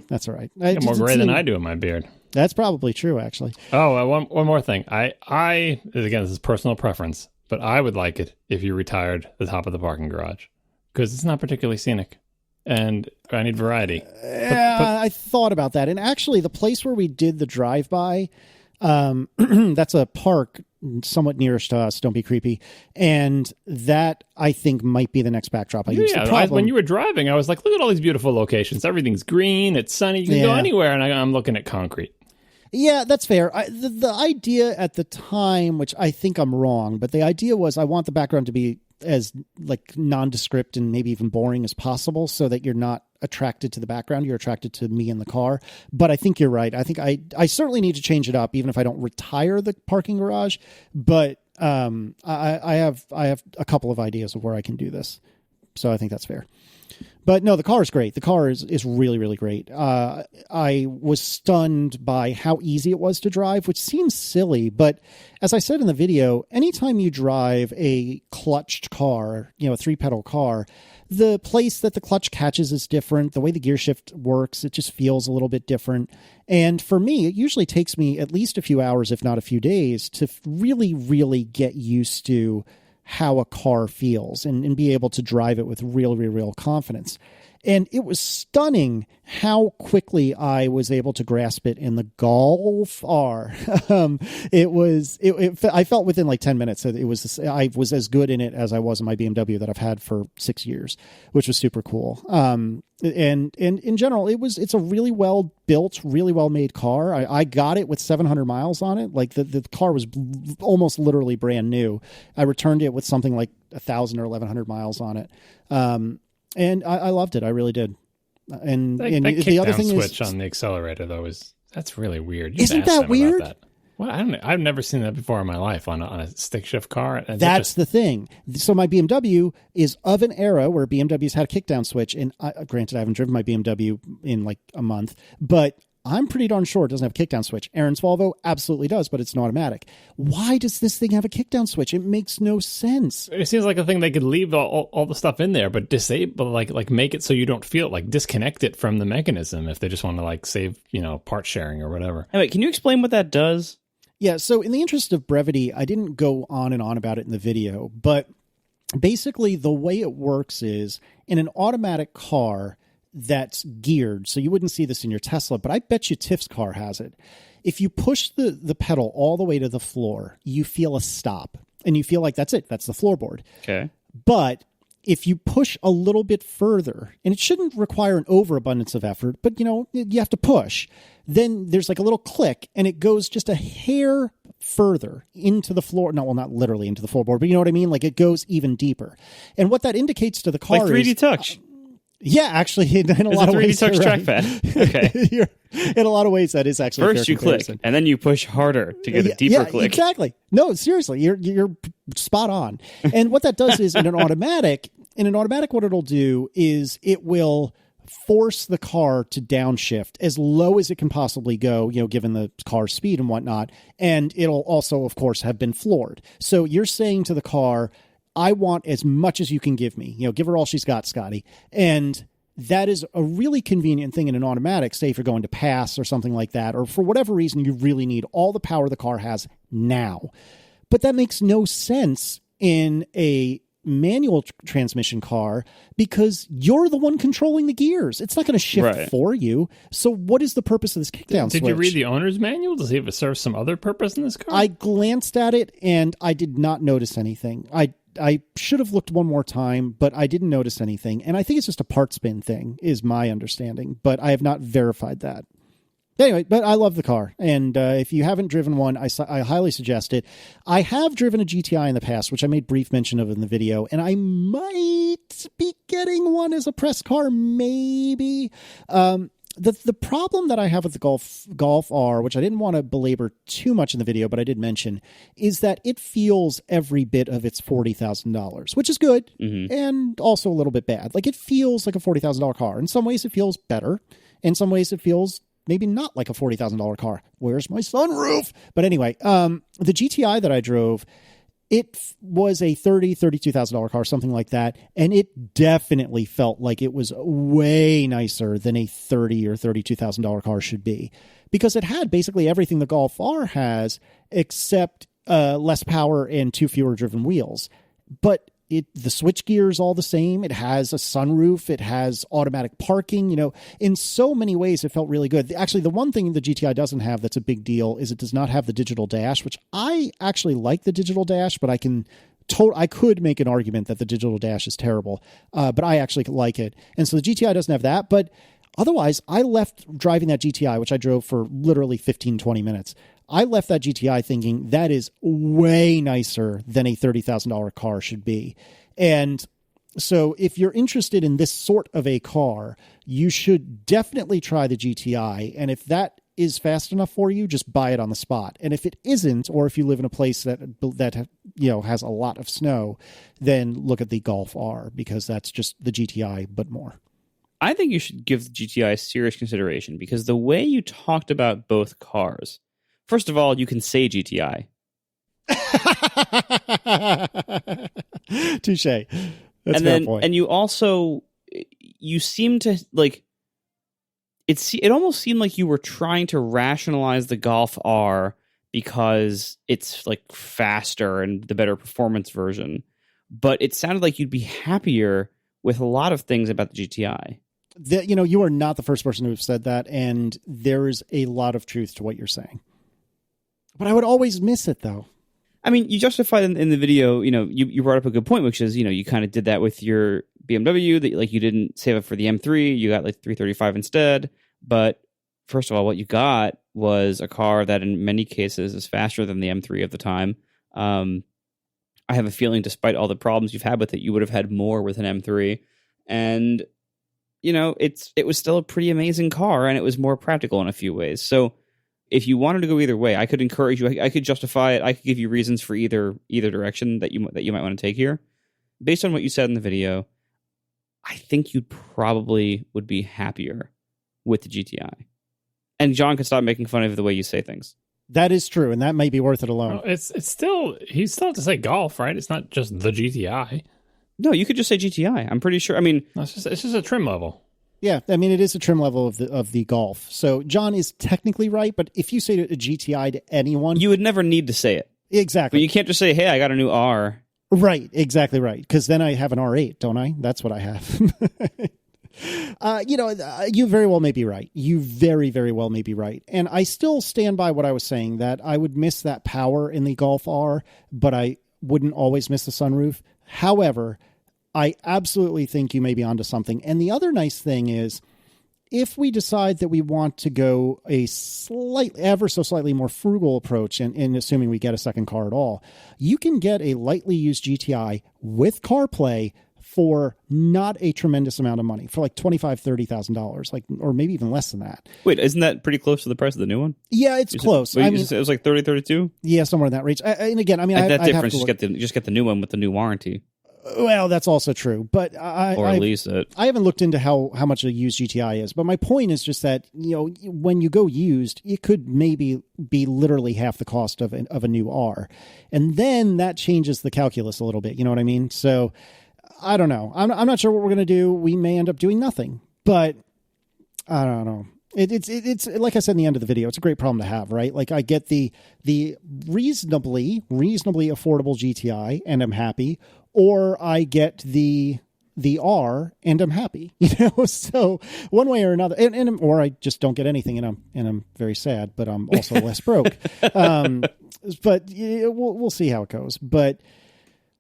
That's all right. You got more gray than I do in my beard. That's probably true, actually. Oh, one more thing. I again, this is personal preference, but I would like it if you retired the top of the parking garage, because it's not particularly scenic. And I need variety. I thought about that. And actually, the place where we did the drive-by, that's a park somewhat nearest to us. Don't be creepy. And that, I think, might be the next backdrop I use. When you were driving, I was like, look at all these beautiful locations. Everything's green. It's sunny. You can go anywhere. And I'm looking at concrete. Yeah, that's fair. The idea at the time, which I think I'm wrong, but the idea was I want the background to be as like nondescript and maybe even boring as possible, so that you're not attracted to the background, you're attracted to me in the car. But I think you're right. I think I certainly need to change it up, even if I don't retire the parking garage. But I have a couple of ideas of where I can do this, so I think that's fair. But no, the car is great. The car is really, really great. I was stunned by how easy it was to drive, which seems silly. But as I said in the video, anytime you drive a clutched car, a 3-pedal car, the place that the clutch catches is different. The way the gear shift works, it just feels a little bit different. And for me, it usually takes me at least a few hours, if not a few days, to really, really get used to how a car feels and be able to drive it with real confidence. And it was stunning how quickly I was able to grasp it in the Golf R. I felt within like 10 minutes that I was as good in it as I was in my BMW that I've had for 6 years, which was super cool. And in general, it's a really well built, really well made car. I got it with 700 miles on it. Like the car was almost literally brand new. I returned it with something like 1,000 or 1,100 miles on it. And I loved it. I really did. And the other thing switch on the accelerator though that's really weird. Isn't that weird? That. Well, I don't know. I've never seen that before in my life on a stick shift car. And that's the thing. So my BMW is of an era where BMWs had a kickdown switch. And granted, I haven't driven my BMW in like a month, but I'm pretty darn sure it doesn't have a kickdown switch. Aaron's Volvo absolutely does, but it's an automatic. Why does this thing have a kickdown switch? It makes no sense. It seems like a thing they could leave all the stuff in there, but disable, like make it so you don't feel it, like disconnect it from the mechanism if they just want to like save, part sharing or whatever. Hey, wait, can you explain what that does? Yeah, so in the interest of brevity, I didn't go on and on about it in the video, but basically the way it works is in an automatic car that's geared, so you wouldn't see this in your Tesla, but I bet you Tiff's car has it. If you push the pedal all the way to the floor, you feel a stop, and you feel like that's it. That's the floorboard. Okay. But if you push a little bit further, and it shouldn't require an overabundance of effort, but you have to push, then there's like a little click, and it goes just a hair further into the floor. No, well, not literally into the floorboard, but you know what I mean? Like it goes even deeper. And what that indicates to the car like 3D Touch. Yeah, actually, in a lot of ways. 3D Touch trackpad. Okay. In a lot of ways, that is actually first you click, and then you push harder to get a deeper click. Exactly. No, seriously, you're spot on. And what that does is in an automatic, what it'll do is it will force the car to downshift as low as it can possibly go, given the car's speed and whatnot. And it'll also, of course, have been floored. So you're saying to the car, I want as much as you can give me. Give her all she's got, Scotty. And that is a really convenient thing in an automatic, say if you're going to pass or something like that, or for whatever reason you really need all the power the car has now. But that makes no sense in a manual transmission car because you're the one controlling the gears. It's not going to shift for you. So what is the purpose of this kickdown switch? Did you read the owner's manual to see if it serves some other purpose in this car? I glanced at it and I did not notice anything. I should have looked one more time, but I didn't notice anything. And I think it's just a parts bin thing is my understanding, but I have not verified that. Anyway, but I love the car. And if you haven't driven one, I highly suggest it. I have driven a GTI in the past, which I made brief mention of in the video, and I might be getting one as a press car, maybe. The problem that I have with the Golf R, which I didn't want to belabor too much in the video, but I did mention, is that it feels every bit of its $40,000, which is good and also a little bit bad. Like it feels like a $40,000 car. In some ways it feels better. In some ways it feels maybe not like a $40,000 car. Where's my sunroof? But anyway, the GTI that I drove, it was a $32,000 car, something like that. And it definitely felt like it was way nicer than a $30,000 or $32,000 car should be, because it had basically everything the Golf R has, except less power and 2 fewer driven wheels. But the switch gear is all the same. It has a sunroof. It has automatic parking. In so many ways, it felt really good. Actually, the one thing the GTI doesn't have that's a big deal is it does not have the digital dash, which I actually like the digital dash, but I could make an argument that the digital dash is terrible, but I actually like it. And so the GTI doesn't have that, but otherwise, I left driving that GTI, which I drove for literally 15, 20 minutes. I left that GTI thinking that is way nicer than a $30,000 car should be. And so if you're interested in this sort of a car, you should definitely try the GTI. And if that is fast enough for you, just buy it on the spot. And if it isn't, or if you live in a place that has a lot of snow, then look at the Golf R, because that's just the GTI, but more. I think you should give the GTI serious consideration, because the way you talked about both cars, first of all, you can say GTI. Touche. That's and a fair point. And you seem to like it almost seemed like you were trying to rationalize the Golf R because it's like faster and the better performance version. but it sounded like you'd be happier with a lot of things about the GTI. You are not the first person who have said that, and there is a lot of truth to what you're saying. But I would always miss it, though. I mean, you justified in the video, you brought up a good point, which is, you kind of did that with your BMW, that like you didn't save up for the M3, you got like 335 instead. But first of all, what you got was a car that in many cases is faster than the M3 of the time. I have a feeling, despite all the problems you've had with it, you would have had more with an M3. And, it was still a pretty amazing car, and it was more practical in a few ways. So if you wanted to go either way, I could encourage you. I could justify it. I could give you reasons for either direction that you might want to take here. Based on what you said in the video, I think you probably would be happier with the GTI. And John can stop making fun of the way you say things. That is true, and that may be worth it alone. No, it's still, he's still have to say Golf, right? It's not just the GTI. No, you could just say GTI. I'm pretty sure. I mean, No, it's just a trim level. Yeah, I mean, it is a trim level of the Golf. So John is technically right, but if you say a GTI to anyone... You would never need to say it. Exactly. But you can't just say, hey, I got a new R. Right, exactly right. Because then I have an R8, don't I? That's what I have. You very well may be right. You very, very well may be right. And I still stand by what I was saying, that I would miss that power in the Golf R, but I wouldn't always miss the sunroof. However, I absolutely think you may be onto something. And the other nice thing is, if we decide that we want to go a ever so slightly more frugal approach, and assuming we get a second car at all, you can get a lightly used GTI with CarPlay for not a tremendous amount of money, for like $25,000, $30,000, or maybe even less than that. Wait, isn't that pretty close to the price of the new one? Yeah, it's close. It was like 30, 32? Yeah, somewhere in that range. And again, I mean, that I'd difference, have to just get the new one with the new warranty. Well, that's also true, but or lease it. I haven't looked into how much a used GTI is, but my point is just that, when you go used, it could maybe be literally half the cost of a new R. And then that changes the calculus a little bit. You know what I mean? So I don't know. I'm not sure what we're going to do. We may end up doing nothing, but I don't know. It's like I said in the end of the video, it's a great problem to have, right? Like, I get the reasonably affordable GTI and I'm happy, or I get the R and I'm happy, so one way or another, or I just don't get anything and I'm very sad, but I'm also less broke. But we'll see how it goes. But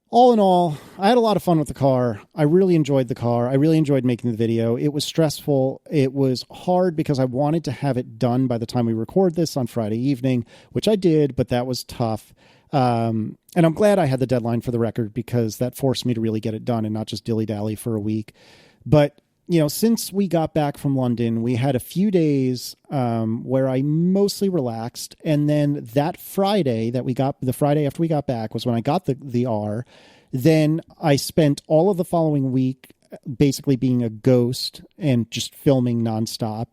all in all, I had a lot of fun with the car. I really enjoyed the car. I really enjoyed making the video. It was stressful. It was hard because I wanted to have it done by the time we record this on Friday evening, which I did, but that was tough. And I'm glad I had the deadline for the record, because that forced me to really get it done and not just dilly-dally for a week. But, since we got back from London, we had a few days where I mostly relaxed. And then that Friday the Friday after we got back was when I got the R. Then I spent all of the following week basically being a ghost and just filming nonstop.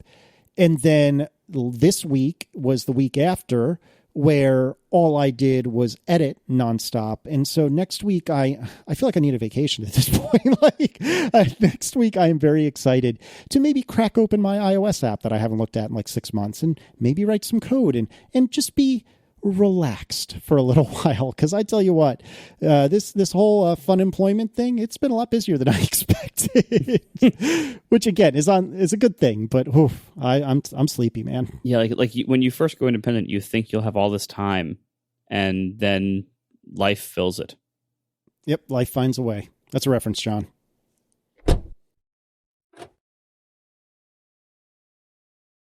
And then this week was the week after, where all I did was edit nonstop. And so next week, I feel like I need a vacation at this point. Next week, I am very excited to maybe crack open my iOS app that I haven't looked at in like 6 months, and maybe write some code and just be relaxed for a little while. Because I tell you what, this whole fun employment thing, it's been a lot busier than I expected. Which again is a good thing, but I'm sleepy, man. Yeah, like when you first go independent, you think you'll have all this time, and then life fills it. Yep, life finds a way. That's a reference, John.